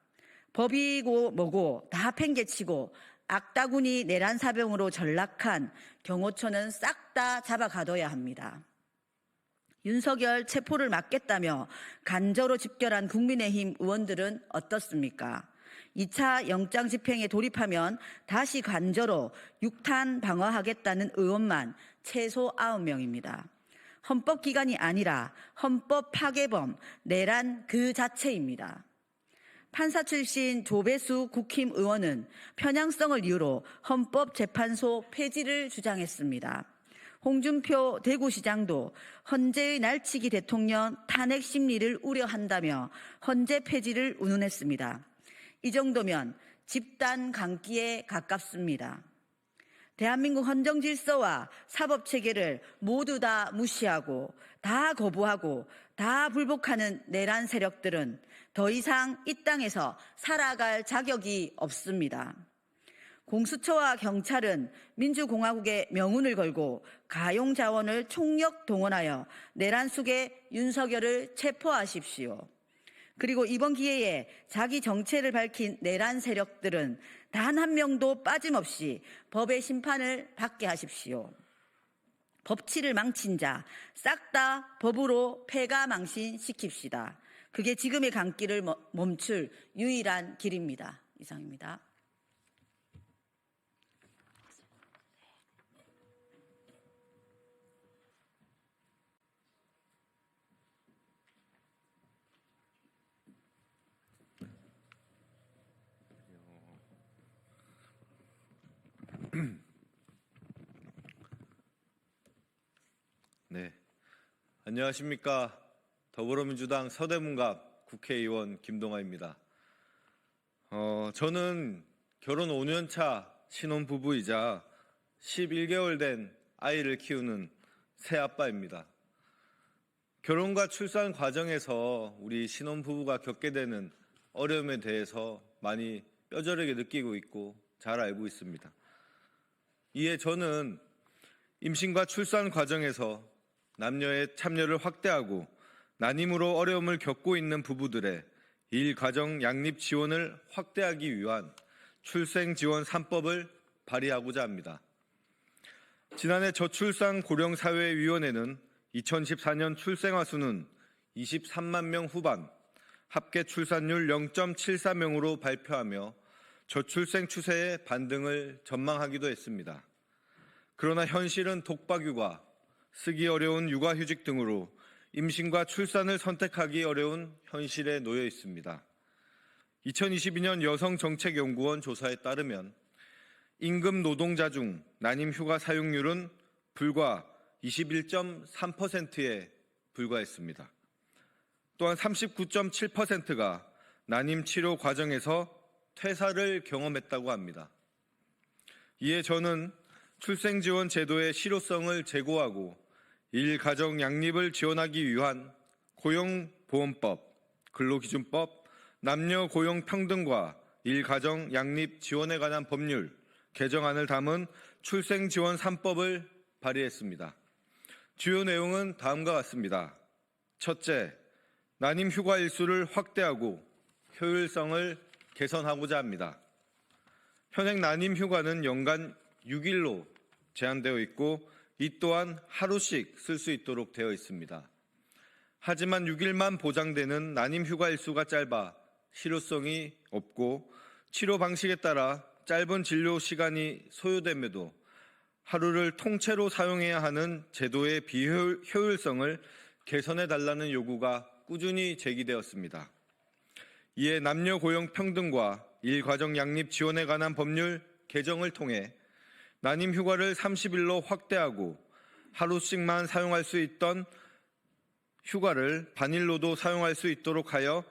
법이고 뭐고 다 팽개치고 악다구니 내란 사병으로 전락한 경호처는 싹 다 잡아가둬야 합니다. 윤석열 체포를 막겠다며 간저로 집결한 국민의힘 의원들은 어떻습니까? 2차 영장 집행에 돌입하면 다시 간저로 6탄 방어하겠다는 의원만 최소 9명입니다. 헌법기관이 아니라 헌법 파괴범, 내란 그 자체입니다. 판사 출신 조배수 국힘 의원은 편향성을 이유로 헌법재판소 폐지를 주장했습니다. 홍준표 대구시장도 헌재의 날치기 대통령 탄핵 심리를 우려한다며 헌재 폐지를 운운했습니다. 이 정도면 집단 강기에 가깝습니다. 대한민국 헌정질서와 사법체계를 모두 다 무시하고 다 거부하고 다 불복하는 내란 세력들은 더 이상 이 땅에서 살아갈 자격이 없습니다. 공수처와 경찰은 민주공화국의 명운을 걸고 가용자원을 총력 동원하여 내란 속의 윤석열을 체포하십시오. 그리고 이번 기회에 자기 정체를 밝힌 내란 세력들은 단 한 명도 빠짐없이 법의 심판을 받게 하십시오. 법치를 망친 자 싹 다 법으로 패가망신시킵시다. 그게 지금의 강길을 멈출 유일한 길입니다. 이상입니다. 네, 안녕하십니까. 더불어민주당 서대문갑 국회의원 김동아입니다. 저는 결혼 5년차 신혼부부이자 11개월 된 아이를 키우는 새아빠입니다. 결혼과 출산 과정에서 우리 신혼부부가 겪게 되는 어려움에 대해서 많이 뼈저리게 느끼고 있고 잘 알고 있습니다. 이에 저는 임신과 출산 과정에서 남녀의 참여를 확대하고 난임으로 어려움을 겪고 있는 부부들의 일가정 양립 지원을 확대하기 위한 출생지원 3법을 발의하고자 합니다. 지난해 저출산 고령사회위원회는 2014년 출생아 수는 23만 명 후반, 합계 출산율 0.74명으로 발표하며 저출생 추세의 반등을 전망하기도 했습니다. 그러나 현실은 독박육아, 쓰기 어려운 육아휴직 등으로 임신과 출산을 선택하기 어려운 현실에 놓여 있습니다. 2022년 여성정책연구원 조사에 따르면 임금 노동자 중 난임 휴가 사용률은 불과 21.3%에 불과했습니다. 또한 39.7%가 난임 치료 과정에서 퇴사를 경험했다고 합니다. 이에 저는 출생지원 제도의 실효성을 제고하고 일가정 양립을 지원하기 위한 고용보험법, 근로기준법, 남녀 고용 평등과 일가정 양립 지원에 관한 법률 개정안을 담은 출생지원 3법을 발의했습니다. 주요 내용은 다음과 같습니다. 첫째, 난임 휴가 일수를 확대하고 효율성을 개선하고자 합니다. 현행 난임 휴가는 연간 6일로 제한되어 있고 이 또한 하루씩 쓸 수 있도록 되어 있습니다. 하지만 6일만 보장되는 난임 휴가 일수가 짧아 실효성이 없고 치료 방식에 따라 짧은 진료 시간이 소요됨에도 하루를 통째로 사용해야 하는 제도의 비효율성을 개선해달라는 요구가 꾸준히 제기되었습니다. 이에 남녀 고용 평등과 일가정 양립 지원에 관한 법률 개정을 통해 난임 휴가를 30일로 확대하고 하루씩만 사용할 수 있던 휴가를 반일로도 사용할 수 있도록 하여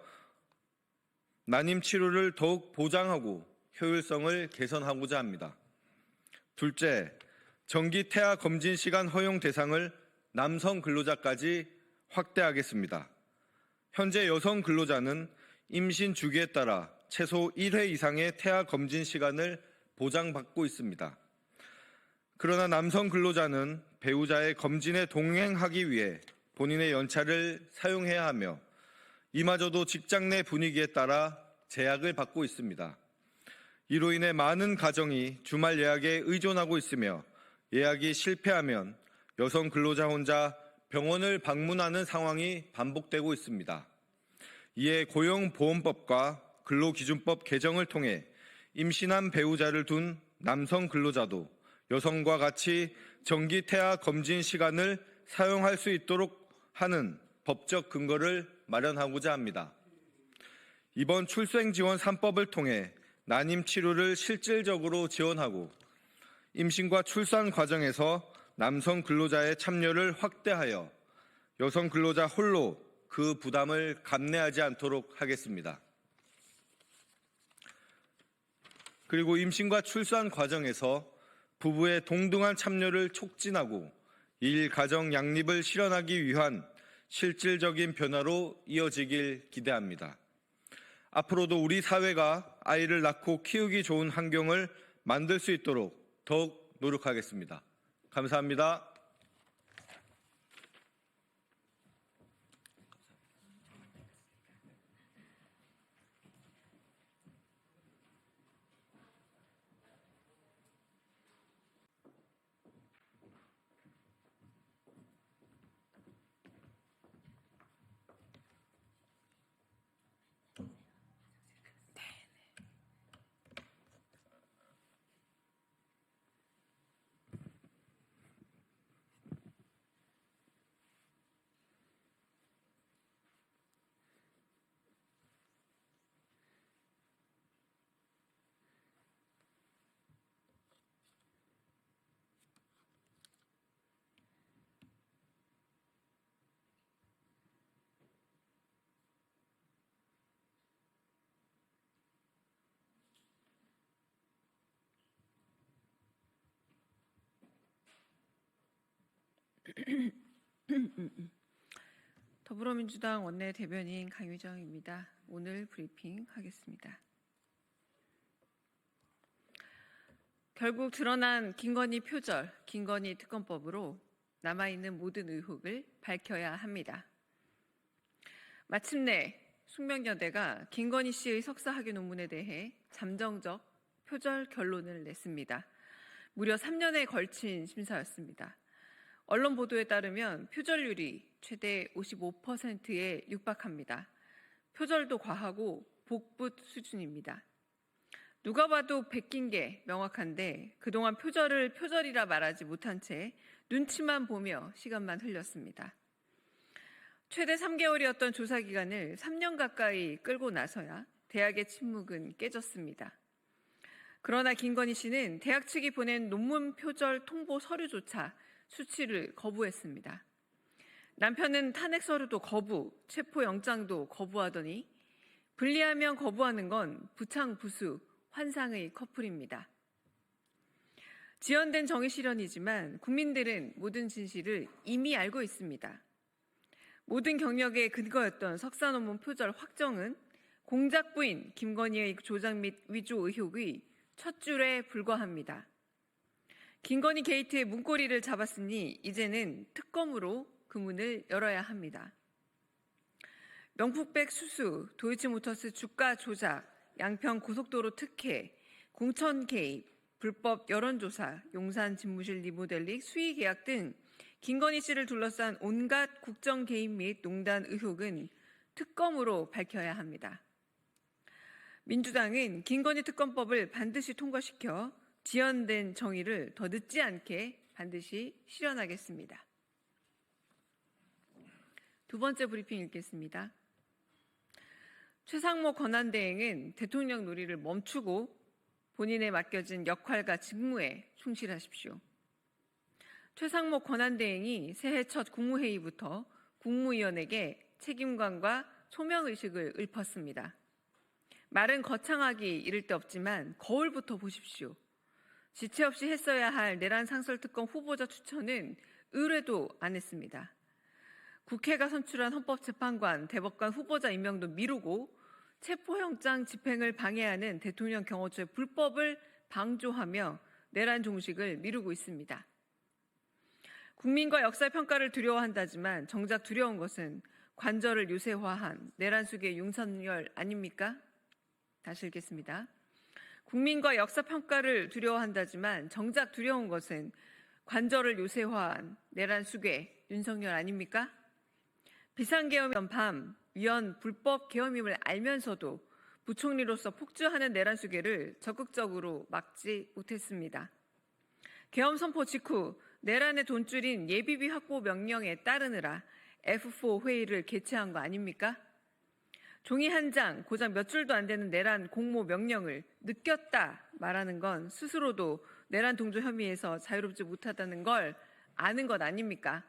난임 치료를 더욱 보장하고 효율성을 개선하고자 합니다. 둘째, 정기 태아 검진 시간 허용 대상을 남성 근로자까지 확대하겠습니다. 현재 여성 근로자는 임신 주기에 따라 최소 1회 이상의 태아 검진 시간을 보장받고 있습니다. 그러나 남성 근로자는 배우자의 검진에 동행하기 위해 본인의 연차를 사용해야 하며 이마저도 직장 내 분위기에 따라 제약을 받고 있습니다. 이로 인해 많은 가정이 주말 예약에 의존하고 있으며 예약이 실패하면 여성 근로자 혼자 병원을 방문하는 상황이 반복되고 있습니다. 이에 고용보험법과 근로기준법 개정을 통해 임신한 배우자를 둔 남성 근로자도 여성과 같이 정기 태아 검진 시간을 사용할 수 있도록 하는 법적 근거를 마련하고자 합니다. 이번 출생지원 3법을 통해 난임 치료를 실질적으로 지원하고 임신과 출산 과정에서 남성 근로자의 참여를 확대하여 여성 근로자 홀로 그 부담을 감내하지 않도록 하겠습니다. 그리고 임신과 출산 과정에서 부부의 동등한 참여를 촉진하고 일가정 양립을 실현하기 위한 실질적인 변화로 이어지길 기대합니다. 앞으로도 우리 사회가 아이를 낳고 키우기 좋은 환경을 만들 수 있도록 더욱 노력하겠습니다. 감사합니다. 더불어민주당 원내대변인 강유정입니다. 오늘 브리핑 하겠습니다. 결국 드러난 김건희 표절, 김건희 특검법으로 남아있는 모든 의혹을 밝혀야 합니다. 마침내 숙명여대가 김건희 씨의 석사 학위 논문에 대해 잠정적 표절 결론을 냈습니다. 무려 3년에 걸친 심사였습니다. 언론 보도에 따르면 표절률이 최대 55%에 육박합니다. 표절도 과하고 복붙 수준입니다. 누가 봐도 베낀 게 명확한데 그동안 표절을 표절이라 말하지 못한 채 눈치만 보며 시간만 흘렸습니다. 최대 3개월이었던 조사 기간을 3년 가까이 끌고 나서야 대학의 침묵은 깨졌습니다. 그러나 김건희 씨는 대학 측이 보낸 논문 표절 통보 서류조차 수치를 거부했습니다. 남편은 탄핵 서류도 거부, 체포영장도 거부하더니 분리하면 거부하는 건 부창부수, 환상의 커플입니다. 지연된 정의 실현이지만 국민들은 모든 진실을 이미 알고 있습니다. 모든 경력의 근거였던 석사 논문 표절 확정은 공작 부인 김건희의 조작 및 위조 의혹의 첫 줄에 불과합니다. 김건희 게이트의 문고리를 잡았으니 이제는 특검으로 그 문을 열어야 합니다. 명품백 수수, 도이치모터스 주가 조작, 양평 고속도로 특혜, 공천 개입, 불법 여론조사, 용산 집무실 리모델링, 수의 계약 등 김건희 씨를 둘러싼 온갖 국정 개입 및 농단 의혹은 특검으로 밝혀야 합니다. 민주당은 김건희 특검법을 반드시 통과시켜 지연된 정의를 더 늦지 않게 반드시 실현하겠습니다. 두 번째 브리핑 읽겠습니다. 최상목 권한대행은 대통령 놀이를 멈추고 본인에 맡겨진 역할과 직무에 충실하십시오. 최상목 권한대행이 새해 첫 국무회의부터 국무위원에게 책임감과 소명의식을 읊었습니다. 말은 거창하기 이를 데 없지만 거울부터 보십시오. 지체 없이 했어야 할 내란 상설특검 후보자 추천은 의뢰도 안 했습니다. 국회가 선출한 헌법재판관, 대법관 후보자 임명도 미루고 체포영장 집행을 방해하는 대통령 경호처의 불법을 방조하며 내란 종식을 미루고 있습니다. 국민과 역사의 평가를 두려워한다지만 정작 두려운 것은 관절을 요새화한 내란 속의 윤석열 아닙니까? 다시 읽겠습니다. 국민과 역사 평가를 두려워한다지만 정작 두려운 것은 관절을 요새화한 내란 수괴 윤석열 아닙니까? 비상계엄이던 밤 위헌 불법 계엄임을 알면서도 부총리로서 폭주하는 내란 수괴를 적극적으로 막지 못했습니다. 계엄 선포 직후 내란의 돈줄인 예비비 확보 명령에 따르느라 F4 회의를 개최한 거 아닙니까? 종이 한 장, 고작 몇 줄도 안 되는 내란 공모 명령을 느꼈다 말하는 건 스스로도 내란 동조 혐의에서 자유롭지 못하다는 걸 아는 것 아닙니까?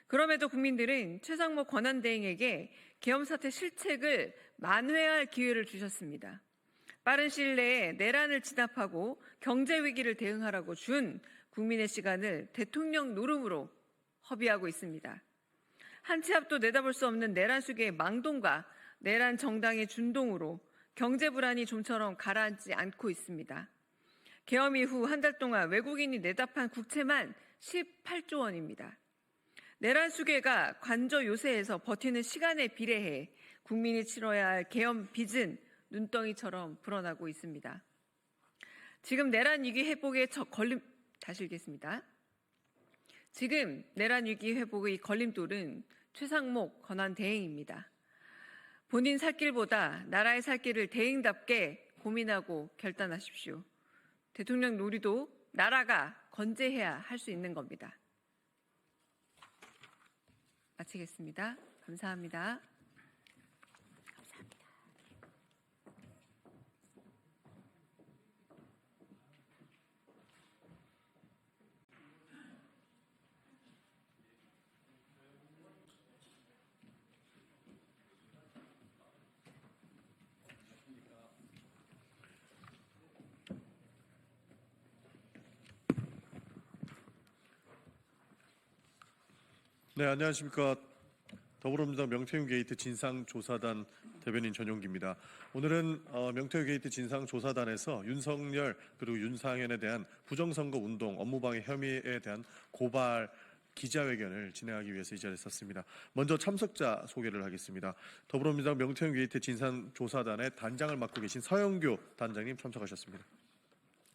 그럼에도 국민들은 최상목 권한대행에게 계엄 사태 실책을 만회할 기회를 주셨습니다. 빠른 시일 내에 내란을 진압하고 경제 위기를 대응하라고 준 국민의 시간을 대통령 노름으로 허비하고 있습니다. 한 치 앞도 내다볼 수 없는 내란 수계의 망동과 내란 정당의 준동으로 경제 불안이 좀처럼 가라앉지 않고 있습니다. 계엄 이후 한 달 동안 외국인이 내답한 국채만 18조 원입니다. 내란 수괴가 관저 요새에서 버티는 시간에 비례해 국민이 치러야 할 계엄 빚은 눈덩이처럼 불어나고 있습니다. 지금 내란 위기 회복의 다시 읽겠습니다. 지금 내란 위기 회복의 걸림돌은 최상목 권한대행입니다. 본인 살 길보다 나라의 살 길을 대행답게 고민하고 결단하십시오. 대통령 놀이도 나라가 건재해야 할 수 있는 겁니다. 마치겠습니다. 감사합니다. 네, 안녕하십니까. 더불어민주당 명태균 게이트 진상조사단 대변인 전용기입니다. 오늘은 명태균 게이트 진상조사단에서 윤석열 그리고 윤상현에 대한 부정선거 운동 업무방해 혐의에 대한 고발 기자회견을 진행하기 위해서 이 자리에 섰습니다. 먼저 참석자 소개를 하겠습니다. 더불어민주당 명태균 게이트 진상조사단의 단장을 맡고 계신 서영교 단장님 참석하셨습니다.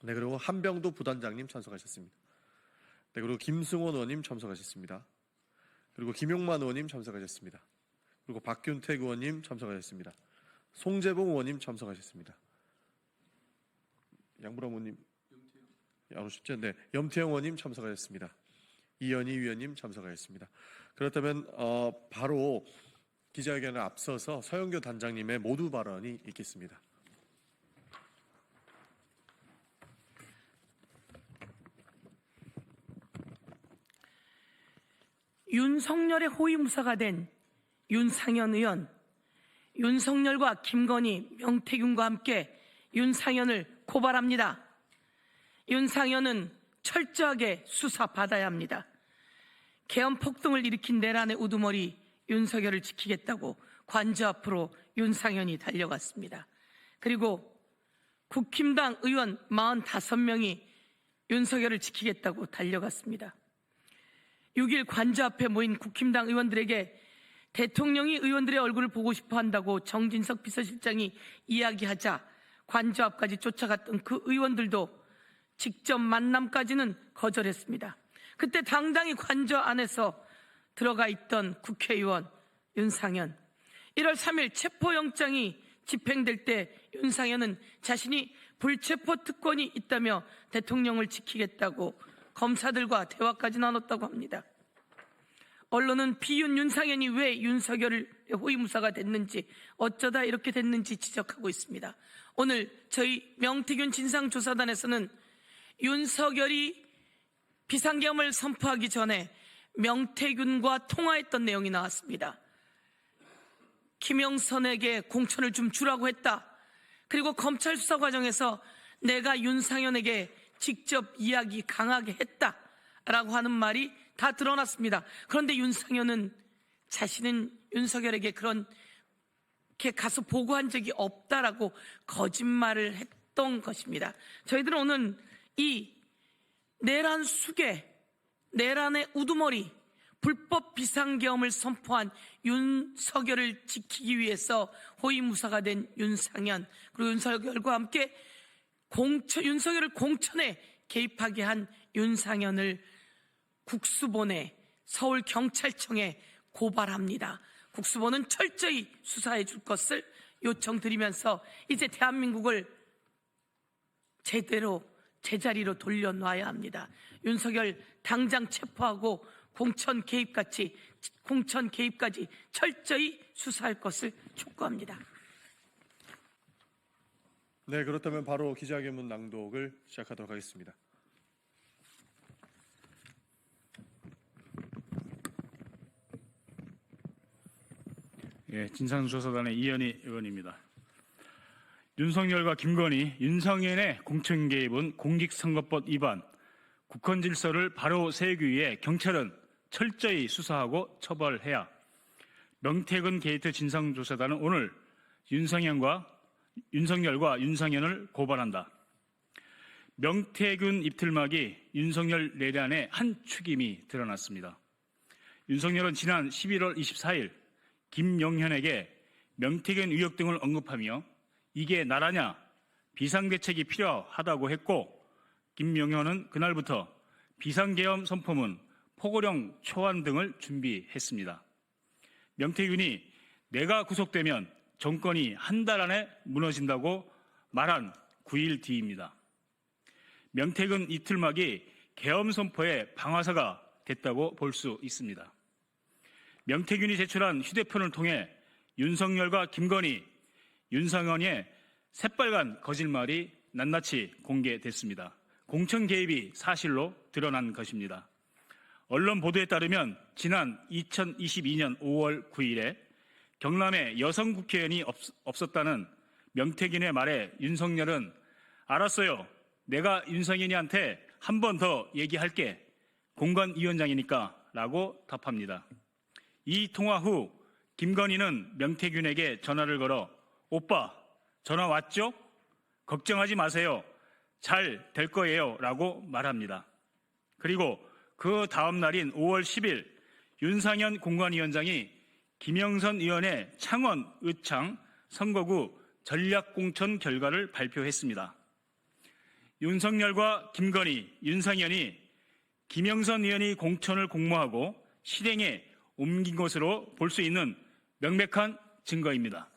네, 그리고 한병도 부단장님 참석하셨습니다. 네, 그리고 김승원 의원님 참석하셨습니다. 그리고 김용만 의원님 참석하셨습니다. 그리고 박균택 의원님 참석하셨습니다. 송재봉 의원님 참석하셨습니다. 양부람 의원님 안 오셨죠? 네, 염태영 의원님 참석하셨습니다. 이현희 위원님 참석하였습니다. 그렇다면 바로 기자회견을 앞서서 서영교 단장님의 모두 발언이 있겠습니다. 윤석열의 호위무사가 된 윤상현 의원, 윤석열과 김건희, 명태균과 함께 윤상현을 고발합니다. 윤상현은 철저하게 수사받아야 합니다. 계엄 폭동을 일으킨 내란의 우두머리 윤석열을 지키겠다고 관저 앞으로 윤상현이 달려갔습니다. 그리고 국힘당 의원 45명이 윤석열을 지키겠다고 달려갔습니다. 6일 관저 앞에 모인 국힘당 의원들에게 대통령이 의원들의 얼굴을 보고 싶어 한다고 정진석 비서실장이 이야기하자 관저 앞까지 쫓아갔던 그 의원들도 직접 만남까지는 거절했습니다. 그때 당당히 관저 안에서 들어가 있던 국회의원 윤상현, 1월 3일 체포영장이 집행될 때 윤상현은 자신이 불체포 특권이 있다며 대통령을 지키겠다고 검사들과 대화까지 나눴다고 합니다. 언론은 비윤 윤상현이 왜 윤석열의 호위무사가 됐는지, 어쩌다 이렇게 됐는지 지적하고 있습니다. 오늘 저희 명태균 진상조사단에서는 윤석열이 비상계엄을 선포하기 전에 명태균과 통화했던 내용이 나왔습니다. 김영선에게 공천을 좀 주라고 했다. 그리고 검찰 수사 과정에서 내가 윤상현에게 직접 이야기 강하게 했다라고 하는 말이 다 드러났습니다. 그런데 윤상현은 자신은 윤석열에게 그렇게 가서 보고한 적이 없다라고 거짓말을 했던 것입니다. 저희들은 오늘 이 내란 수괴, 내란의 우두머리, 불법 비상계엄을 선포한 윤석열을 지키기 위해서 호위무사가 된 윤상현, 그리고 윤석열과 함께 윤석열을 공천에 개입하게 한 윤상현을 국수본에, 서울경찰청에 고발합니다. 국수본은 철저히 수사해 줄 것을 요청드리면서 이제 대한민국을 제대로 제자리로 돌려놔야 합니다. 윤석열 당장 체포하고 공천 개입까지 철저히 수사할 것을 촉구합니다. 네, 그렇다면 바로 기자회견문 낭독을 시작하도록 하겠습니다. 예, 진상조사단의 이현희 의원입니다. 윤석열과 김건희, 윤상현의 공천 개입은 공직선거법 위반, 국헌 질서를 바로 세우기 위해 경찰은 철저히 수사하고 처벌해야. 명태균 게이트 진상조사단은 오늘 윤석열과 윤상현을 고발한다. 명태균 입틀막이 윤석열 내란의 한 축임이 드러났습니다. 윤석열은 지난 11월 24일 김용현에게 명태균 의혹 등을 언급하며 이게 나라냐, 비상대책이 필요하다고 했고, 김용현은 그날부터 비상계엄 선포문, 포고령 초안 등을 준비했습니다. 명태균이 내가 구속되면 정권이 한 달 안에 무너진다고 말한 9일 뒤입니다. 명태균 이틀막이 계엄 선포의 방아쇠가 됐다고 볼 수 있습니다. 명태균이 제출한 휴대폰을 통해 윤석열과 김건희, 윤상현의 새빨간 거짓말이 낱낱이 공개됐습니다. 공천 개입이 사실로 드러난 것입니다. 언론 보도에 따르면 지난 2022년 5월 9일에 경남에 여성 국회의원이 없었다는 명태균의 말에 윤석열은 알았어요. 내가 윤상현이한테 한 번 더 얘기할게. 공관위원장이니까 라고 답합니다. 이 통화 후 김건희는 명태균에게 전화를 걸어 오빠 전화 왔죠? 걱정하지 마세요. 잘 될 거예요 라고 말합니다. 그리고 그 다음 날인 5월 10일 윤상현 공관위원장이 김영선 의원의 창원, 의창 선거구 전략공천 결과를 발표했습니다. 윤석열과 김건희, 윤상현이 김영선 의원이 공천을 공모하고 실행에 옮긴 것으로 볼 수 있는 명백한 증거입니다.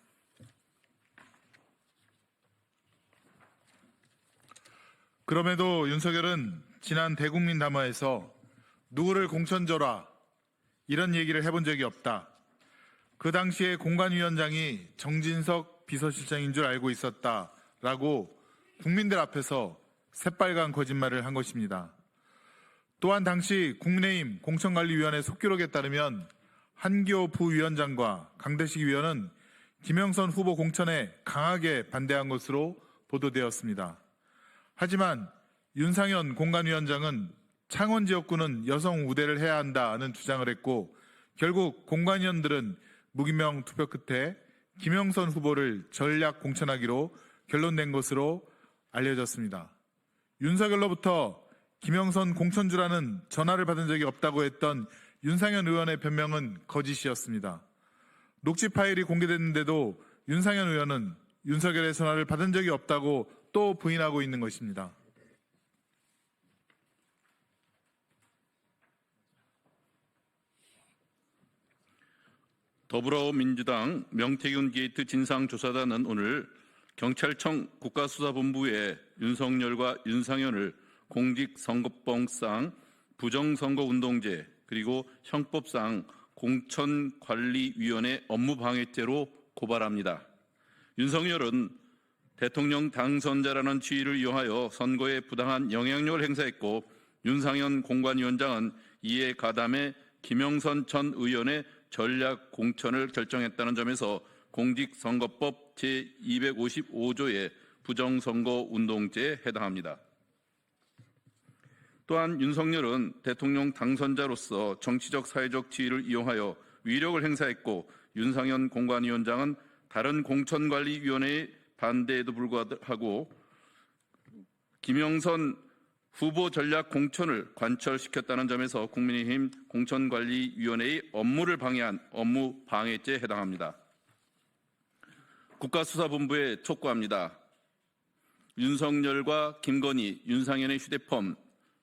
그럼에도 윤석열은 지난 대국민 담화에서 누구를 공천 줘라 이런 얘기를 해본 적이 없다. 그 당시에 공관위원장이 정진석 비서실장인 줄 알고 있었다라고 국민들 앞에서 새빨간 거짓말을 한 것입니다. 또한 당시 국민의힘 공천관리위원회 속기록에 따르면 한기호 부위원장과 강대식 위원은 김영선 후보 공천에 강하게 반대한 것으로 보도되었습니다. 하지만 윤상현 공관위원장은 창원 지역구는 여성 우대를 해야 한다는 주장을 했고 결국 공관위원들은 무기명 투표 끝에 김영선 후보를 전략 공천하기로 결론낸 것으로 알려졌습니다. 윤석열로부터 김영선 공천주라는 전화를 받은 적이 없다고 했던 윤상현 의원의 변명은 거짓이었습니다. 녹취 파일이 공개됐는데도 윤상현 의원은 윤석열의 전화를 받은 적이 없다고 또 부인하고 있는 것입니다. 더불어민주당 명태균 게이트 진상조사단은 오늘 경찰청 국가수사본부에 윤석열과 윤상현을 공직선거법상 부정선거운동죄 그리고 형법상 공천관리위원회 업무방해죄로 고발합니다. 윤석열은 대통령 당선자라는 지위를 이용하여 선거에 부당한 영향력을 행사했고 윤상현 공관위원장은 이에 가담해 김영선 전 의원의 전략 공천을 결정했다는 점에서 공직선거법 제255조의 부정선거운동죄에 해당합니다. 또한 윤석열은 대통령 당선자로서 정치적 사회적 지위를 이용하여 위력을 행사했고 윤상현 공관위원장은 다른 공천관리위원회의 반대에도 불구하고 김영선 후보 전략 공천을 관철시켰다는 점에서 국민의힘 공천관리위원회의 업무를 방해한 업무 방해죄에 해당합니다. 국가수사본부에 촉구합니다. 윤석열과 김건희, 윤상현의 휴대폰,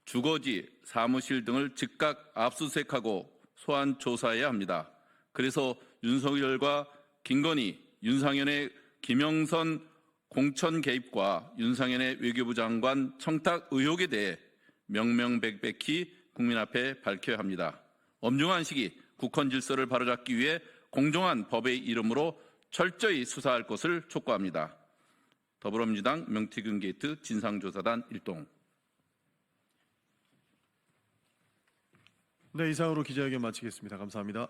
주거지, 사무실 등을 즉각 압수수색하고 소환 조사해야 합니다. 그래서 윤석열과 김건희, 윤상현의 김영선 공천 개입과 윤상현의 외교부 장관 청탁 의혹에 대해 명명백백히 국민 앞에 밝혀야 합니다. 엄중한 시기 국헌 질서를 바로잡기 위해 공정한 법의 이름으로 철저히 수사할 것을 촉구합니다. 더불어민주당 명태균 게이트 진상조사단 일동. 네, 이상으로 기자회견 마치겠습니다. 감사합니다.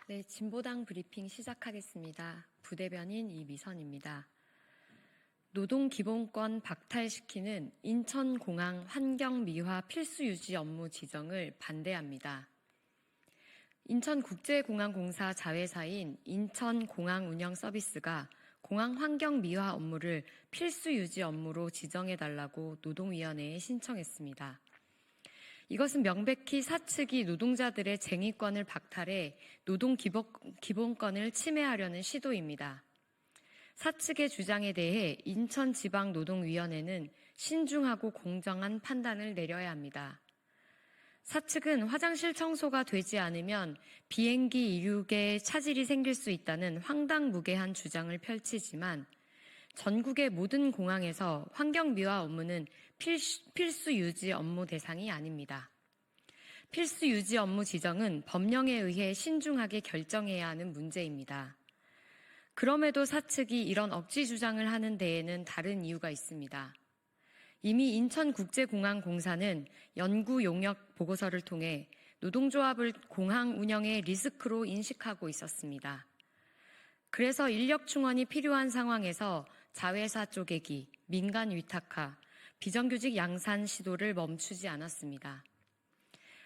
네, 진보당 브리핑 시작하겠습니다. 부대변인 이미선입니다. 노동기본권 박탈시키는 인천공항 환경미화 필수유지 업무 지정을 반대합니다. 인천국제공항공사 자회사인 인천공항운영서비스가 공항 환경미화 업무를 필수유지 업무로 지정해달라고 노동위원회에 신청했습니다. 이것은 명백히 사측이 노동자들의 쟁의권을 박탈해 노동기본권을 침해하려는 시도입니다. 사측의 주장에 대해 인천지방노동위원회는 신중하고 공정한 판단을 내려야 합니다. 사측은 화장실 청소가 되지 않으면 비행기 이륙에 차질이 생길 수 있다는 황당무계한 주장을 펼치지만 전국의 모든 공항에서 환경미화 업무는 필수 유지 업무 대상이 아닙니다. 필수 유지 업무 지정은 법령에 의해 신중하게 결정해야 하는 문제입니다. 그럼에도 사측이 이런 억지 주장을 하는 데에는 다른 이유가 있습니다. 이미 인천국제공항공사는 연구 용역 보고서를 통해 노동조합을 공항 운영의 리스크로 인식하고 있었습니다. 그래서 인력 충원이 필요한 상황에서 자회사 쪼개기, 민간 위탁화, 비정규직 양산 시도를 멈추지 않았습니다.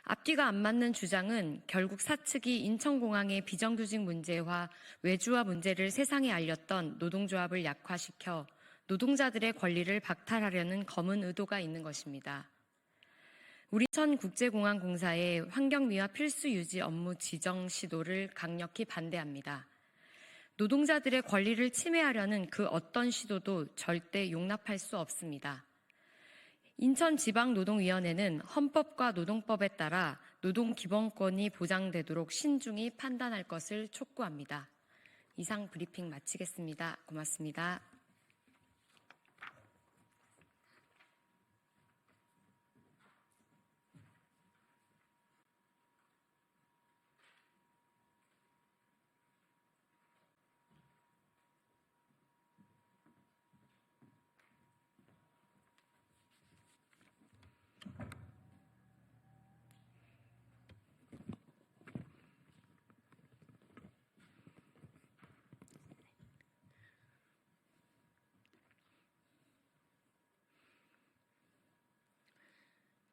앞뒤가 안 맞는 주장은 결국 사측이 인천공항의 비정규직 문제와 외주화 문제를 세상에 알렸던 노동조합을 약화시켜 노동자들의 권리를 박탈하려는 검은 의도가 있는 것입니다. 우리 인천국제공항공사의 환경미화 필수 유지 업무 지정 시도를 강력히 반대합니다. 노동자들의 권리를 침해하려는 그 어떤 시도도 절대 용납할 수 없습니다. 인천지방노동위원회는 헌법과 노동법에 따라 노동기본권이 보장되도록 신중히 판단할 것을 촉구합니다. 이상 브리핑 마치겠습니다. 고맙습니다.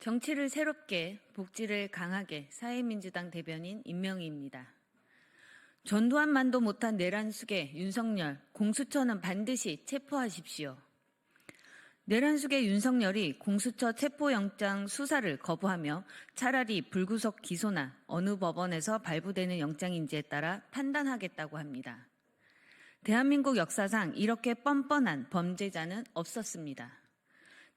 정치를 새롭게, 복지를 강하게 사회민주당 대변인 임명희입니다. 전두환 만도 못한 내란숙의 윤석열, 공수처는 반드시 체포하십시오. 내란숙의 윤석열이 공수처 체포영장 수사를 거부하며 차라리 불구속 기소나 어느 법원에서 발부되는 영장인지에 따라 판단하겠다고 합니다. 대한민국 역사상 이렇게 뻔뻔한 범죄자는 없었습니다.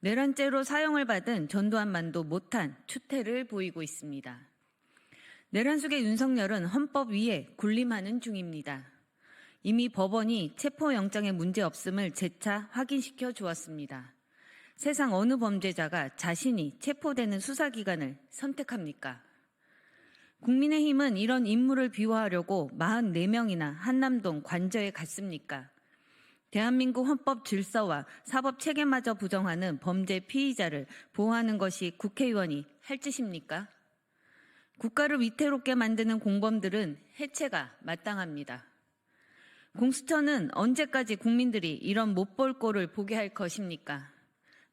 내란죄로 사형을 받은 전두환만도 못한 추태를 보이고 있습니다. 내란숙의 윤석열은 헌법 위에 군림하는 중입니다. 이미 법원이 체포영장에 문제없음을 재차 확인시켜 주었습니다. 세상 어느 범죄자가 자신이 체포되는 수사기관을 선택합니까? 국민의힘은 이런 인물을 비호하려고 44명이나 한남동 관저에 갔습니까? 대한민국 헌법 질서와 사법 체계마저 부정하는 범죄 피의자를 보호하는 것이 국회의원이 할 짓입니까? 국가를 위태롭게 만드는 공범들은 해체가 마땅합니다. 공수처는 언제까지 국민들이 이런 못볼 꼴을 보게 할 것입니까?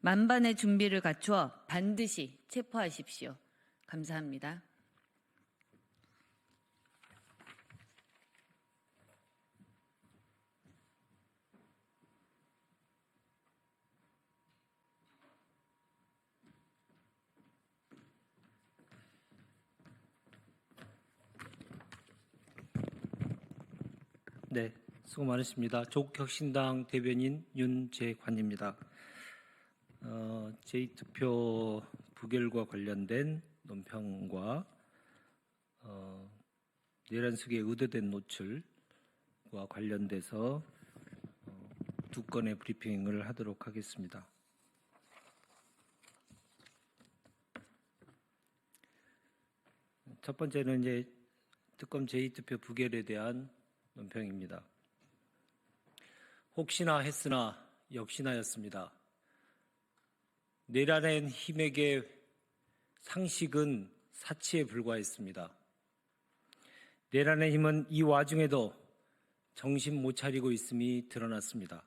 만반의 준비를 갖추어 반드시 체포하십시오. 감사합니다. 네, 수고 많으십니다. 조국혁신당 대변인 윤재관입니다. 제2투표 부결과 관련된 논평과 내란숙의 의도된 노출과 관련돼서 두 건의 브리핑을 하도록 하겠습니다. 첫 번째는 이제 특검 제2투표 부결에 대한 논평입니다. 혹시나 했으나 역시나였습니다. 내란의 힘에게 상식은 사치에 불과했습니다. 내란의 힘은 이 와중에도 정신 못 차리고 있음이 드러났습니다.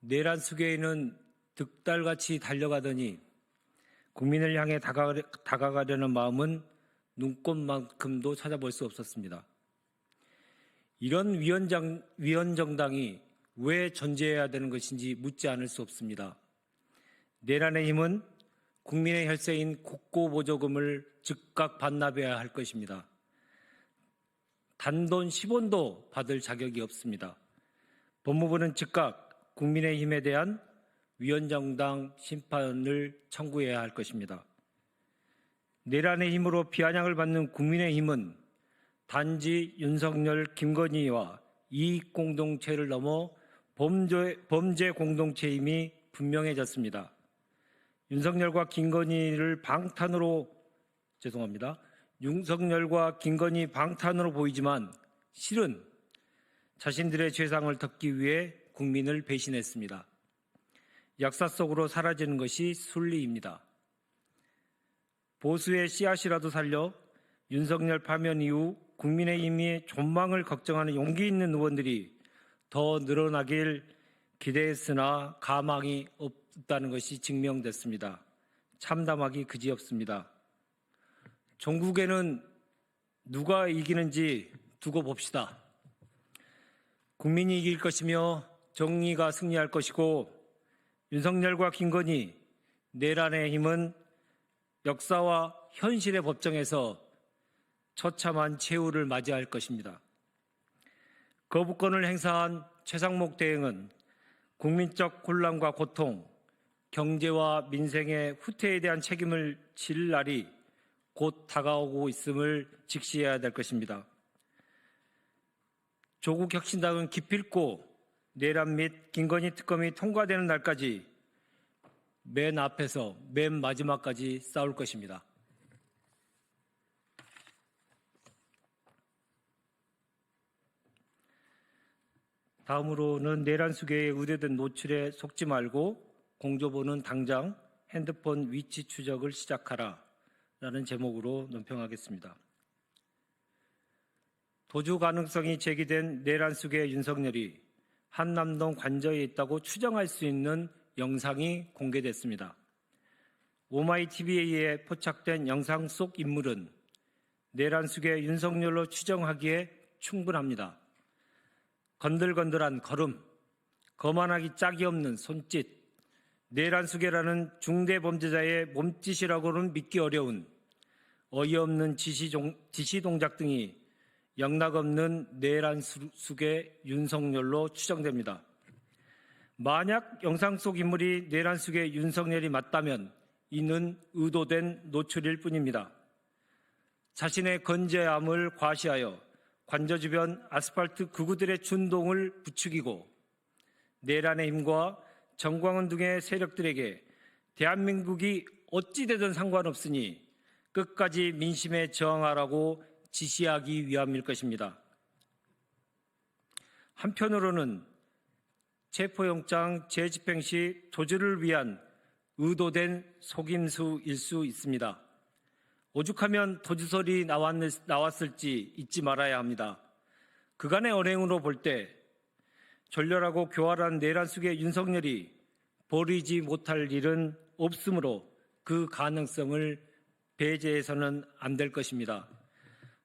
내란 수계에는 득달같이 달려가더니 국민을 향해 다가가려는 마음은 눈꽃만큼도 찾아볼 수 없었습니다. 이런 위헌정당이 왜 존재해야 되는 것인지 묻지 않을 수 없습니다. 내란의 힘은 국민의 혈세인 국고보조금을 즉각 반납해야 할 것입니다. 단돈 10원도 받을 자격이 없습니다. 법무부는 즉각 국민의힘에 대한 위헌정당 심판을 청구해야 할 것입니다. 내란의 힘으로 비아냥을 받는 국민의힘은 단지 윤석열, 김건희와 이익공동체를 넘어 범죄 공동체임이 분명해졌습니다. 윤석열과 김건희 방탄으로 보이지만 실은 자신들의 죄상을 덮기 위해 국민을 배신했습니다. 역사 속으로 사라지는 것이 순리입니다. 보수의 씨앗이라도 살려 윤석열 파면 이후 국민의힘의 존망을 걱정하는 용기 있는 의원들이 더 늘어나길 기대했으나 가망이 없다는 것이 증명됐습니다. 참담하기 그지없습니다. 종국에는 누가 이기는지 두고 봅시다. 국민이 이길 것이며 정의가 승리할 것이고 윤석열과 김건희, 내란의 힘은 역사와 현실의 법정에서 처참한 최후를 맞이할 것입니다. 거부권을 행사한 최상목 대행은 국민적 혼란과 고통, 경제와 민생의 후퇴에 대한 책임을 질 날이 곧 다가오고 있음을 직시해야 될 것입니다. 조국 혁신당은 기필코 내란 및 김건희 특검이 통과되는 날까지 맨 앞에서 맨 마지막까지 싸울 것입니다. 다음으로는 내란 수계에 의뢰된 노출에 속지 말고 공조보는 당장 핸드폰 위치 추적을 시작하라 라는 제목으로 논평하겠습니다. 도주 가능성이 제기된 내란 수계 윤석열이 한남동 관저에 있다고 추정할 수 있는 영상이 공개됐습니다. 오마이TV에 포착된 영상 속 인물은 내란 수계 윤석열로 추정하기에 충분합니다. 건들건들한 걸음, 거만하기 짝이 없는 손짓, 내란 수계라는 중대 범죄자의 몸짓이라고는 믿기 어려운 어이없는 지시 동작 등이 영락없는 내란 수계 윤석열로 추정됩니다. 만약 영상 속 인물이 내란 수계 윤석열이 맞다면 이는 의도된 노출일 뿐입니다. 자신의 건재함을 과시하여 관저 주변 아스팔트 극우들의 준동을 부추기고 내란의 힘과 정광훈 등의 세력들에게 대한민국이 어찌되든 상관없으니 끝까지 민심에 저항하라고 지시하기 위함일 것입니다. 한편으로는 체포영장 재집행 시 도주를 위한 의도된 속임수일 수 있습니다. 오죽하면 도주설이 나왔을지 잊지 말아야 합니다. 그간의 언행으로 볼 때 졸렬하고 교활한 내란 수계 윤석열이 버리지 못할 일은 없으므로 그 가능성을 배제해서는 안 될 것입니다.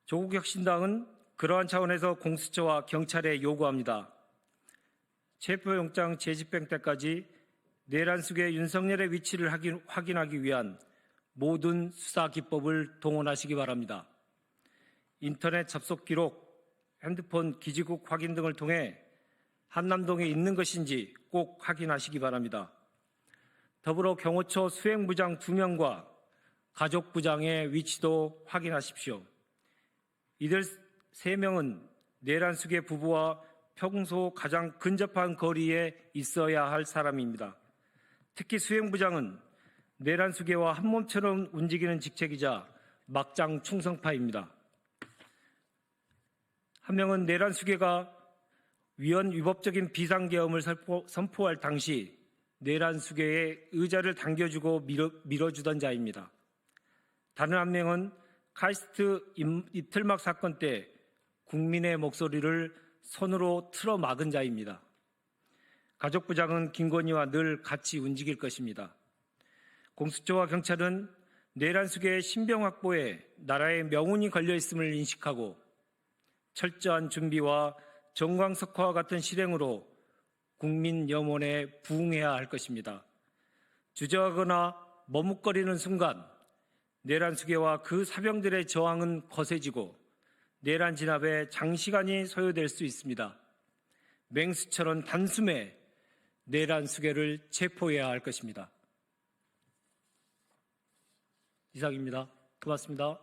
조국 혁신당은 그러한 차원에서 공수처와 경찰에 요구합니다. 체포영장 재집행 때까지 내란 수계 윤석열의 위치를 확인하기 위한 모든 수사 기법을 동원하시기 바랍니다. 인터넷 접속 기록, 핸드폰 기지국 확인 등을 통해 한남동에 있는 것인지 꼭 확인하시기 바랍니다. 더불어 경호처 수행부장 2명과 가족부장의 위치도 확인하십시오. 이들 3명은 내란 수계 부부와 평소 가장 근접한 거리에 있어야 할 사람입니다. 특히 수행부장은 내란 수계와 한몸처럼 움직이는 직책이자 막장 충성파입니다. 한 명은 내란 수계가 위헌 위법적인 비상계엄을 선포할 당시 내란 수계의 의자를 당겨주고 밀어주던 자입니다. 다른 한 명은 카이스트 이틀막 사건 때 국민의 목소리를 손으로 틀어 막은 자입니다. 가족부장은 김건희와 늘 같이 움직일 것입니다. 공수처와 경찰은 내란 수계의 신병 확보에 나라의 명운이 걸려 있음을 인식하고 철저한 준비와 정광석화와 같은 실행으로 국민 염원에 부응해야 할 것입니다. 주저하거나 머뭇거리는 순간 내란 수계와 그 사병들의 저항은 거세지고 내란 진압에 장시간이 소요될 수 있습니다. 맹수처럼 단숨에 내란 수계를 체포해야 할 것입니다. 이상입니다. 고맙습니다.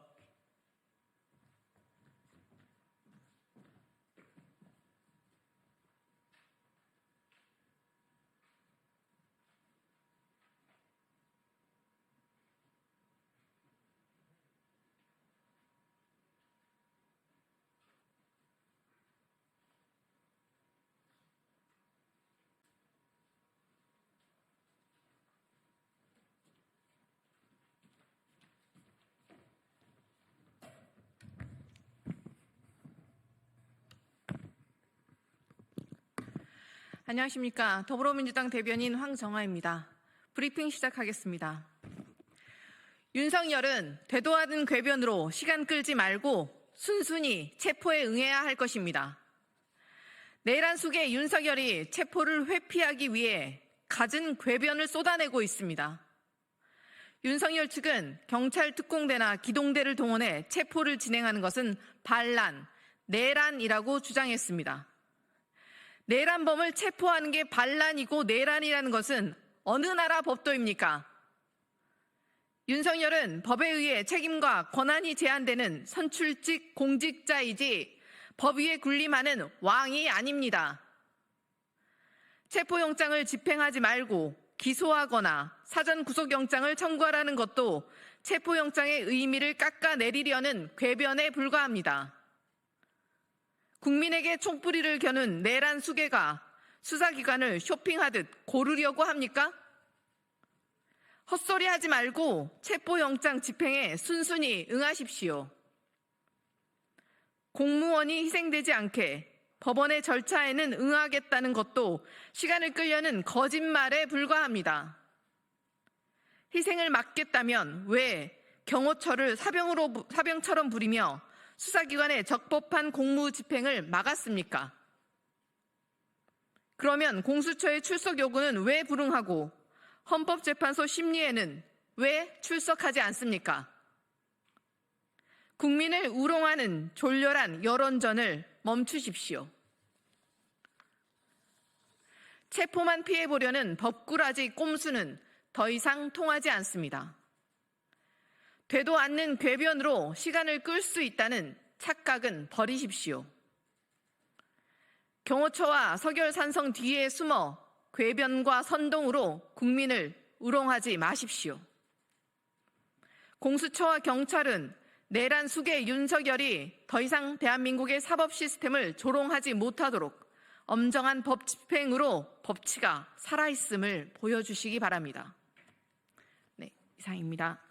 안녕하십니까. 더불어민주당 대변인 황정아입니다. 브리핑 시작하겠습니다. 윤석열은 되도 않은 궤변으로 시간 끌지 말고 순순히 체포에 응해야 할 것입니다. 내란 속에 윤석열이 체포를 회피하기 위해 갖은 궤변을 쏟아내고 있습니다. 윤석열 측은 경찰 특공대나 기동대를 동원해 체포를 진행하는 것은 반란, 내란이라고 주장했습니다. 내란범을 체포하는 게 반란이고 내란이라는 것은 어느 나라 법도입니까? 윤석열은 법에 의해 책임과 권한이 제한되는 선출직 공직자이지 법 위에 군림하는 왕이 아닙니다. 체포영장을 집행하지 말고 기소하거나 사전 구속영장을 청구하라는 것도 체포영장의 의미를 깎아내리려는 궤변에 불과합니다. 국민에게 총뿌리를 겨눈 내란 수괴가 수사기관을 쇼핑하듯 고르려고 합니까? 헛소리하지 말고 체포영장 집행에 순순히 응하십시오. 공무원이 희생되지 않게 법원의 절차에는 응하겠다는 것도 시간을 끌려는 거짓말에 불과합니다. 희생을 막겠다면 왜 경호처를 사병처럼 부리며 수사기관의 적법한 공무 집행을 막았습니까? 그러면 공수처의 출석 요구는 왜 불응하고 헌법재판소 심리에는 왜 출석하지 않습니까? 국민을 우롱하는 졸렬한 여론전을 멈추십시오. 체포만 피해보려는 법꾸라지 꼼수는 더 이상 통하지 않습니다. 되도 않는 궤변으로 시간을 끌 수 있다는 착각은 버리십시오. 경호처와 서결산성 뒤에 숨어 궤변과 선동으로 국민을 우롱하지 마십시오. 공수처와 경찰은 내란 수괴 윤석열이 더 이상 대한민국의 사법 시스템을 조롱하지 못하도록 엄정한 법 집행으로 법치가 살아있음을 보여주시기 바랍니다. 네, 이상입니다.